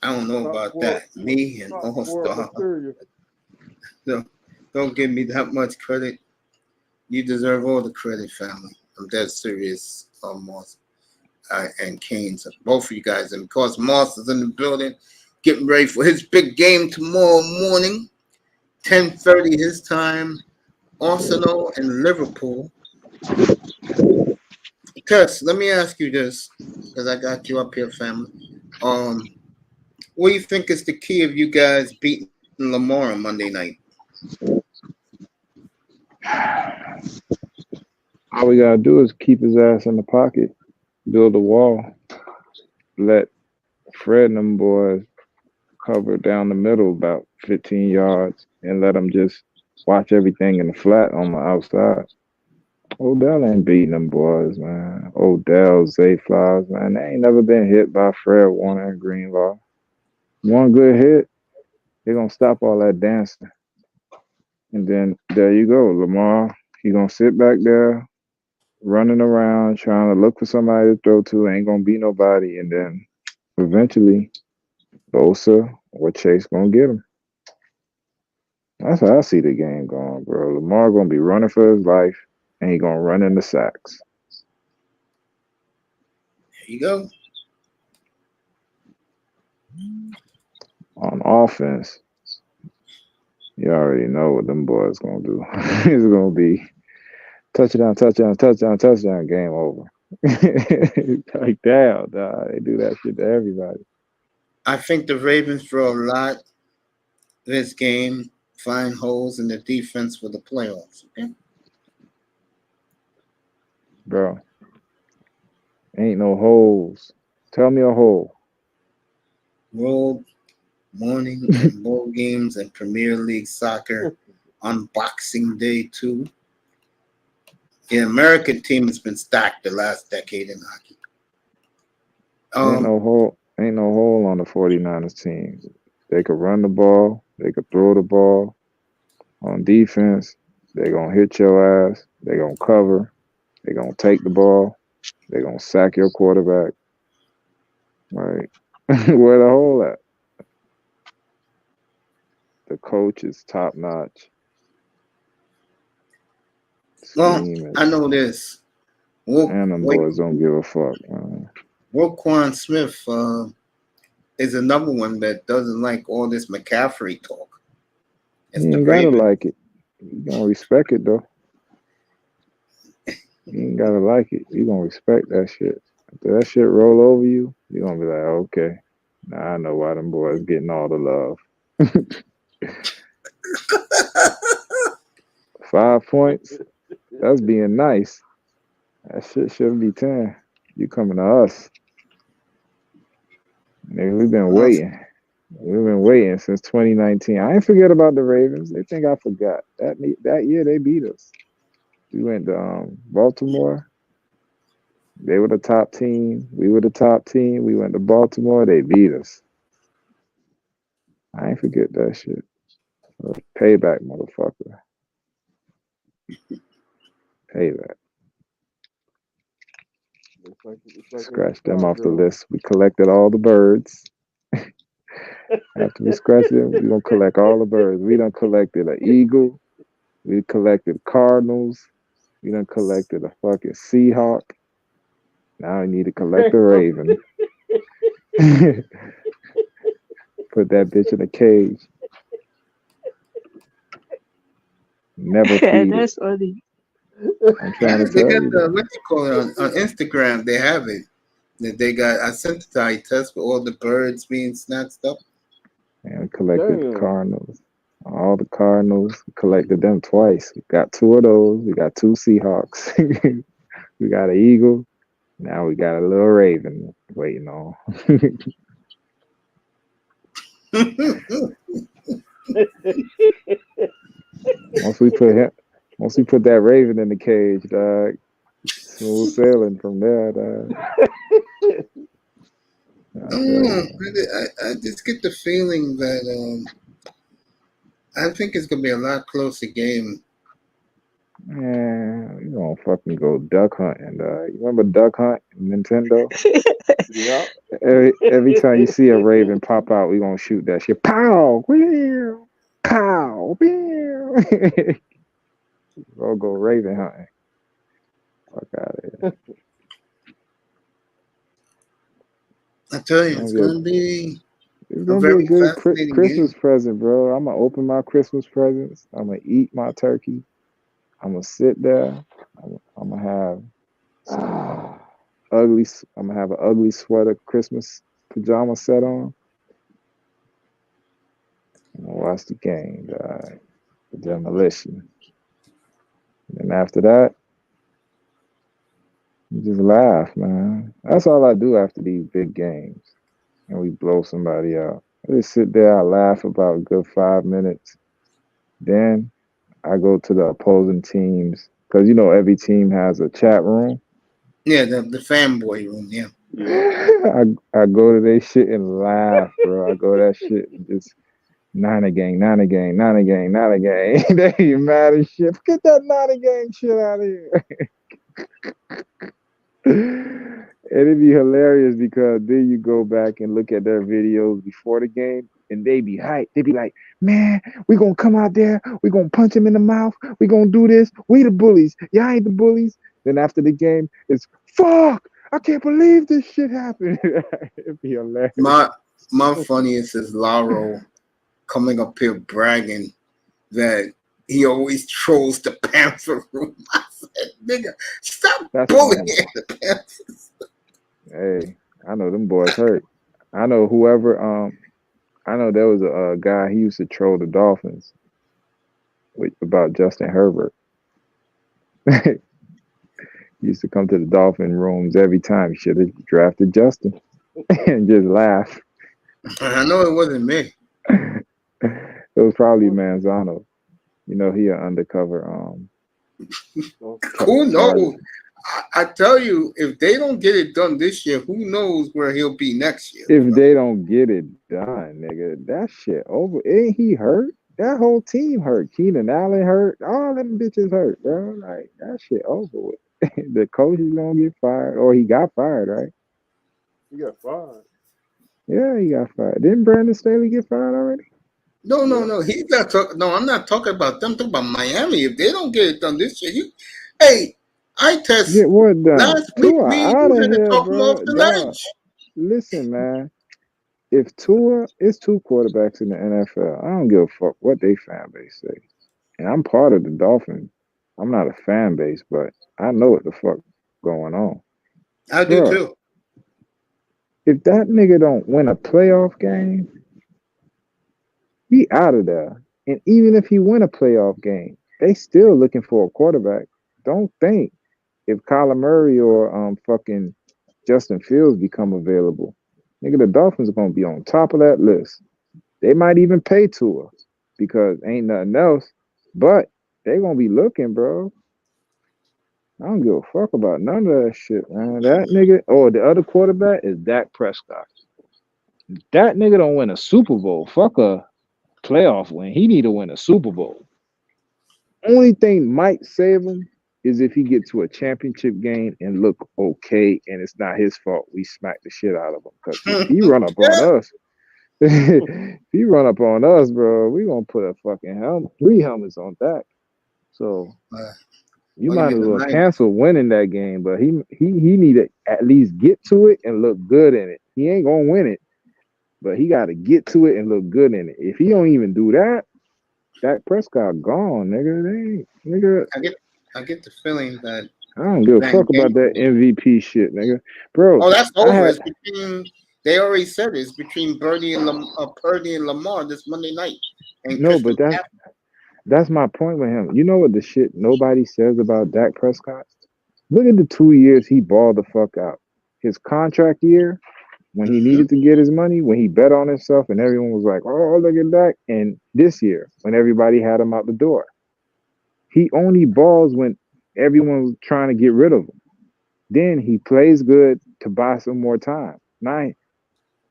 I don't know Top about four- that. Me and top All four Star. material. Don't give me that much credit. You deserve all the credit, family. I'm dead serious, Moss and Keynes. Both of you guys. And of course, Moss is in the building, getting ready for his big game tomorrow morning, 10:30 his time, Arsenal and Liverpool. Cuz, let me ask you this, because I got you up here, family. What do you think is the key of you guys beating Lamar on Monday night? All we gotta do is keep his ass in the pocket, build a wall, let Fred and them boys cover down the middle about 15 yards, and let them just watch everything in the flat on the outside. Odell ain't beating them boys, man. Odell, Zay Flowers, man, they ain't never been hit by Fred Warner and Greenlaw. One good hit, they're gonna stop all that dancing. And then there you go, Lamar. He gonna sit back there, running around, trying to look for somebody to throw to. Ain't gonna beat nobody, and then eventually, Bosa or Chase gonna get him. That's how I see the game going, bro. Lamar gonna be running for his life, and he gonna run into sacks. There you go. On offense, you already know what them boys gonna do. It's gonna be touchdown, touchdown, touchdown, touchdown, game over. Like, damn, dog, they do that shit to everybody. I think the Ravens throw a lot this game, find holes in the defense for the playoffs. Okay? Bro, ain't no holes. Tell me a hole. Road, morning, and bowl games and Premier League soccer on Boxing Day, too. The American team has been stacked the last decade in hockey. Ain't no hole on the 49ers team. They could run the ball, they could throw the ball. On defense, they're gonna hit your ass, they're gonna cover, they're gonna take the ball, they're gonna sack your quarterback. Right. Where the hole at? The coach is top notch. Well, I know this. And them boys don't give a fuck, man. Roquan Smith is another one that doesn't like all this McCaffrey talk. You ain't gotta like it. You gonna respect it though. You ain't gotta like it. You gonna respect that shit. After that shit roll over you, you gonna be like, okay, now I know why them boys getting all the love. 5 points. That's being nice. That shit shouldn't be 10. You coming to us. Nigga, we've been waiting. We've been waiting since 2019. I ain't forget about the Ravens. They think I forgot. That year they beat us. We went to Baltimore. They were the top team. We were the top team. We went to Baltimore. They beat us. I ain't forget that shit. Payback, motherfucker. Payback. Scratch them off the list. We collected all the birds. After we scratch them, we're going to collect all the birds. We done collected an eagle. We collected cardinals. We done collected a fucking Seahawk. Now we need to collect a raven. Put that bitch in a cage. Never feed That's it. funny. I'm trying to They tell got you. the, what you call it on Instagram. They have it. That they got. I sent it to I test with all the birds being snatched up. And we collected the Damn. Cardinals. All the Cardinals. We collected them twice. We got 2 of those. We got 2 Seahawks. We got an Eagle. Now we got a little Raven waiting on. Once we put that Raven in the cage, dog, smooth sailing from there, dog. I just get the feeling that I think it's gonna be a lot closer game. Man, you gonna fucking go duck hunting, dog. You remember Duck Hunt, Nintendo? Yeah. Every time you see a Raven pop out, we gonna shoot that shit. Pow! Wheel! Pow! Wheel! We'll go Raven hunting. Fuck out of here. I tell you, it's gonna be It's a gonna very be a good fascinating Christmas game. present, bro. I'm gonna open my Christmas presents. I'm gonna eat my turkey. I'm gonna sit there. I'm gonna have some ugly. I'm gonna have an ugly sweater Christmas pajama set on. I'm gonna watch the game, the demolition. And after that, you just laugh, man. That's all I do after these big games. And we blow somebody out. I just sit there, I laugh about a good 5 minutes. Then I go to the opposing teams. Because, you know, every team has a chat room. Yeah, the fanboy room, yeah. I go to their shit and laugh, bro. I go to that shit and just Niner gang. They be mad as shit. Get that Niner gang shit out of here. And it'd be hilarious because then you go back and look at their videos before the game and they be hyped. They be like, man, we gonna come out there, we gonna punch him in the mouth, we gonna do this, we the bullies, y'all ain't the bullies. Then after the game, it's fuck, I can't believe this shit happened. It'd be hilarious. My funniest is Lauro coming up here bragging that he always trolls the Panther room. I said, nigga, stop bullying the Panthers. Hey, I know them boys hurt. I know whoever, I know there was a guy, he used to troll the Dolphins about Justin Herbert. He used to come to the Dolphin rooms every time. He should have drafted Justin and just laugh. I know it wasn't me. It was probably Manzano. You know, he an undercover. Who knows? I tell you, if they don't get it done this year, who knows where he'll be next year? If they don't get it done, nigga, that shit over. Ain't he hurt? That whole team hurt. Keenan Allen hurt. All them bitches hurt, bro. Like, that shit over with. The coach is gonna get fired, or he got fired, right? He got fired. Yeah, he got fired. Didn't Brandon Staley get fired already? No. He's not talking. No, I'm not talking about them. I'm talking about Miami. If they don't get it done this year, I test Get what done? last week. Tua Me out and you of had to here, talk him bro. off the ledge. Listen, man. If Tua, it's 2 quarterbacks in the NFL. I don't give a fuck what they fan base say. And I'm part of the Dolphins. I'm not a fan base, but I know what the fuck going on. I do too. If that nigga don't win a playoff game, he out of there. And even if he win a playoff game, they still looking for a quarterback. Don't think if Kyler Murray or fucking Justin Fields become available, nigga, the Dolphins are gonna be on top of that list. They might even pay Tua because ain't nothing else, but they gonna be looking, bro. I don't give a fuck about none of that shit, man. That nigga, the other quarterback is Dak Prescott. That nigga don't win a Super Bowl. Fuck a playoff win. He need to win a Super Bowl. Only thing might save him is if he get to a championship game and look okay, and it's not his fault. We smack the shit out of him because if he run up on us, if he run up on us, bro, we gonna put a fucking 3 helmets on that. So you might as well cancel winning that game, but he need to at least get to it and look good in it. He ain't gonna win it, but he got to get to it and look good in it. If he don't even do that, Dak Prescott gone, nigga. I get the feeling that I don't give a fuck about that MVP shit, nigga. Bro. Oh, that's over. It's They already said it's between Purdy and Lamar this Monday night. And No, but that's my point with him. You know what the shit nobody says about Dak Prescott? Look at the 2 years he balled the fuck out. His contract year, when he needed to get his money, when he bet on himself and everyone was like, oh, look at Dak. And this year, when everybody had him out the door. He only balls when everyone was trying to get rid of him. Then he plays good to buy some more time. Now,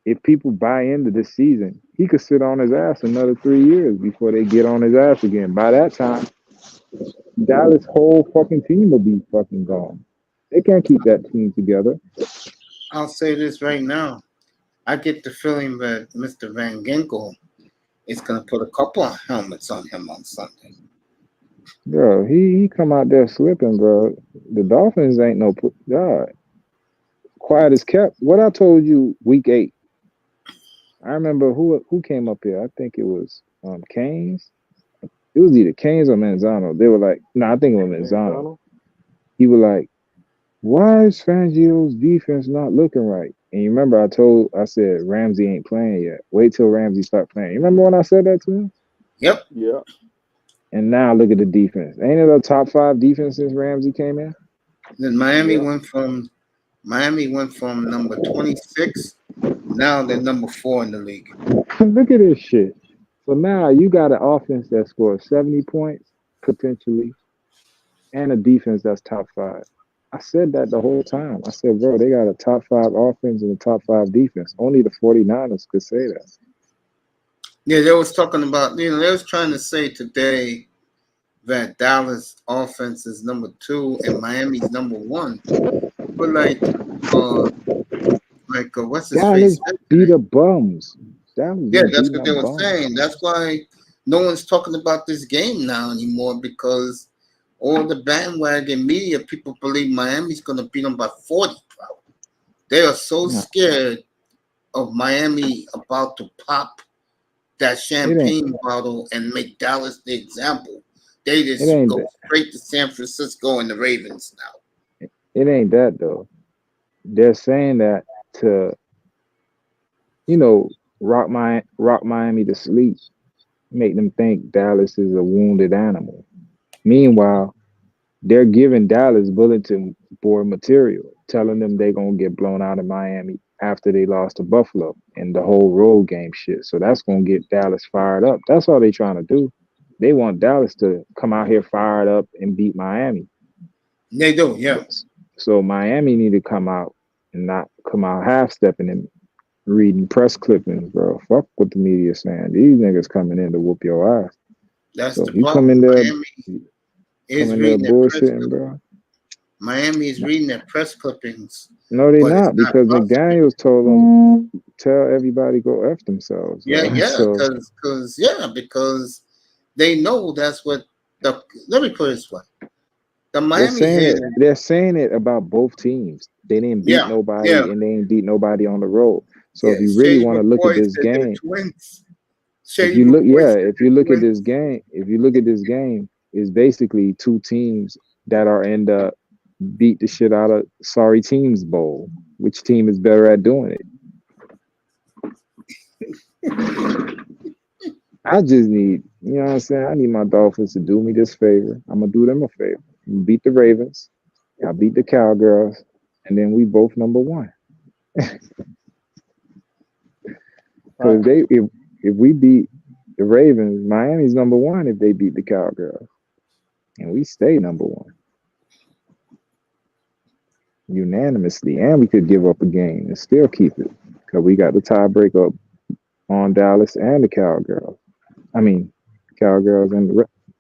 if people buy into this season, he could sit on his ass another 3 years before they get on his ass again. By that time, Dallas' whole fucking team will be fucking gone. They can't keep that team together. I'll say this right now. I get the feeling that Mr. Van Ginkel is going to put a couple of helmets on him on Sunday. Bro, he come out there slipping, bro. The Dolphins ain't no God. Quiet as kept. What I told you week 8. I remember who came up here. I think it was Canes. It was either Canes or Manzano. They were like, no, I think it was Manzano. He was like, why is Fangio's defense not looking right? And you remember I said Ramsey ain't playing yet. Wait till Ramsey start playing. You remember when I said that to him? Yep. Yeah. And now look at the defense. Ain't it a top 5 defense since Ramsey came in? Then Miami went from number 26. Now they're number 4 in the league. Look at this shit. So now you got an offense that scores 70 points potentially, and a defense that's top 5. I said that the whole time. I said, bro, they got a top 5 offense and a top 5 defense. Only the 49ers could say that. Yeah, they was talking about, they was trying to say today that Dallas offense is number 2 and Miami's number 1. But what's his Dallas face? beat the bums. Dallas That's what they were saying. That's why no one's talking about this game now anymore, because all the bandwagon media people believe Miami's going to beat them by 40, bro. They are so scared of Miami about to pop that champagne bottle and make Dallas the example. They just go straight to San Francisco and the Ravens now. It ain't that, though. They're saying that to, rock Miami to sleep, make them think Dallas is a wounded animal. Meanwhile, they're giving Dallas bulletin board material, telling them they're going to get blown out of Miami after they lost to Buffalo and the whole road game shit. So that's going to get Dallas fired up. That's all they're trying to do. They want Dallas to come out here fired up and beat Miami. They do, yeah. So Miami need to come out and not come out half-stepping and reading press clippings, bro. Fuck what the media saying. These niggas coming in to whoop your ass. That's so the you problem. come in there, bullshitting, bro. Miami is reading their press clippings. No, they're not, because McDaniels told them, tell everybody go F themselves. Because they know that's what let me put it this way. The Miami they're saying it about both teams. They didn't beat nobody and they ain't beat nobody on the road. So if you really want to look at this game, if you look at this game, it's basically two teams that are in the beat the shit out of sorry teams bowl. Which team is better at doing it? I just need, you know what I'm saying? I need my Dolphins to do me this favor. I'm going to do them a favor. Beat the Ravens. I'll beat the Cowgirls. And then we both number 1. Because if we beat the Ravens, Miami's number 1 if they beat the Cowgirls. And we stay number 1. Unanimously. And we could give up a game and still keep it. Because we got the tiebreak up on Dallas and the Cowgirls. I mean, Cowgirls and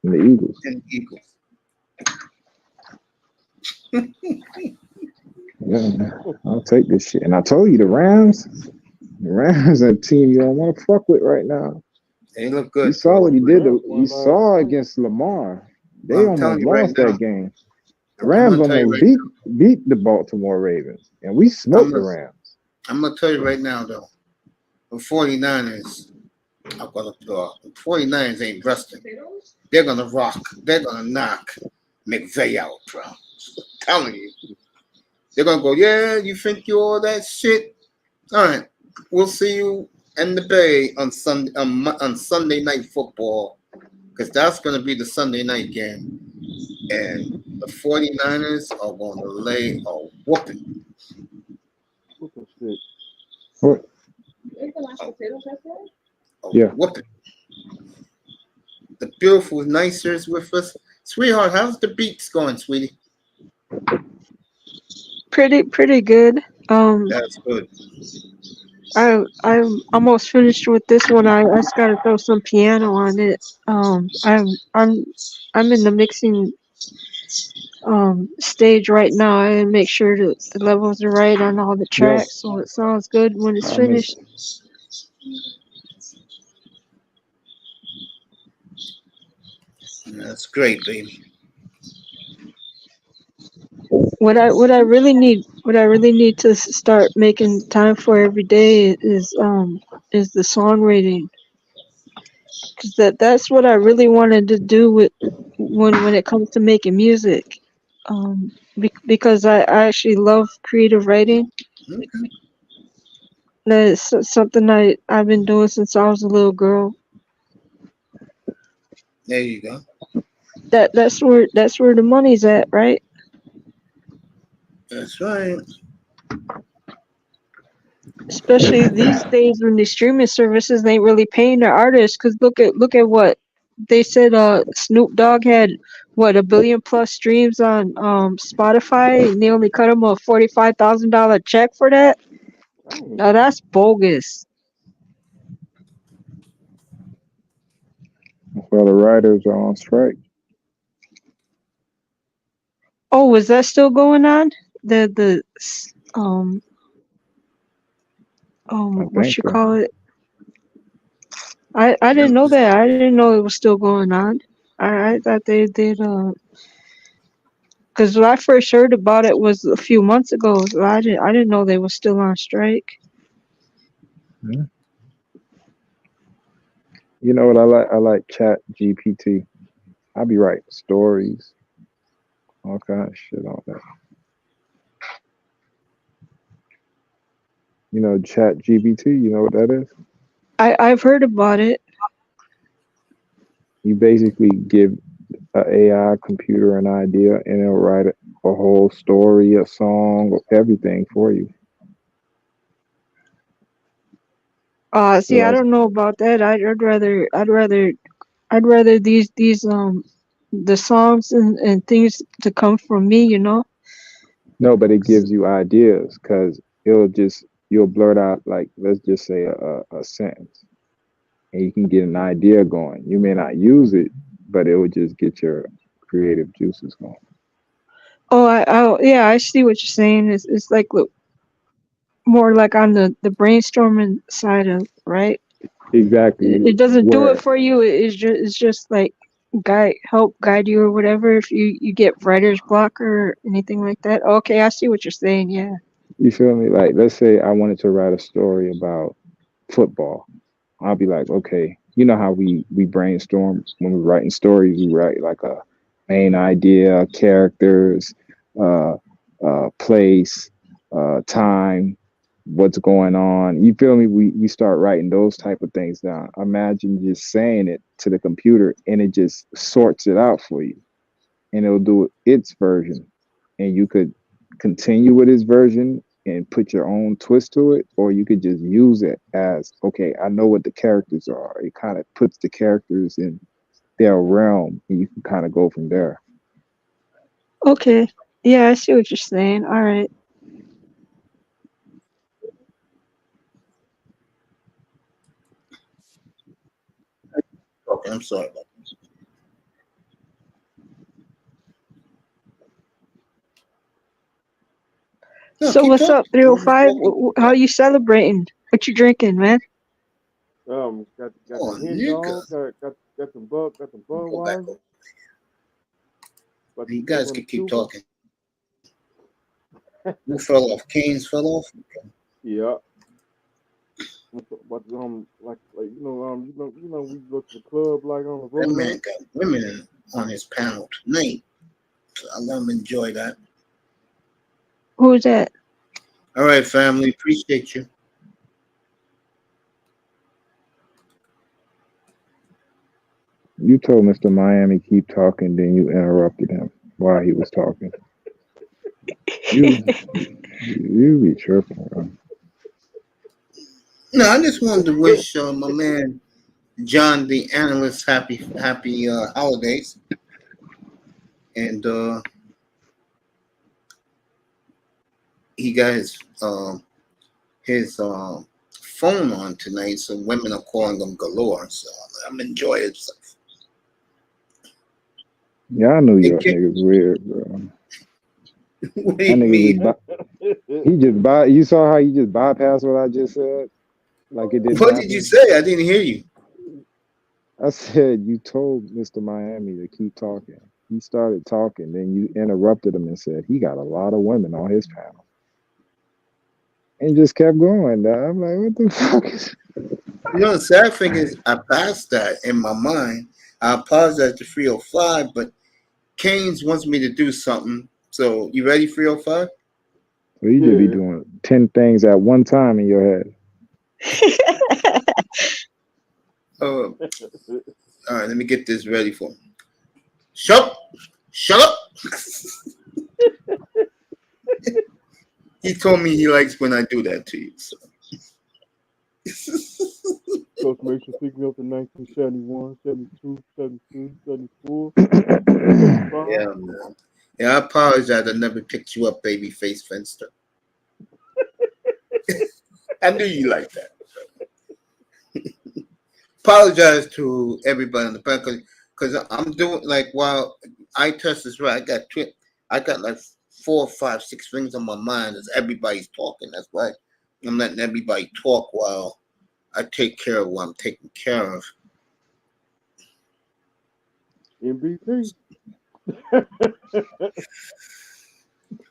the Eagles. And Eagles. Yeah, I'll take this shit. And I told you the Rams are a team you don't want to fuck with right now. They look good. You saw what he did. You saw against Lamar. They almost lost that game. The Rams almost beat the Baltimore Ravens, and we smoked the Rams. I'm gonna tell you right now, though, the 49ers. I'm gonna the 49ers ain't resting. They're gonna rock. They're gonna knock McVay out, bro. I'm telling you. They're gonna go, yeah, you think you all that shit? All right. we'll see you in the Bay on Sunday Night Football, because that's going to be the Sunday night game. And the 49ers are going to lay a whooping. Whooping shit. What? A Yeah. whooping. The beautiful Nicers with us. Sweetheart, how's the beats going, sweetie? Pretty good. That's good. I'm almost finished with this one. I just gotta throw some piano on it. I'm in the mixing stage right now and make sure that the levels are right on all the Yo, tracks, so it sounds good when it's I mean, finished. That's great, baby. What I really need to start making time for every day is the songwriting, because that's what I really wanted to do with when it comes to making music. Because I actually love creative writing. Okay. That's something I've been doing since I was a little girl. There you go. That's where the money's at, right? That's right. Especially these days when the streaming services ain't really paying their artists. Cause look at what they said. Snoop Dogg had what, 1 billion plus streams on Spotify, and they only cut him a $45,000 check for that. Dang. Now that's bogus. well, the writers are on strike. Oh, is that still going on? The um I what think you so. call it? I didn't know that. I didn't know it was still going on. I thought they did. Because when I first heard about it was a few months ago. So I didn't know they were still on strike. Hmm. You know what I like? I like Chat GPT. I be writing stories, all kind of shit on that. You know, Chat GPT. You know what that is? I've heard about it. You basically give an AI computer an idea, and it'll write a whole story, a song, everything for you. So See, I that's don't know about that. I'd rather these the songs and things to come from me. You know. no, but it gives you ideas because you'll blurt out, like, let's just say a sentence, and you can get an idea going. You may not use it, but it will just get your creative juices going. Oh, yeah, I see what you're saying. It's like more like on the brainstorming side of, right? Exactly. It doesn't do it Where for you. It's just like guide you or whatever if you get writer's block or anything like that. Okay, I see what you're saying. Yeah. you feel me? Like, let's say I wanted to write a story about football. I'll be like, okay, you know how we brainstorm when we're writing stories. We write like a main idea, characters, uh, place, time, what's going on. You feel me? We start writing those type of things down. Imagine just saying it to the computer, and it just sorts it out for you, and it'll do its version, and you could continue with its version and put your own twist to it, or you could just use it as, okay, I know what the characters are. It kind of puts the characters in their realm, and you can kind of go from there. Okay. Yeah, I see what you're saying. All right. Okay, I'm sorry about this. No, So keep what's talking. up, 305? How you celebrating? What you drinking, man? Got Oh, the hen nigga. dog, got some Go back Budweiser. over. About to You sip guys on can the keep Cuba. talking. Who fell off? Canes fell off? Okay. Yeah. But like we go to the club like on the That road man up. got women on his panel tonight. So I let him enjoy that. Who's that? All right, family. Appreciate you. You told Mr. Miami keep talking, then you interrupted him while he was talking. You you be tripping, bro. No, I just wanted to wish my man John the analyst happy holidays, and he got his phone on tonight, so women are calling him galore. So I'm enjoying it. Y'all New Hey, York kid, niggas weird, bro. what do That you nigga mean? he just you saw how you just bypassed what I just said? Like it didn't What did you happen? say? I didn't hear you. I said you told Mr. Miami to keep talking. He started talking, then you interrupted him and said he got a lot of women on his panel. And just kept going. I'm like, what the fuck is You know, the sad thing is, I passed that in my mind. I apologize to 305, but Keynes wants me to do something. So, you ready, 305? So you just be Yeah. doing 10 things at one time in your head. All right, let me get this ready for him. Shut up. He told me he likes when I do that to you. So. Coach makes you think me up in 1971, 72, 73, 74, Yeah, 75. man. Yeah, I apologize. I never picked you up, baby face Fenster. I knew you like that. Apologize to everybody in the back because I'm doing like while I test is right. I got like 4, 5, 6 things on my mind as everybody's talking. That's why I'm letting everybody talk while I take care of what I'm taking care of. MVP.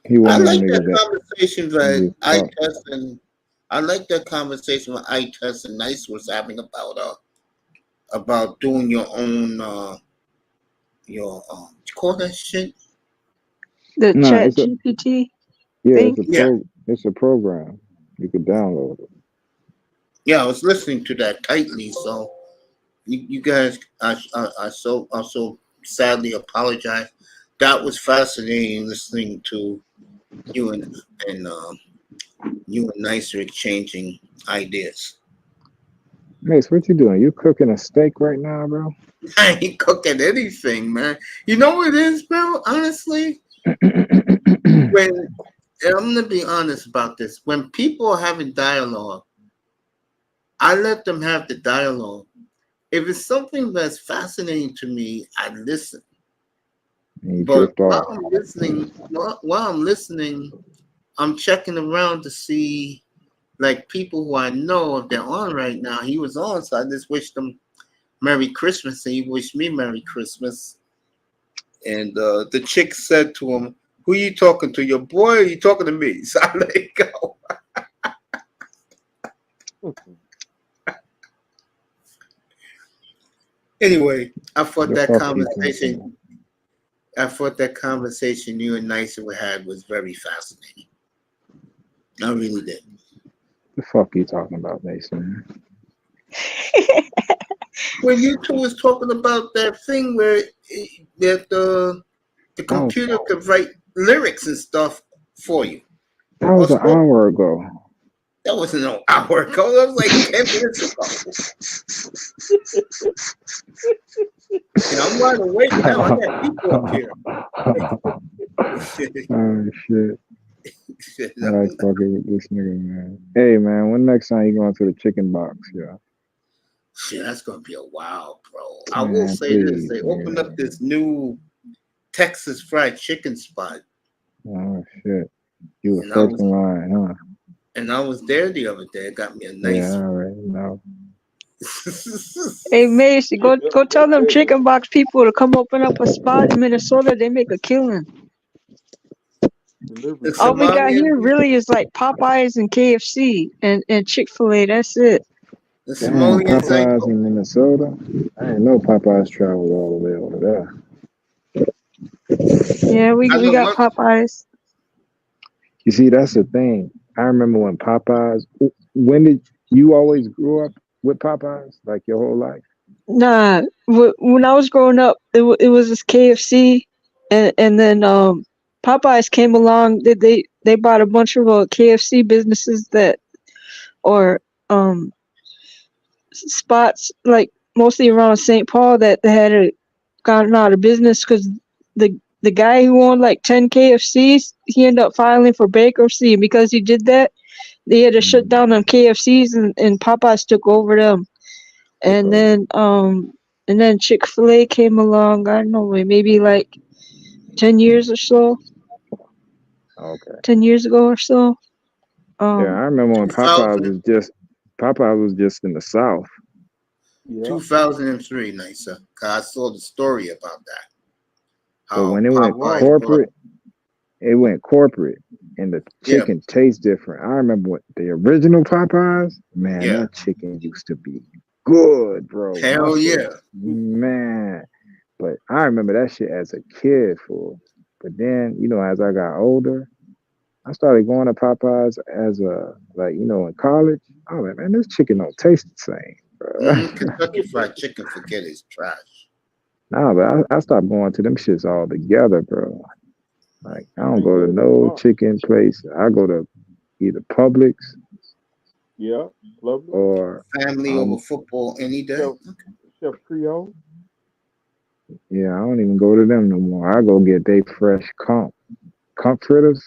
He one I of them like that niggas that conversation that just I talk. test and I like that conversation with I test and Nice was having about doing your own you call that shit? The Nah, chat it's a GPT yeah, thing. it's a program. You could download it. Yeah, I was listening to that tightly, so you guys, I so sadly apologize. That was fascinating listening to you and Nicer exchanging ideas. Mace, what you doing? You cooking a steak right now, bro? I ain't cooking anything, man. You know what it is, bro? Honestly, when and I'm gonna be honest about this, when people are having dialogue, I let them have the dialogue. If it's something that's fascinating to me, I listen. And you But drift off. while I'm listening, I'm checking around to see like people who I know if they're on right now. He was on, so I just wished them Merry Christmas, and he wished me Merry Christmas. And the chick said to him, "Who you talking to? Your boy? Or you talking to me?" So I let it go. Anyway, I thought The that fuck you thinking? conversation you and Nicer had was very fascinating. I really did. The fuck you talking about, Mason? When you two was talking about that thing where that the computer could write lyrics and stuff for you. That was an hour ago. That wasn't an hour ago. That was like 10 minutes ago. And I'm wide awake now. I got people up here. Oh shit! Shit, I like fucking with this nigga, man. Hey man, when next time you going to the chicken box, yeah? that's gonna be a while, bro. I will Man, say this: please, they opened nigga. up this new Texas fried chicken spot, Oh shit! You were and first in line, huh? I was there the other day. It got me a Yeah, nice. all right, no. Hey Mace, go tell them chicken box people to come open up a spot in Minnesota. They make a killing. Delivery. The All we got Somalians, here really is like Popeyes and KFC and Chick-fil-A. That's it. the Damn, Somalians ain't Popeyes in Minnesota. I didn't know Popeyes traveled all the way over there. Yeah, we I know got one. Popeyes. You see, that's the thing. I remember when Popeyes. When did you always grew up with Popeyes, like your whole life? Nah, when I was growing up, it was this KFC, and then Popeyes came along. They bought a bunch of KFC businesses that or spots like mostly around St. Paul that they had gotten out of business because the guy who owned like 10 KFCs, he ended up filing for bankruptcy, and because he did that, they had to shut down on KFCs, and Popeyes took over them. And then Chick-fil-A came along. I don't know, maybe like 10 years or so. Okay. 10 years ago or so. Yeah, I remember when 2000. Popeye was just in the South. Yeah. 2003, Nisa. Cause I saw the story about that. But when it went Popeye- corporate, and the chicken tastes different. I remember what the original Popeyes, man, Yeah. that chicken used to be good, bro. Hell My shit, yeah. man. But I remember that shit as a kid, fool. But then, as I got older, I started going to Popeyes as in college. I was like, man, this chicken don't taste the same, bro. Kentucky Fried Chicken, forget it's trash. Nah, but I stopped going to them shits all together, bro. Like, I don't go to no chicken place. I go to either Publix. Yeah. Lovely. Or Family over football any day. Chef Creole. Yeah, I don't even go to them no more. I go get they fresh comp fritters.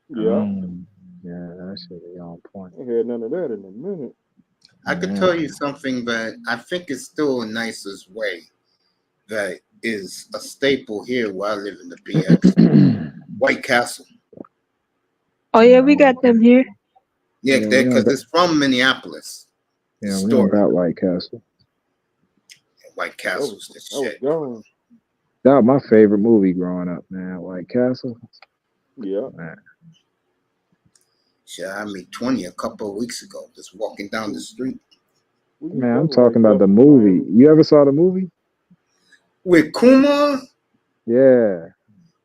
Yeah. Yeah, that shit is on point. I ain't had none of that in a minute. I could tell you something that I think is still a nicest way that is a staple here where I live in the PX. White Castle. Oh yeah, we got them here. Yeah, Yeah, because it's from Minneapolis. Yeah, we don't got White Castle. White Castle's the shit. Gone. That was my favorite movie growing up, man. White Castle. Yeah. Man. Shit, I made 20 a couple of weeks ago, just walking down the street. Man, I'm talking about the movie. You ever saw the movie? With Kumar? Yeah.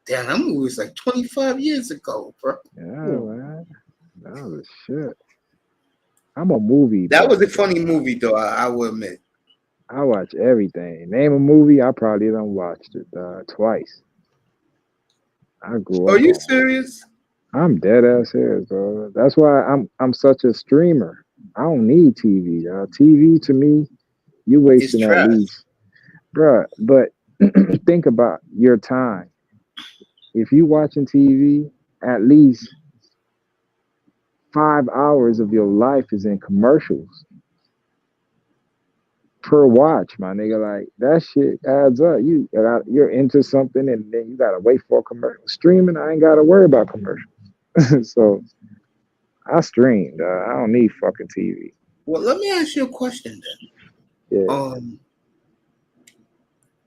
Damn, that movie was like 25 years ago, bro. Yeah, man. That was shit. I'm a movie. That was a funny movie, though, I will admit. I watch everything. Name a movie, I probably done watched it twice. I grew up. Are you serious? I'm dead ass serious, bro. That's why I'm such a streamer. I don't need TV. TV to me, you wasting at least, bro. But think about your time. If you watching TV, at least 5 hours of your life is in commercials per watch, my nigga. Like, that shit adds up. You're into something and then you gotta wait for a commercial. Streaming, I ain't gotta worry about commercials. So I streamed. I don't need fucking TV. Well, let me ask you a question then. Yeah.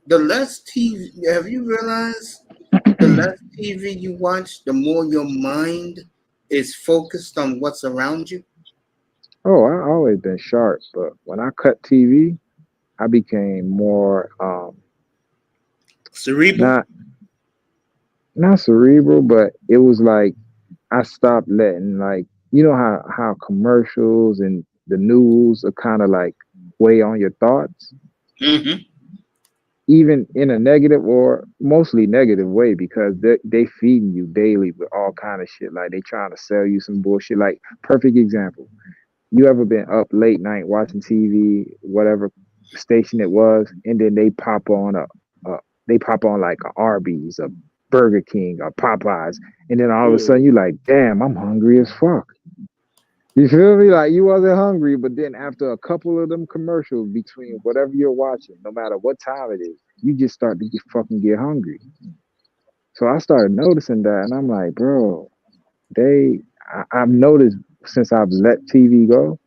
The less TV, have you realized the less TV you watch, the more your mind is focused on what's around you? Oh, I always been sharp, but when I cut TV, I became more cerebral. Not cerebral, but it was like I stopped letting, like, you know how commercials and the news are kind of like weigh on your thoughts, even in a negative or mostly negative way, because they feeding you daily with all kind of shit. Like, they trying to sell you some bullshit. Like, perfect example. You ever been up late night watching TV, whatever station it was, and then they pop on like a Arby's, a Burger King, a Popeyes, and then all of a sudden you like, damn, I'm hungry as fuck. You feel me? Like, you wasn't hungry, but then after a couple of them commercials between whatever you're watching, no matter what time it is, you just start to get hungry. So I started noticing that, and I'm like, bro, I've noticed since I've let TV go,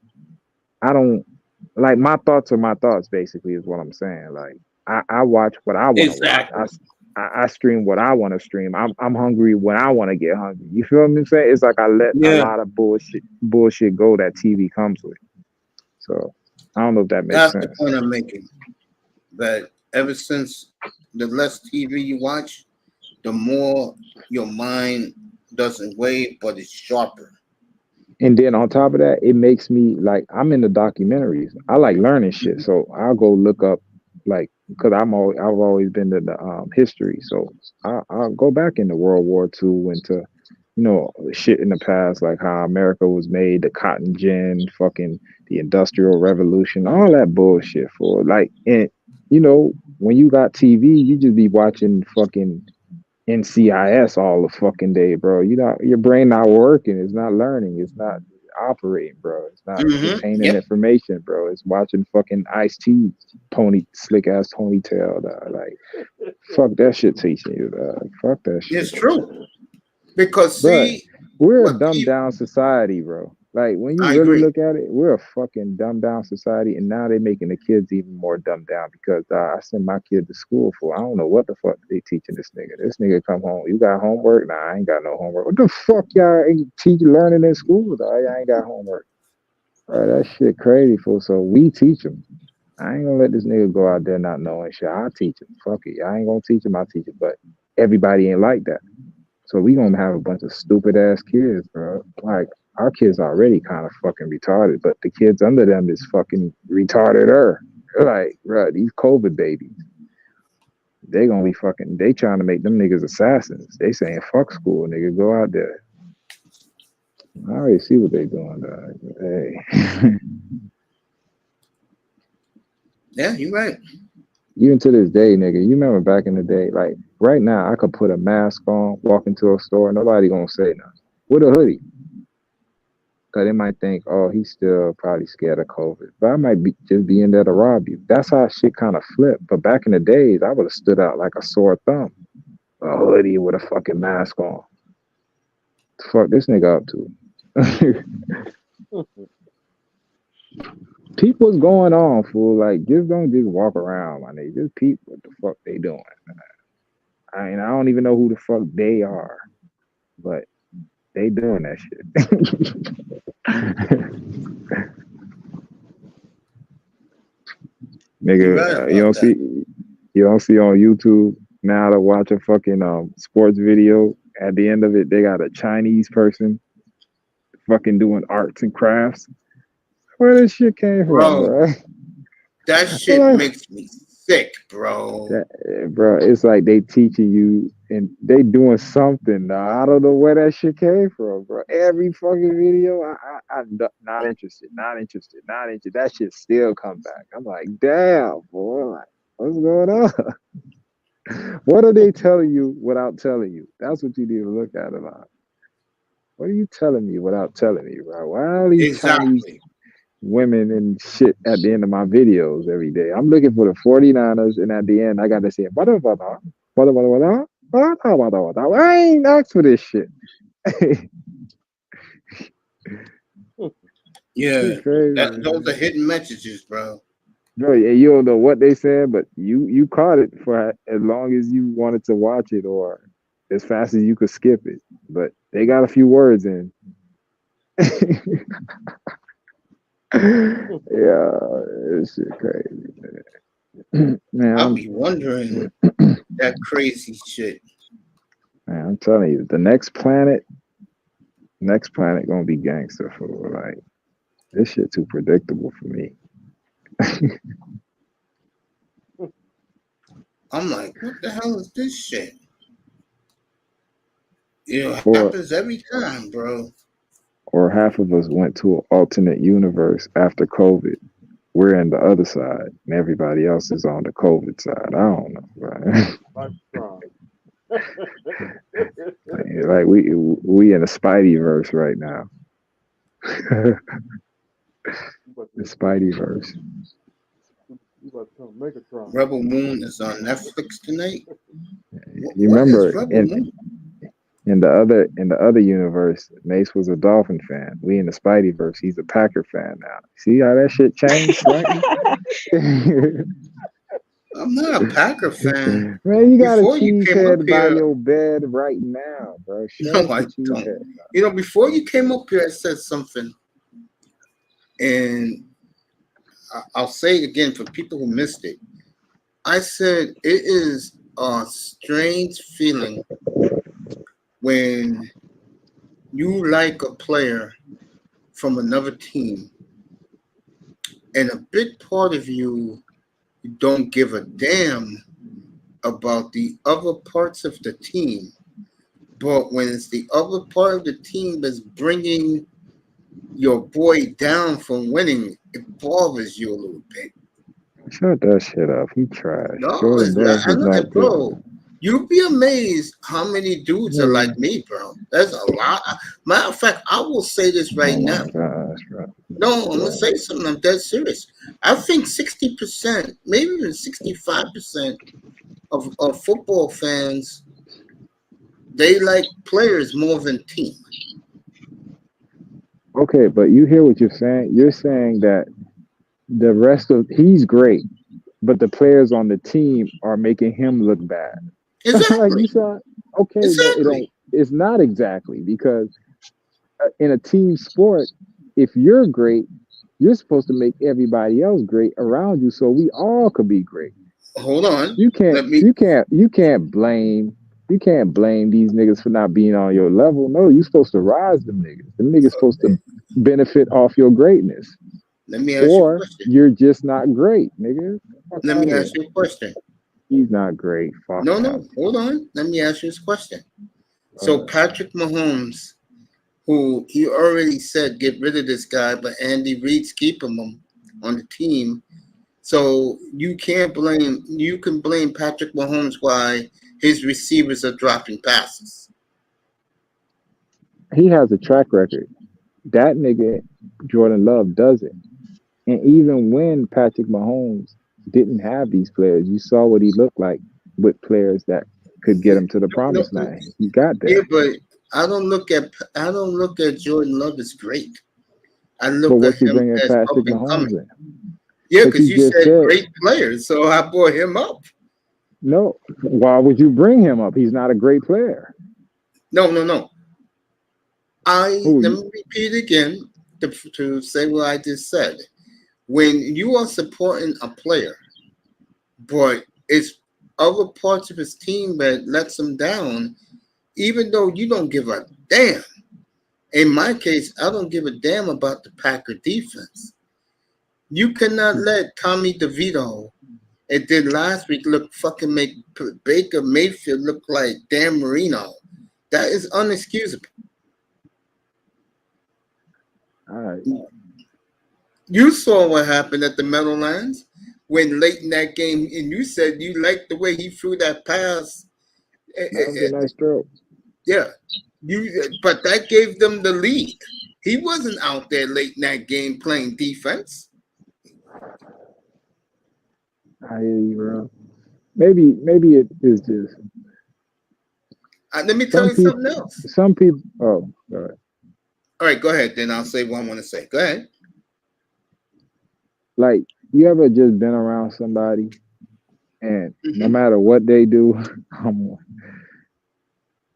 I don't, like, my thoughts are my thoughts, basically, is what I'm saying. Like, I watch what I want to watch. I stream what I want to stream. I'm hungry when I want to get hungry. You feel what I'm saying? It's like I let a lot of bullshit go that TV comes with. So I don't know if that makes sense. That's the point I'm making. That ever since the less TV you watch, the more your mind doesn't weigh, but it's sharper. And then on top of that, it makes me like I'm into documentaries. I like learning shit, so I'll go look up like because I've always been to the history, so I'll go back into World War II and to shit in the past like how America was made, the cotton gin, fucking the Industrial Revolution, all that bullshit for like and when you got TV, you just be watching fucking NCIS all the fucking day, bro. Your brain not working. It's not learning. It's not operating, bro. It's not retaining Yep. information, bro. It's watching fucking Ice-T slick ass ponytail. Dog. Like, fuck that shit teaching you. Dog. Fuck that shit. It's true. Because Bruh, see, we're a what dumbed people, down society, bro. Like when you I really agree. look at it, we're a fucking dumbed down society, and now they're making the kids even more dumbed down because I send my kid to school for I don't know what the fuck they teaching this nigga. This nigga come home, you got homework? Nah, I ain't got no homework. What the fuck y'all ain't learning in school? Dog? I ain't got homework. Bro, that shit crazy, fool. So we teach them. I ain't gonna let this nigga go out there not knowing shit. I teach him. Fuck it. I ain't gonna teach him. I teach him. But everybody ain't like that. So we gonna have a bunch of stupid ass kids, bro. Like our kids already kind of fucking retarded, but the kids under them is fucking retarded. Like, bro, these COVID babies, they gonna be fucking. They trying to make them niggas assassins. They saying fuck school, nigga, go out there. I already see what they doing, dog. Hey, Yeah, you're right. even to this day, nigga, you remember back in the day, like right now, I could put a mask on, walk into a store, nobody gonna say nothing. With a hoodie. Cause they might think, oh, he's still probably scared of COVID. But I might just be in there to rob you. That's how shit kind of flipped. But back in the days, I would have stood out like a sore thumb. A hoodie with a fucking mask on. The fuck this nigga up to? Peep what's going on, fool. Like, just don't just walk around, my nigga. Just peep what the fuck they doing. I mean, I don't even know who the fuck they are. But they doing that shit. You're right Nigga, about that. you don't see on YouTube now to watch a fucking sports video. At the end of it, they got a Chinese person fucking doing arts and crafts. Where this shit came from, bro? That shit makes me sick, bro. Bro, it's like they teaching you and they doing something. Now. I don't know where that shit came from, bro. Every fucking video, I'm not interested, not interested, not interested. That shit still come back. I'm like, damn, boy, like, what's going on? What are they telling you without telling you? That's what you need to look at about. What are you telling me without telling me, bro? Why are these Chinese women and shit at the end of my videos every day? I'm looking for the 49ers, and at the end, I got to say, I ain't asked for this shit. Yeah, crazy, those are hidden messages, bro. Bro, you don't know what they said, but you caught it for as long as you wanted to watch it or as fast as you could skip it. But they got a few words in. Yeah, this shit crazy, man. I'll be wondering that crazy shit. Man, I'm telling you, the next planet gonna be gangster for like this shit too predictable for me. I'm like, what the hell is this shit? It happens every time, bro. Or half of us went to an alternate universe after COVID. We're in the other side, and everybody else is on the COVID side. I don't know, right? Like we in a Spideyverse right now. The Spideyverse. Rebel Moon is on Netflix tonight. You remember in the other universe, Mace was a Dolphin fan. We in the Spideyverse, he's a Packer fan now. See how that shit changed, right? I'm not a Packer fan. Man, you got a cheese head by your bed right now, bro. No, I don't. Before you came up here, I said something, and I'll say it again for people who missed it. I said it is a strange feeling when you like a player from another team, and a big part of you don't give a damn about the other parts of the team. But when it's the other part of the team that's bringing your boy down from winning, it bothers you a little bit. Shut that shit up. He trash. No, Jordan Love is not bro. good. You'd be amazed how many dudes are like me, bro. There's a lot. Matter of fact, I will say this right Oh my now. gosh, bro. No, I'm gonna say something. I'm dead serious. I think 60%, maybe even 65% of football fans, they like players more than team. Okay, but you hear what you're saying? You're saying that the rest of he's great, but the players on the team are making him look bad. Like Exactly. you said, okay, but Exactly. it's not exactly because in a team sport, if you're great, you're supposed to make everybody else great around you, so we all could be great. Hold on. You Let me. can't blame these niggas for not being on your level. No, you're supposed to rise them niggas. Them niggas supposed to benefit off your greatness. Let me ask you a Or question. you're just not great, nigga. Fuck Let outta me here. ask you a question. He's not great. Fuck No, that. hold on. Let me ask you this question. So Patrick Mahomes, who he already said get rid of this guy, but Andy Reid's keeping him on the team. So you can blame Patrick Mahomes why his receivers are dropping passes. He has a track record. That nigga, Jordan Love, doesn't. And even when Patrick Mahomes didn't have these players, you saw what he looked like with players that could get him to the promised land. He got Yeah, there. but I don't look at Jordan Love as great. I But look at what you him bringing as up Patrick and Mahomes coming. in? Yeah, But because you you just said said great players, so I brought him up. no. Why would you bring him up? He's not a great player. No. Who Let you? me repeat again to say what I just said. When you are supporting a player, but it's other parts of his team that lets him down, even though you don't give a damn. In my case, I don't give a damn about the Packer defense. You cannot let Tommy DeVito, it did last week, make Baker Mayfield look like Dan Marino. That is unexcusable. All right. You saw what happened at the Meadowlands when late in that game, and you said you liked the way he threw that pass. That was a nice throw. Yeah, but that gave them the lead. He wasn't out there late in that game playing defense. I hear you, bro. Maybe it is just Let me tell you something else. Some people. Oh, all right. All right, go ahead. Then I'll say what I want to say. Go ahead. Like, you ever just been around somebody and no matter what they do,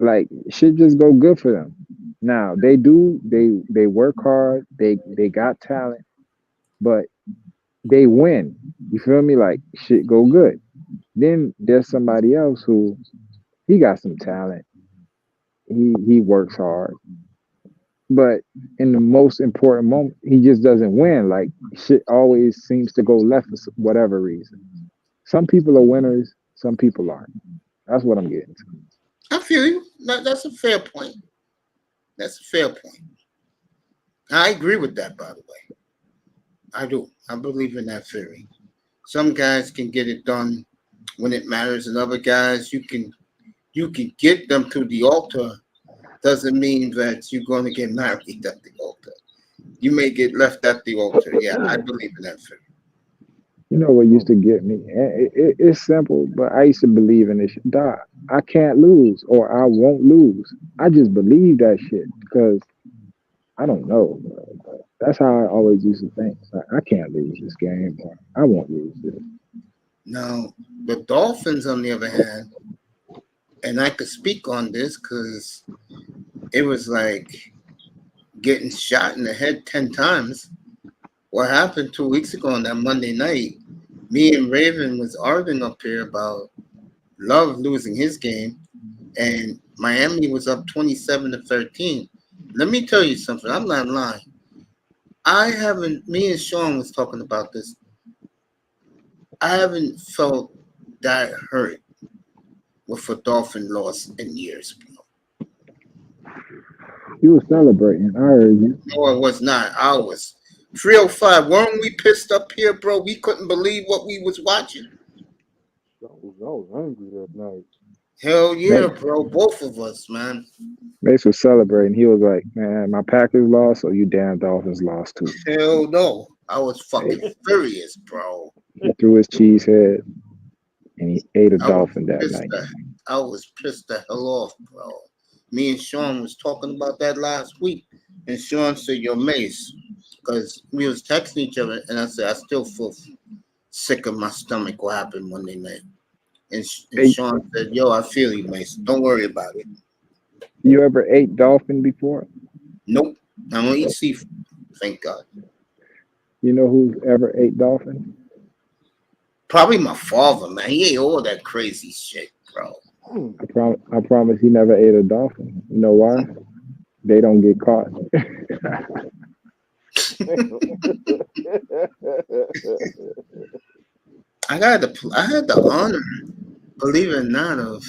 like shit just go good for them. Now they work hard, they got talent, but they win. You feel me? Like shit go good. Then there's somebody else who he got some talent. He works hard. But in the most important moment, he just doesn't win. Like shit always seems to go left for whatever reason. Some people are winners, some people aren't. That's what I'm getting to. I feel you. That's a fair point. That's a fair point. I agree with that, by the way. I do. I believe in that theory. Some guys can get it done when it matters, and other guys you can get them to the altar. Doesn't mean that you're going to get married at the altar. You may get left at the altar. Yeah, I believe in that theory. You know what used to get me? It's simple, but I used to believe in this shit. Dog, I can't lose or I won't lose. I just believe that shit because I don't know. But that's how I always used to think. Like, I can't lose this game or I won't lose this. Now, the Dolphins, on the other hand, and I could speak on this because it was like getting shot in the head 10 times. What happened 2 weeks ago on that Monday night, me and Raven was arguing up here about Love losing his game, and Miami was up 27-13. Let me tell you something. I'm not lying. I haven't. Me and Sean was talking about this. I haven't felt that hurt with a Dolphin loss in years, bro. You was celebrating. I heard you. No, it was not. I was 305. Weren't we pissed up here, bro? We couldn't believe what we was watching. I was angry that night. Hell yeah, Mace, bro. Both of us, man. Mace was celebrating. He was like, "Man, my Packers lost, so you damn Dolphins lost too." Hell no. I was fucking furious, bro. He threw his cheese head and he ate a I was dolphin that pissed night. I was pissed the hell off, bro. Me and Sean was talking about that last week, and Sean said, "Yo, Mace," because we was texting each other, and I said, "I still feel sick of my stomach. What happened Monday night?" And Hey, Sean said, "Yo, I feel you, Mace. Don't worry about it." you ever ate dolphin before? Nope, I don't eat seafood. Thank God. You know who's ever ate dolphin? Probably my father, man. He ate all that crazy shit, bro. I promise he never ate a dolphin. You know why? They don't get caught. I had the honor, believe it or not, of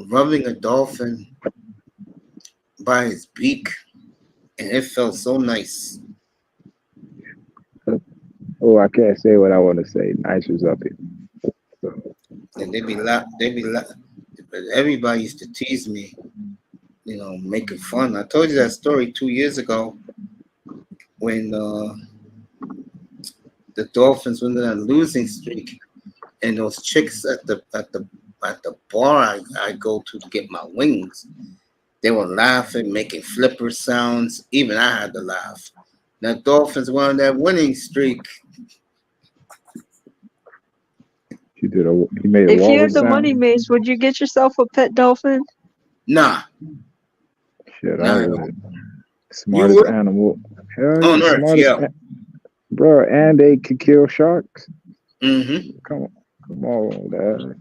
rubbing a dolphin by his beak, and it felt so nice. Oh, I can't say what I want to say. Nice was up here. And they be but everybody used to tease me, making fun. I told you that story 2 years ago when the Dolphins went on a losing streak, and those chicks at the bar I go to get my wings, they were laughing, making flipper sounds. Even I had to laugh. Now Dolphins went on that winning streak. You made a If you had walrus the money, sound. Mace, would you get yourself a pet dolphin? Nah, Shit, I not at all. would. You Smartest would animal. Hell on yeah, Earth, smartest. yeah. Bro, and they could kill sharks. Mm-hmm. Come on, Dad.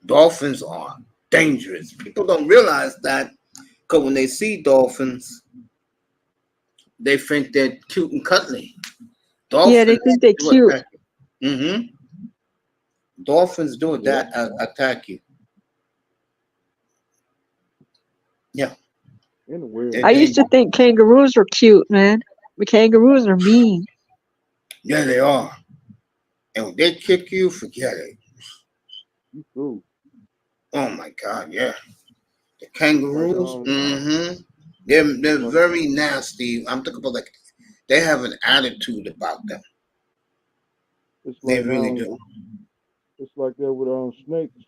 Dolphins are dangerous. People don't realize that because when they see dolphins, they think they're cute and cuddly. Yeah, they Dolphins think they're do cute. attack you. Dolphins do Yeah. attack you. Yeah. Anyway, They- I used to think kangaroos were cute, man. But kangaroos are mean. Yeah, they are. And when they kick you, forget it. you too. Oh my God, yeah. The Like kangaroos, they're like very nasty. I'm talking about they have an attitude about them. it's They like really do. it's like that with snakes.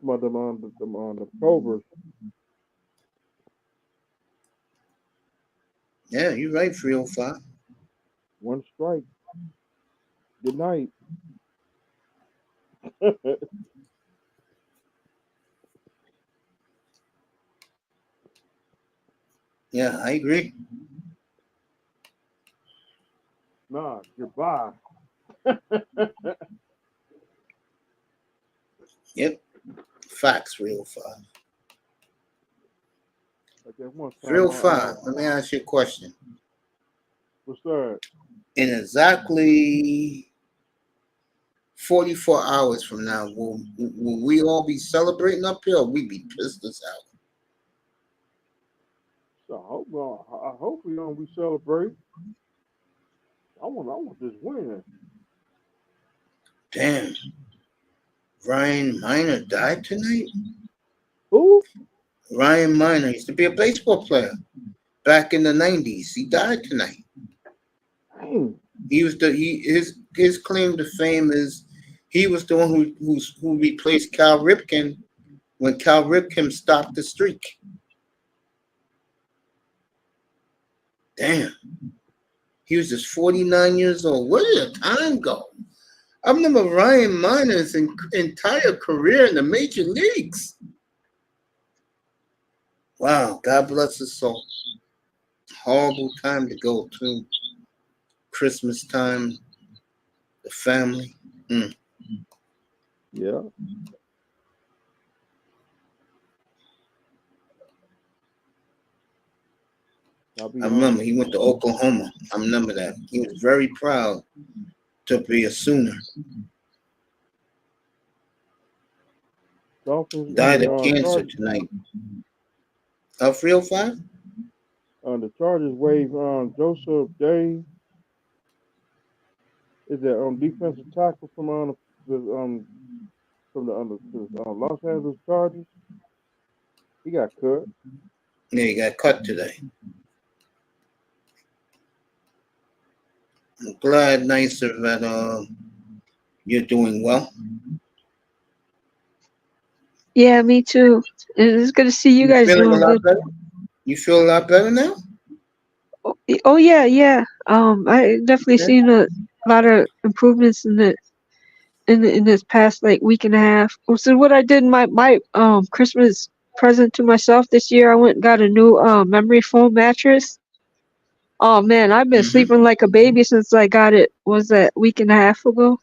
About them the cobras. Yeah, you're right, 305. One strike. Good night. Yeah, I agree. Nah, goodbye. Yep. Facts, 305. Like that one time 305, let me ask you a question. what's that? In exactly 44 hours from now, will we all be celebrating up here or we be pissed as hell? So I hope we don't be celebrating. I want this win. Damn. Ryan Miner died tonight? Who? Ryan Miner used to be a baseball player back in the 90s. He died tonight. Dang. He was his claim to fame is he was the one who replaced Cal Ripken when Cal Ripken stopped the streak. Damn. He was just 49 years old. Where did the time go? I remember Ryan Miner's entire career in the major leagues. Wow, God bless his soul. Horrible time to go to. Christmas time, the family. Yeah. I'll be I remember honest. he went to Oklahoma. I remember that. He was very proud to be a Sooner. Dolphins, Died of cancer Chargers. tonight. 305? The Chargers waive Joseph Day. Is that defensive tackle from the Los Angeles Chargers? He got cut. Yeah, he got cut today. I'm glad, Nicer, that you're doing well. Yeah, me too. It's good to see you guys feeling a doing lot good. better? You feel a lot better now? Oh yeah, yeah. I definitely Okay. seen a lot of improvements in this past like week and a half. So what I did my Christmas present to myself this year, I went and got a new memory foam mattress. Oh man, I've been Mm-hmm. sleeping like a baby since I got it. Was that week and a half ago?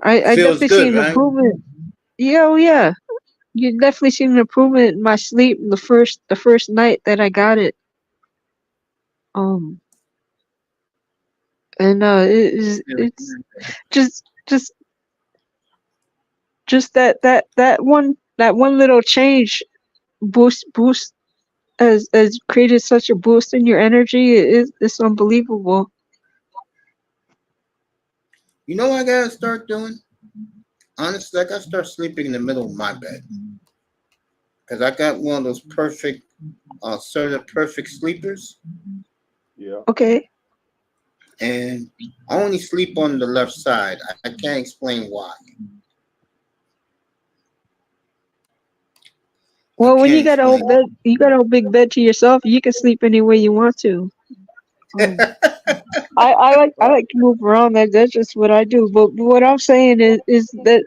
I Feels definitely good, seen an right? improvement. Yeah, oh yeah. You definitely seen an improvement in my sleep the first night that I got it. Um and it's just just that one little change boost has created such a boost in your energy. It's unbelievable. You know what I gotta start doing? Honestly, I gotta start sleeping in the middle of my bed. Because I got one of those perfect, sort of perfect sleepers. Yeah. Okay. And I only sleep on the left side. I can't explain why. Well, when Can't explain. you got a whole big bed to yourself. You can sleep any way you want to. I like to move around. That's just what I do. But what I'm saying is that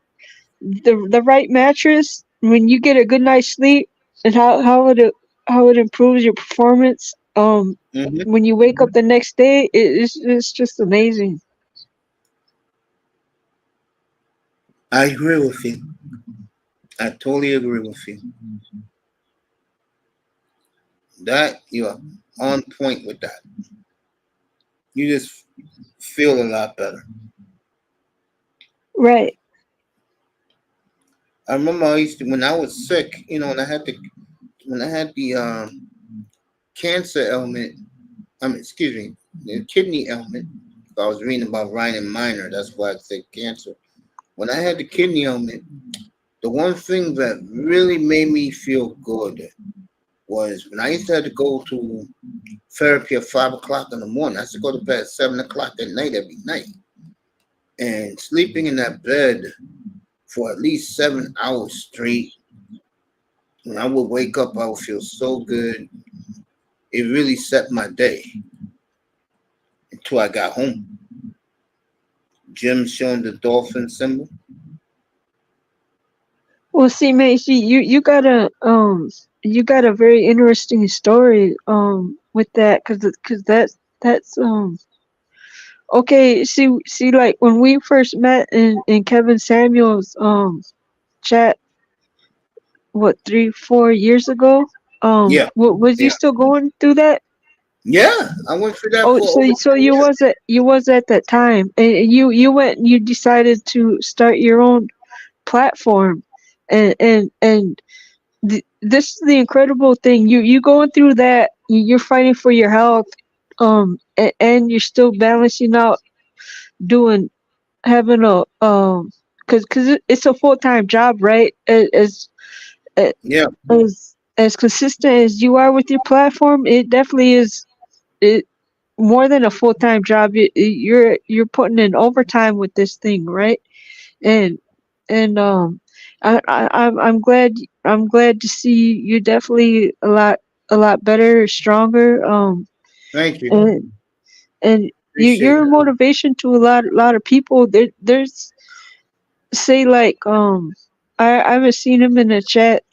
the right mattress, when you get a good night's sleep, and how it improves your performance. Mm-hmm. When you wake up the next day, it's just amazing. I agree with you. I totally agree with you. That you're on point with that. You just feel a lot better. Right. I remember I used to when I was sick, when I had the cancer ailment. Excuse me, the kidney ailment. I was reading about Ryan Minor. That's why I said cancer. When I had the kidney ailment, the one thing that really made me feel good was when I used to have to go to therapy at 5 o'clock in the morning. I used to go to bed at 7 o'clock at night every night. And sleeping in that bed for at least 7 hours straight, when I would wake up, I would feel so good. It really set my day until I got home. Jim showing the dolphin symbol. Well, see, mate, you got a very interesting story with that because that's okay. See, like when we first met in Kevin Samuel's chat, what 3 4 years ago, Yeah, was you yeah, still going through that? yeah. I went through that Oh, for over so 10 years. you was at that time, and you went and you decided to start your own platform, and this is the incredible thing. You going through that. You're fighting for your health, and you're still balancing out doing having a because it's a full-time job, right? Yeah, As consistent as you are with your platform, it definitely is. It more than a full-time job. You're putting in overtime with this thing, right? And I'm glad to see you definitely a lot better, stronger. thank you. And Appreciate you're a that. motivation to a lot of people. There's say like I haven't seen him in the chat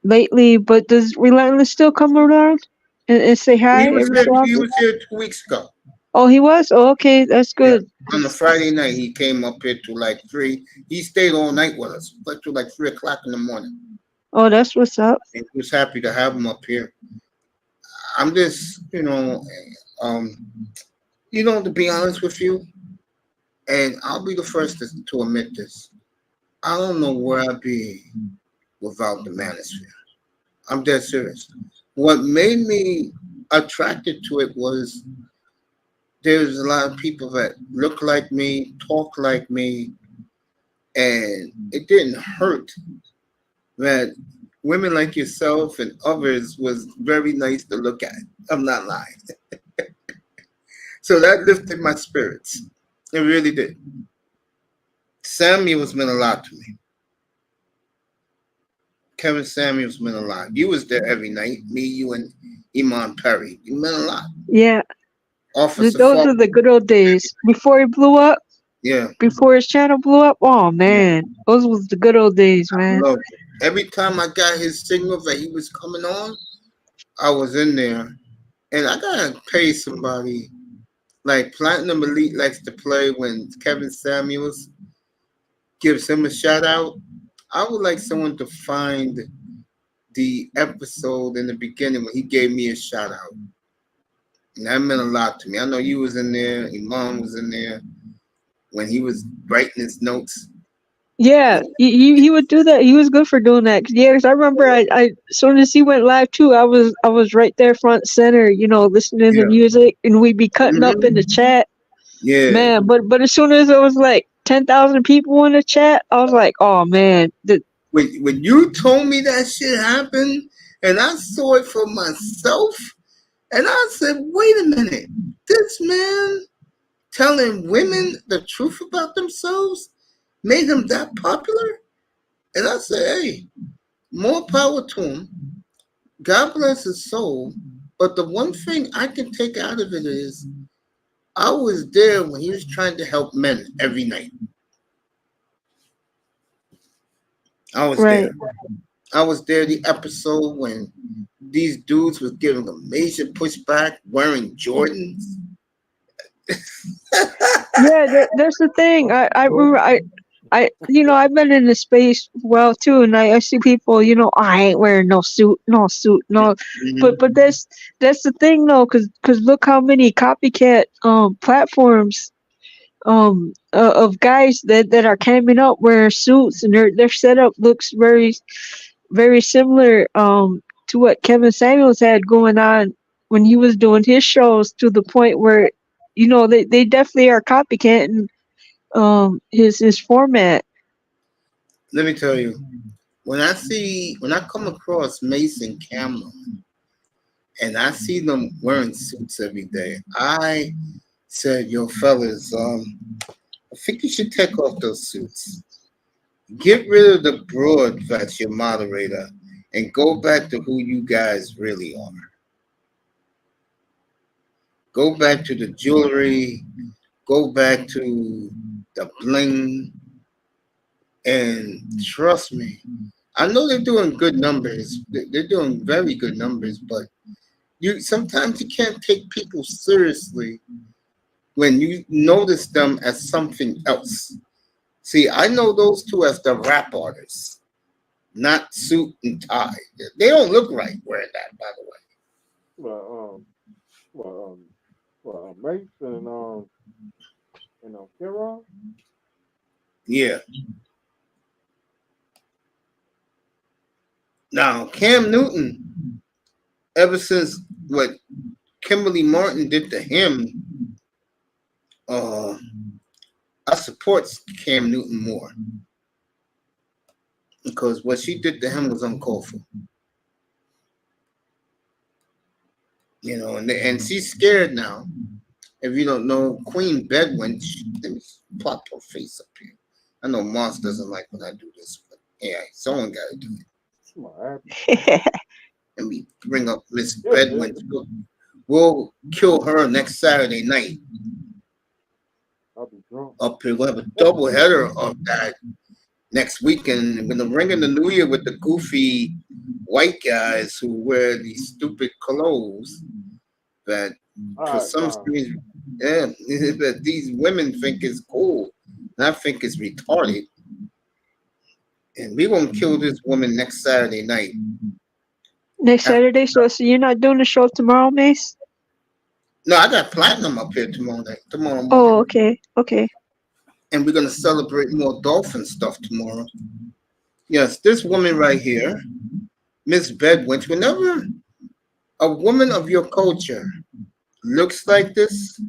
lately, but does Relentless still come around and say He hi was every here. so He often? was here 2 weeks ago. Oh, he was. Oh, okay, that's Yeah, good. on the Friday night, he came up here to like 3. He stayed all night with us, but to like 3 o'clock in the morning. Oh, that's what's up. And he was happy to have him up here. I'm just, um, to be honest with you, and I'll be the first to admit this. I don't know where I'd be without the manosphere. I'm dead serious. What made me attracted to it was there's a lot of people that look like me, talk like me, and it didn't hurt that women like yourself and others was very nice to look at. I'm not lying. So that lifted my spirits. It really did. Samuel's meant a lot to me. Kevin Samuels meant a lot. You was there every night. Me, you, and Iman Perry. You meant a lot. Yeah, Officer those Falk. are the good old days before he blew up. Yeah. Before his channel blew up. Oh man, those was the good old days, man. Loved it. Every time I got his signal that he was coming on, I was in there. And I gotta pay somebody. Like Platinum Elite likes to play when Kevin Samuels gives him a shout out. I would like someone to find the episode in the beginning when he gave me a shout out. And that meant a lot to me. I know you was in there, Imam was in there when he was writing his notes. Yeah, he would do that. He was good for doing that. 'Cause, yeah, 'cause I remember I as soon as he went live too, I was right there front center, listening to Yeah. music, and we'd be cutting up in the chat. Yeah. Man, but as soon as it was like 10,000 people in the chat, I was like, oh man, When you told me that shit happened and I saw it for myself, and I said, wait a minute, this man telling women the truth about themselves made him that popular? And I said, hey, more power to him. God bless his soul. But the one thing I can take out of it is I was there when he was trying to help men every night. I was right. there. I was there the episode when these dudes was giving a major pushback wearing Jordans. Yeah, that's the thing. I remember I've been in the space well too, and I see people, I ain't wearing no suit, no. Mhm. But that's the thing though, cause look how many copycat platforms of guys that are coming up wearing suits, and their setup looks very very similar to what Kevin Samuels had going on when he was doing his shows, to the point where they definitely are copycatting his format. Let me tell you, when I come across Mason Cameron and I see them wearing suits every day, I said, yo, fellas, I think you should take off those suits. Get rid of the broad that's your moderator and go back to who you guys really are. Go back to the jewelry, go back to the bling, and trust me, I know they're doing good numbers. They're doing very good numbers, but sometimes you can't take people seriously when you notice them as something else. See, I know those two as the rap artists, not suit and tie. They don't look right wearing that, by the way. Mace and Kira. Yeah. Now, Cam Newton, ever since what Kimberly Martin did to him, I support Cam Newton more because what she did to him was uncalled for. And she's scared now. If you don't know, Queen Bedouin, let me plop her face up here. I know Moss doesn't like when I do this, but yeah, someone got to do it. Let me bring up Miss Bedouin. We'll kill her next Saturday night. I'll be drunk. Up here, we'll have a double header of that next weekend. We're gonna ring in the new year with the goofy white guys who wear these stupid clothes that for some reason, that these women think is cool, and I think it's retarded. And we won't kill this woman next Saturday night. Next Saturday. So you're not doing the show tomorrow, Mace? No, I got platinum up here tomorrow morning. Oh, okay. Okay. And we're gonna celebrate more dolphin stuff tomorrow. Yes, this woman right here, Miss Bedwins. Whenever a woman of your culture looks like this,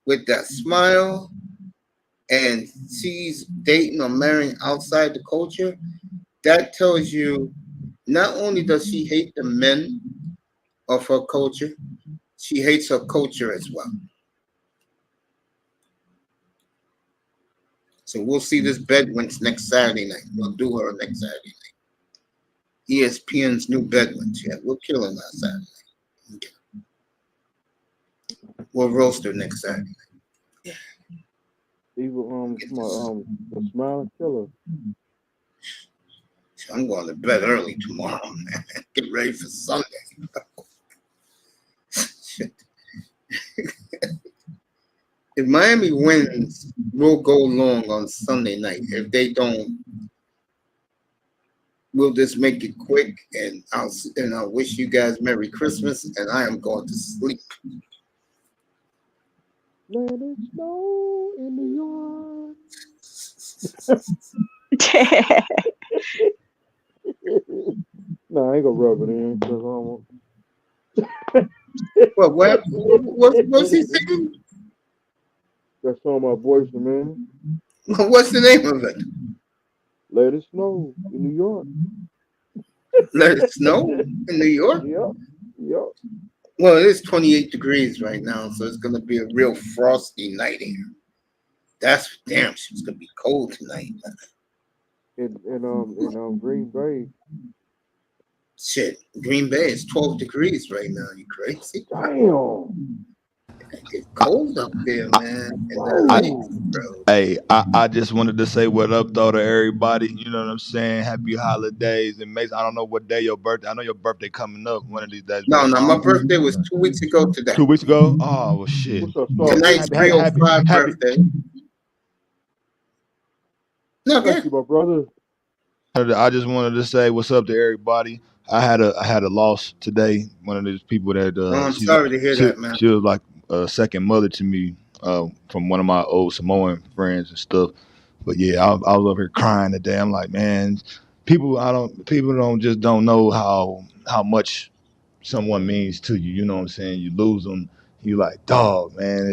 with that smile, and she's dating or marrying outside the culture, that tells you not only does she hate the men of her culture, she hates her culture as well. So we'll see this Bedwins next Saturday night. We'll do her next Saturday night. ESPN's new Bedwins. Yeah, we'll kill her last Saturday night. Okay. We'll roast her next Saturday night. Evil, the smiling killer. I'm going to bed early tomorrow, man. Get ready for Sunday. If Miami wins, we'll go long on Sunday night. If they don't, we'll just make it quick, and I'll wish you guys Merry Christmas, and I am going to sleep. Let it snow in New York. Nah, I ain't gonna rub it in because What's he singing? That song my voice, man. What's the name of it? Let it snow in New York. Let it snow in New York? Yep. Well, it is 28 degrees right now, so it's going to be a real frosty night here. That's damn, it's going to be cold tonight. In Green Bay. Shit, Green Bay is 12 degrees right now. You crazy? Damn. It's cold up there, man. Hey, I just wanted to say what up though to everybody. You know what I'm saying? Happy holidays and Mason. I don't know what day your birthday. I know your birthday coming up one of these days. No, my birthday was 2 weeks ago today. 2 weeks ago? Oh well, shit. What's up, Tonight's 305 birthday. No, thank you, my brother. I just wanted to say what's up to everybody. I had a loss today. One of these people that I'm sorry to hear that, man. She was like a second mother to me, from one of my old Samoan friends and stuff. But yeah, I was over here crying today. I'm like, man, people don't know how much someone means to you. You know what I'm saying? You lose them, you like, dog, man.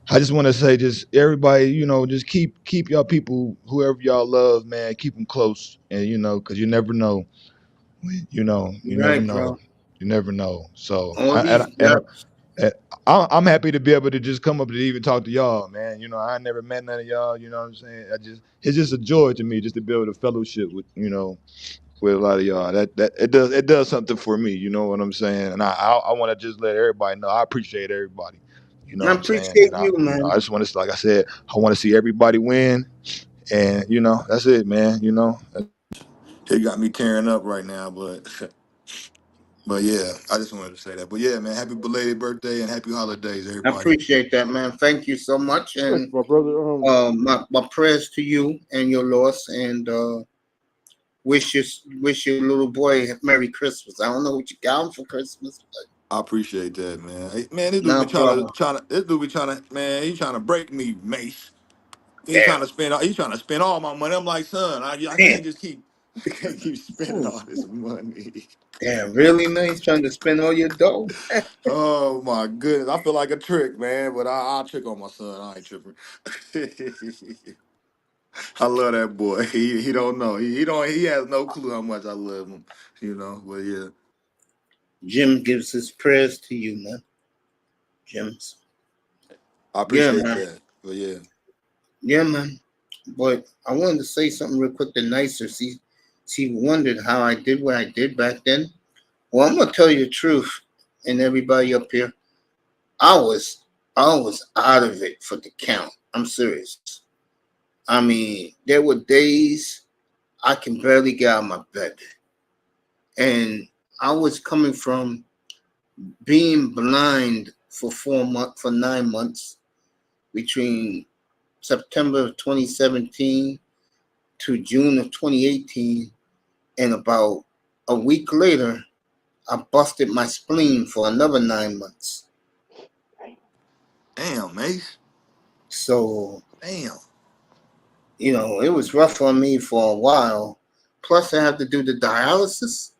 I just want to say, just everybody, just keep y'all people, whoever y'all love, man, keep them close, and because you never know. You never know. Bro. You never know. So I'm happy to be able to just come up to even talk to y'all, man. I never met none of y'all. You know what I'm saying? It's just a joy to me just to be able to fellowship with with a lot of y'all. That it does something for me. You know what I'm saying? And I want to just let everybody know I appreciate everybody. You know I what I'm saying? appreciate And you, man. I just want to, like I said, I want to see everybody win, and that's it, man. It got me tearing up right now, but yeah, I just wanted to say that. But yeah, man, happy belated birthday and happy holidays, I everybody. appreciate that, man. Thank you so much, and my brother. my prayers to you and your loss, and wish your little boy Merry Christmas. I don't know what you got him for Christmas, but I appreciate that, man. Hey, man, this dude no be problem. man, he's trying to break me, Mace. He's Damn, trying to spend all my money. I'm like, son, I damn, can't just keep spending all this money. damn. Really, man? He's trying to spend all your dough. Oh my goodness, I feel like a trick, man. But I'll trick on my son. I ain't tripping. I love that boy. He don't know. He has no clue how much I love him. But yeah. Jim gives his prayers to you, man. Jim's. I appreciate that. But yeah. Yeah, man. But I wanted to say something real quick to Nicer. She wondered how I did what I did back then. Well, I'm gonna tell you the truth, and everybody up here, I was out of it for the count. I'm serious. I mean, there were days I can barely get out of my bed, and I was coming from being blind for 9 months, between September of 2017 to June of 2018, and about a week later, I busted my spleen for another 9 months. Damn, Mace. So, Damn. it was rough on me for a while. Plus, I had to do the dialysis.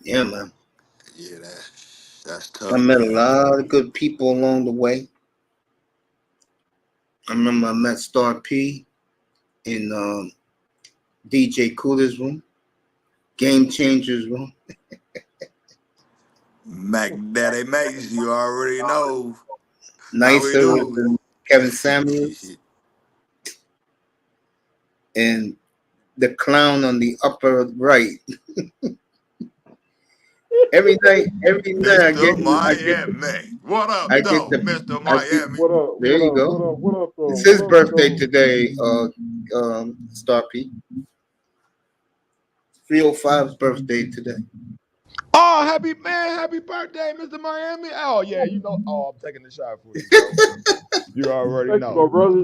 Yeah, man. Yeah, that's I tough. met a Man. lot of good people along the way. I remember I met Star P in DJ Cooler's room, Game Changers room. Mac Daddy Mace, you already know. Nicer with Kevin Samuels. And the clown on the upper right. every night Mr. Miami. What up, though, Mr. Miami? What up? There you go. What up, though? It's his What up, birthday though? today, Star P. 305's birthday today. Oh, happy birthday, Mr. Miami. Oh, yeah, I'm taking the shot for you, bro. You already Thank know. you, my brother.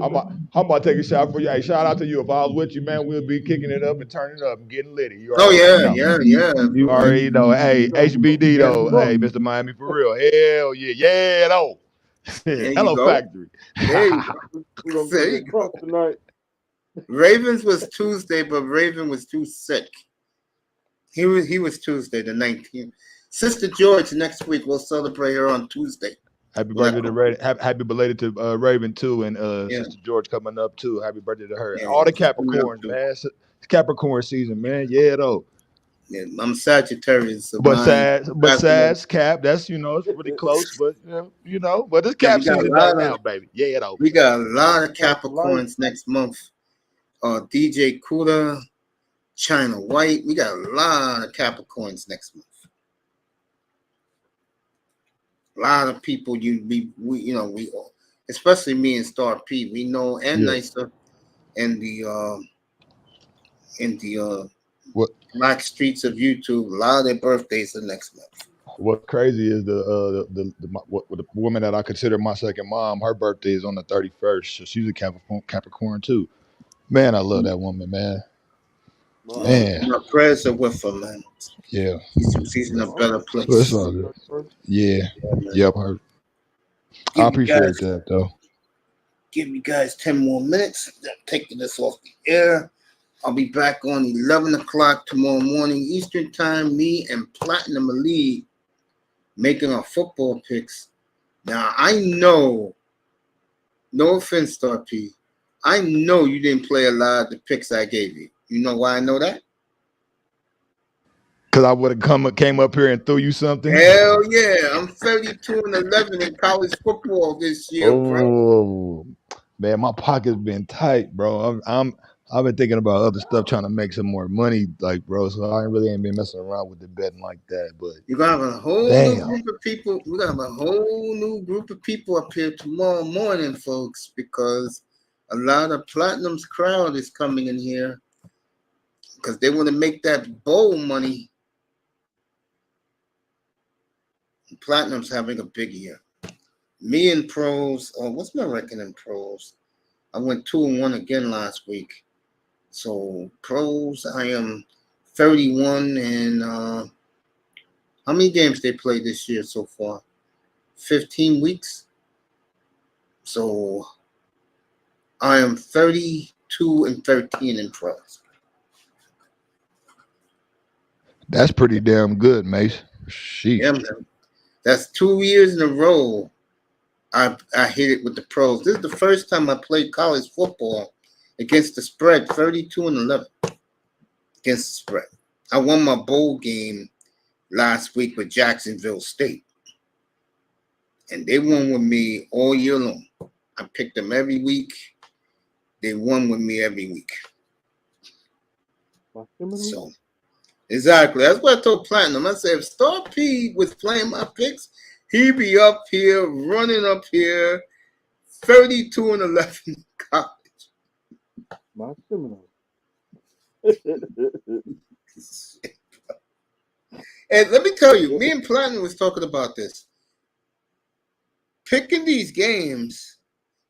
I'm about to take a shot for you. Hey, shout out to you. If I was with you, man, we'll be kicking it up and turning up and getting litty. You Oh, already yeah, know. yeah. You already know. Hey, HBD, Yeah. though. Hey, Mr. Miami, for real. Hell yeah. Yeah, though. There you Hello, go. Factory. There you go. We're going There to you get go. crunk tonight. Ravens was Tuesday, but Raven was too sick. He was Tuesday, the 19th. Sister George next week. We'll celebrate her on Tuesday. Happy birthday to Raven. Happy belated to Raven too, and Sister George coming up too. Happy birthday to her. Yeah, All the Capricorns, man. It's Capricorn season, man. Yeah, though. Yeah, I'm Sagittarius. So But Sag, Cap. That's it's pretty close, but but it's Cap season now, baby. Yeah, though. We got a lot of Capricorns next month. DJ Kuda, China White. We got a lot of Capricorns next month. A lot of people we especially me and Star P, we know, and Nicer, and the black streets of YouTube. A lot of their birthdays are next month. What's crazy is the woman that I consider my second mom. Her birthday is on the 31st, so she's a Capricorn too. Man, I love that woman, man. Man, my prayers are with her, man. Yeah, she's in a better place. Yeah, yep. I appreciate that though. Give you guys 10 more minutes. I'm taking this off the air. I'll be back on 11 o'clock tomorrow morning Eastern time. Me and Platinum Elite making our football picks. Now, I know, no offense, Star P, I know you didn't play a lot of the picks I gave you. You know why I know that? Because I would have came up here and threw you something. Hell yeah. I'm 32-11 in college football this year, bro. Man, my pocket's been tight, bro. I've been thinking about other stuff, trying to make some more money, like, bro. So I really ain't been messing around with the betting like that. But you're gonna have a whole new group of people. We're gonna have a whole new group of people up here tomorrow morning, folks, because a lot of Platinum's crowd is coming in here because they want to make that bowl money. Platinum's having a big year. Me and pros, what's my record in pros? I went 2-1 again last week. So pros, I am 31, and how many games they played this year so far? 15 weeks. So I am 32-13 in pros. That's pretty damn good, Mace. Sheesh. Yeah, man. That's 2 years in a row I hit it with the pros. This is the first time I played college football against the spread, 32-11 against the spread. I won my bowl game last week with Jacksonville State. And they won with me all year long. I picked them every week. They won with me every week. So, exactly. That's what I told Platinum. I said, if Star P was playing my picks, he'd be up here, running up here, 32-11 in college. My Seminole. And let me tell you, me and Platinum was talking about this. Picking these games,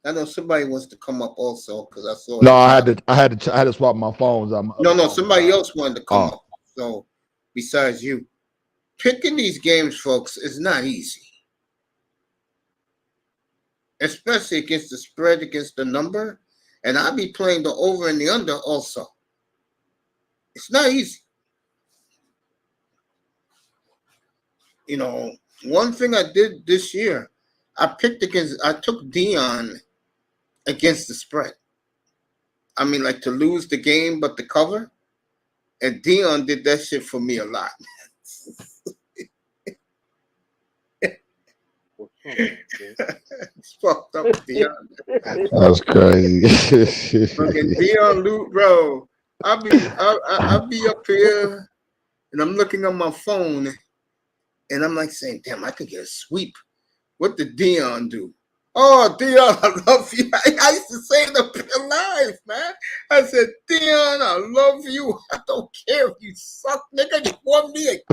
I know somebody wants to come up also because I saw. No, I had to swap my phones out. My No, other no, phone somebody died. else wanted to come Oh. up. So besides you, picking these games, folks, is not easy, especially against the spread, against the number. And I'll be playing the over and the under also. It's not easy. You know, one thing I did this year, I took Dion against the spread. I mean, like to lose the game, but to cover. And Dion did that shit for me a lot. It's fucked up, Dion. That's crazy. Fucking Dion Loot, bro. I'll be up here and I'm looking on my phone and I'm like saying, damn, I could get a sweep. What did Dion do? Oh, Dion, I love you. I used to say it up live, man. I said, Dion, I love you. I don't care if you suck, nigga. You won me again.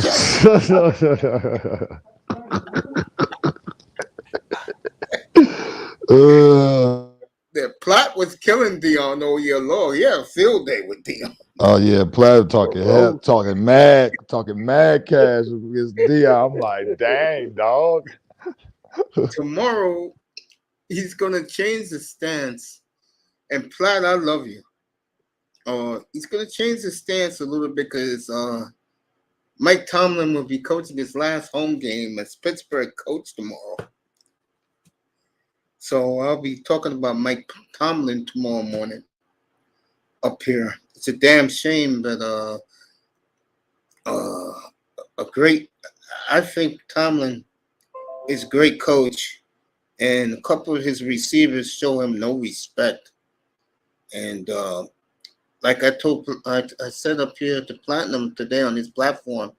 The plot was killing Dion all year long. Yeah, field day with Dion. Oh yeah, Platt talking mad cash against Dion. I'm like, dang, dog. Tomorrow, he's gonna change the stance. And Platt, I love you. He's gonna change the stance a little bit because Mike Tomlin will be coaching his last home game as Pittsburgh coach tomorrow. So I'll be talking about Mike Tomlin tomorrow morning up here. It's a damn shame that I think Tomlin is a great coach, and a couple of his receivers show him no respect. And like I said up here at the Platinum today on his platform,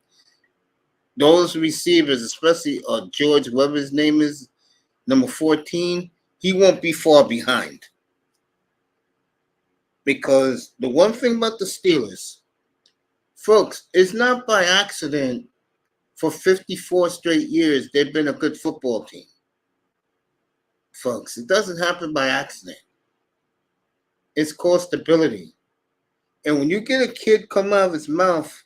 those receivers, especially George, whatever his name is, number 14, he won't be far behind. Because the one thing about the Steelers, folks, it's not by accident for 54 straight years they've been a good football team. Folks, it doesn't happen by accident. It's called stability. And when you get a kid come out of his mouth,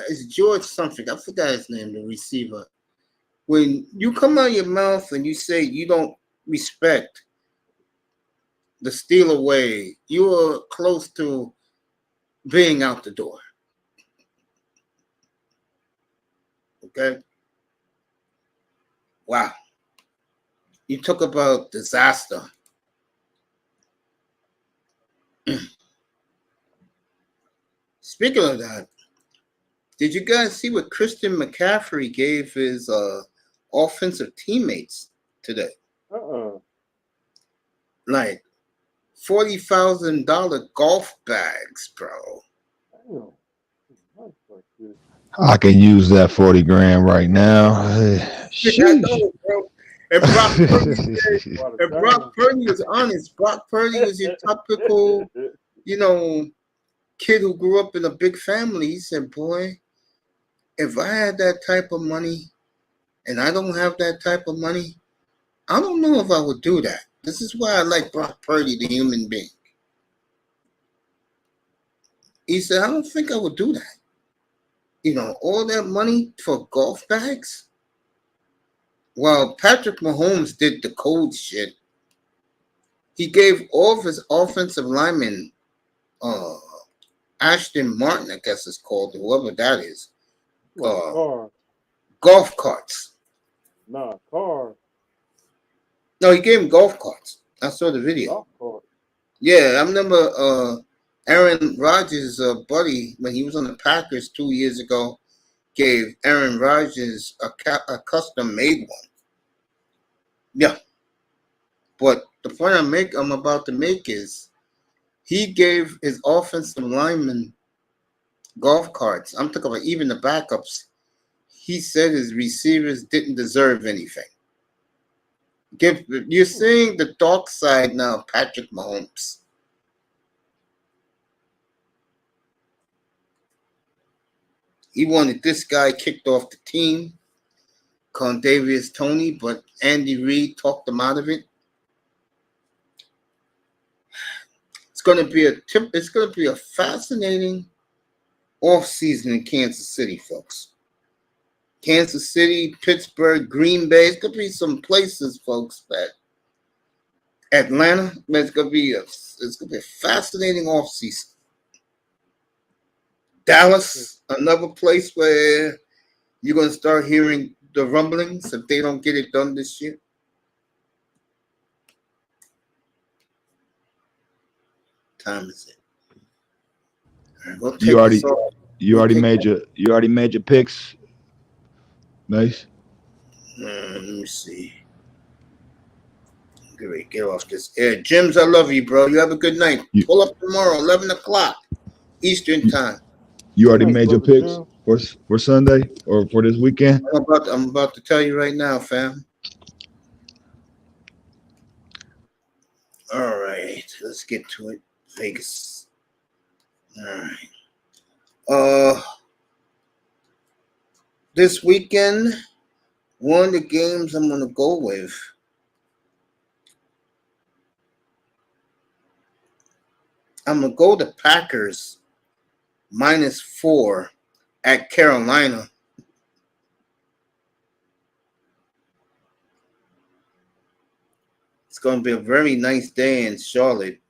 it's George something, I forgot his name, the receiver. When you come out of your mouth and you say you don't respect the Steeler way, you are close to being out the door. Okay? Wow. You talk about disaster. Speaking of that, did you guys see what Christian McCaffrey gave his offensive teammates today? Like $40,000 golf bags, bro. I can use that 40 grand right now. I know, bro. And Brock Purdy was honest. Brock Purdy was your typical, kid who grew up in a big family. He said, boy, if I had that type of money and I don't have that type of money, I don't know if I would do that. This is why I like Brock Purdy, the human being. He said, I don't think I would do that. All that money for golf bags? Well, Patrick Mahomes did the cold shit. He gave all of his offensive linemen, Ashton Martin, I guess it's called, whoever that is, golf carts. Nah, cars. No, he gave him golf carts. I saw the video. Golf cart. Yeah, I remember Aaron Rodgers' buddy, when he was on the Packers 2 years ago, gave Aaron Rodgers a custom-made one. Yeah. But the point I'm about to make is he gave his offensive linemen golf carts. I'm talking about even the backups. He said his receivers didn't deserve anything. You're seeing the dark side now, Patrick Mahomes. He wanted this guy kicked off the team, Condavious Toney, but Andy Reid talked him out of it. going to be it's going to be a fascinating off season in Kansas City, folks. Kansas City, Pittsburgh, Green Bay. It's going to be some places, folks. That Atlanta. It's going to be a fascinating off season. Dallas, another place where you're going to start hearing the rumblings if they don't get it done this year. Time is it? All right, you already made your picks, Mace. Let me see. Get off this air. Jims, I love you, bro. You have a good night. Pull up tomorrow, 11 o'clock Eastern time. You already made your picks for Sunday or for this weekend? I'm about to tell you right now, fam. All right, let's get to it. Vegas. All right. This weekend, one of the games I'm gonna go with. I'm gonna go the Packers -4 at Carolina. It's gonna be a very nice day in Charlotte,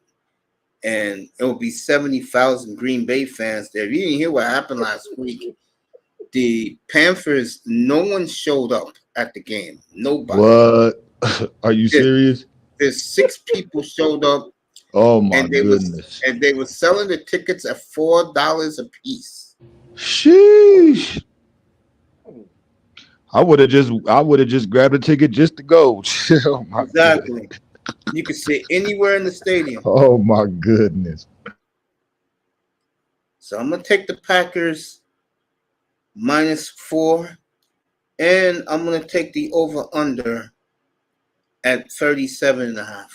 and it will be 70,000 Green Bay fans there. You didn't hear what happened last week. The Panthers, no one showed up at the game. Nobody. What? Are you serious? There's 6 people showed up. Oh my goodness! And they were selling the tickets at $4 a piece. Sheesh! I would have just grabbed a ticket just to go. Oh my Exactly. goodness. You could sit anywhere in the stadium. Oh my goodness! So I'm gonna take the Packers -4, and I'm gonna take the over/under at 37.5.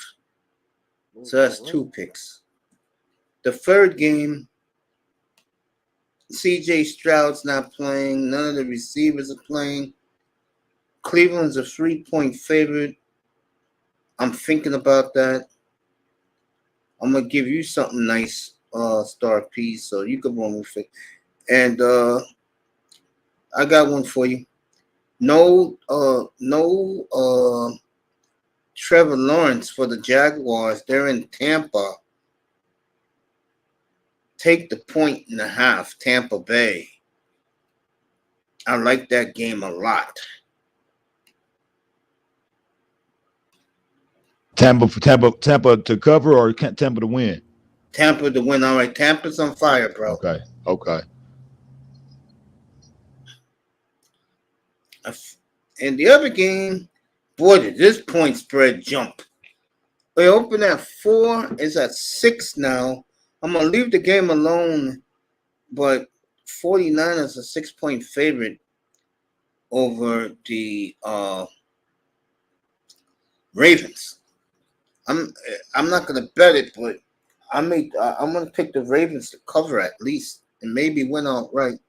So that's 2 picks. The third game, CJ Stroud's not playing. None of the receivers are playing. Cleveland's a 3-point favorite. I'm thinking about that. I'm going to give you something nice, Star P, so you can run with it. And I got one for you. No Trevor Lawrence for the Jaguars. They're in Tampa. Take the 1.5, Tampa Bay. I like that game a lot. Tampa to cover or Tampa to win? Tampa to win. All right, Tampa's on fire, bro. Okay. And the other game, boy, did this point spread jump. We open at 4. It's at 6 now. I'm going to leave the game alone, but 49ers a 6-point favorite over the Ravens. I'm not going to bet it, but I'm going to pick the Ravens to cover at least and maybe win outright.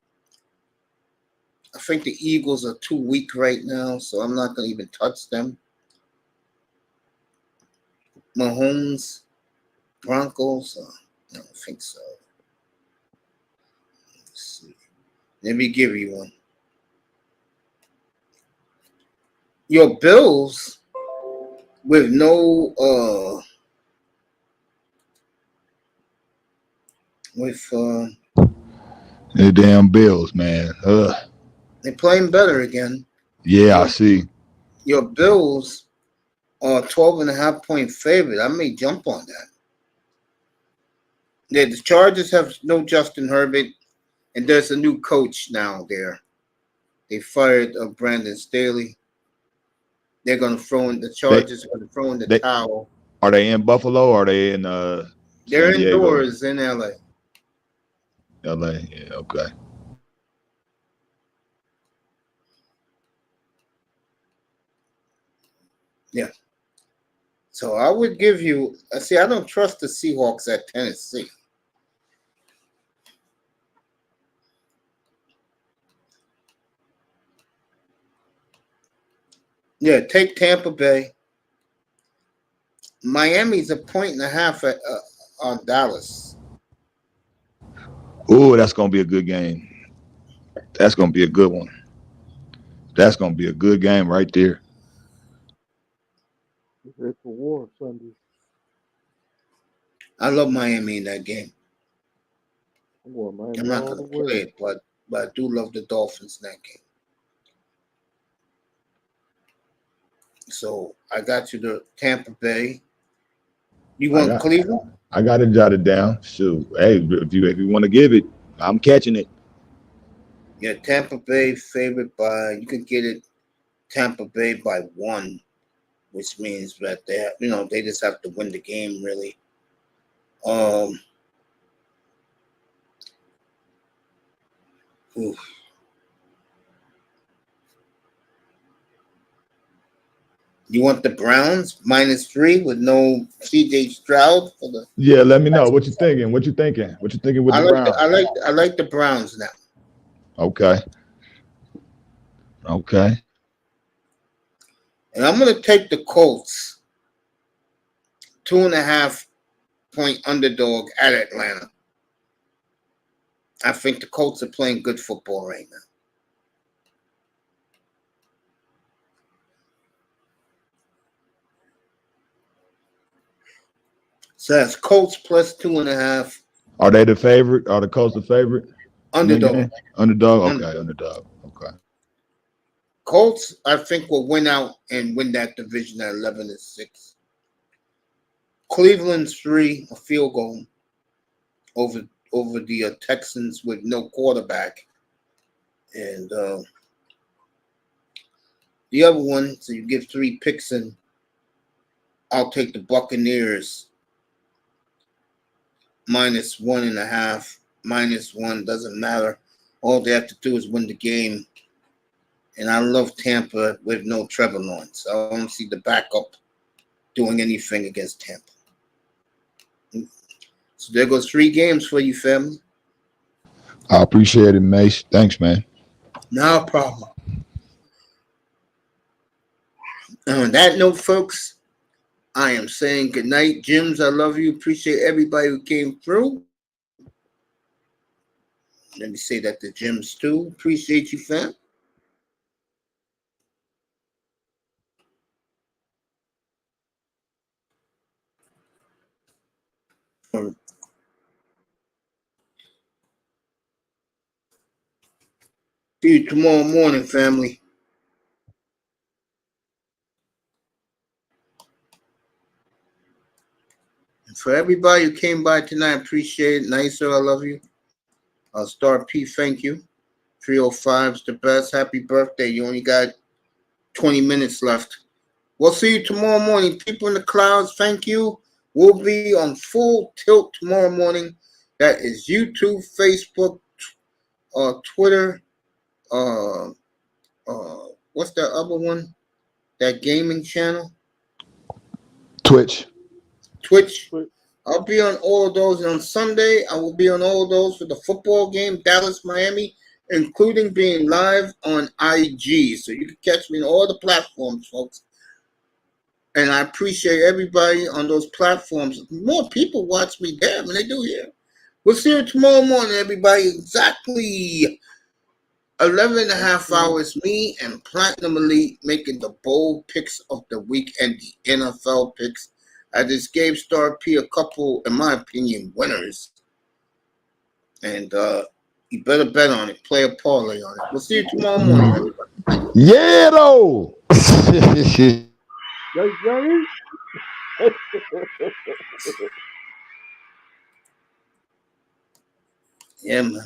I think the Eagles are too weak right now, so I'm not going to even touch them. Mahomes, Broncos, I don't think so. Let's see. Let me give you one. Your Bills with no the damn Bills, man. They're playing better again. Yeah, I see. Your Bills are 12.5-point favorite. I may jump on that. Yeah, the Chargers have no Justin Herbert, and there's a new coach now there. They fired Brandon Staley. They're going to throw in the Chargers. Are going to throw in the towel. Are they in Buffalo? Or are they in? They're indoors in LA. LA, yeah, okay. Yeah. So I would give you. See, I don't trust the Seahawks at Tennessee. Yeah, take Tampa Bay. Miami's a 1.5 Dallas. Oh, that's gonna be a good game. That's gonna be a good one. That's gonna be a good game right there. It's ready for war Sunday. I love Miami in that game. I'm going I'm Miami not all the going to play way. it, but I do love the Dolphins in that game. So I got you the Tampa Bay. You I want got Cleveland? I got it jotted down. Shoot, hey, if you want to give it, I'm catching it. Yeah, Tampa Bay favored by, you could get it Tampa Bay by 1, which means that they just have to win the game really. Oof. You want the Browns -3 with no CJ Stroud for the? Yeah, let me know what you thinking. What you thinking? What you thinking with I the like the, Browns? I like the Browns now. Okay. Okay. And I'm going to take the Colts 2.5-point underdog at Atlanta. I think the Colts are playing good football right now. So that's Colts plus 2.5. Are they the favorite? Are the Colts the favorite? Underdog. Underdog. Okay. Underdog. Okay. Colts, I think, will win out and win that division at 11-6. Cleveland's 3, a field goal over the Texans with no quarterback. And the other one, so you give 3 picks, and I'll take the Buccaneers -1.5. -1 doesn't matter. All they have to do is win the game. And I love Tampa with no Trevor Lawrence. I don't see the backup doing anything against Tampa. So there goes 3 games for you, family. I appreciate it, Mace. Thanks, man. No problem. And on that note, folks, I am saying good night. Jims, I love you. Appreciate everybody who came through. Let me say that to Jims too. Appreciate you, fam. See you tomorrow morning, family. And for everybody who came by tonight, appreciate it. Nicer, I love you. Star P, thank you. 305's the best. Happy birthday. You only got 20 minutes left. We'll see you tomorrow morning. People in the clouds, thank you. We'll be on full tilt tomorrow morning. That is YouTube, Facebook, Twitter. What's that other one? That gaming channel? Twitch. I'll be on all of those. And on Sunday, I will be on all of those for the football game, Dallas, Miami, including being live on IG. So you can catch me on all the platforms, folks. And I appreciate everybody on those platforms. More people watch me there than they do here. We'll see you tomorrow morning, everybody. Exactly 11.5 hours. Me and Platinum Elite making the bold picks of the week and the NFL picks. I just gave Star P a couple, in my opinion, winners. And you better bet on it. Play a parlay on it. We'll see you tomorrow morning, everybody. Yeah, though. Yay. Yeah, man.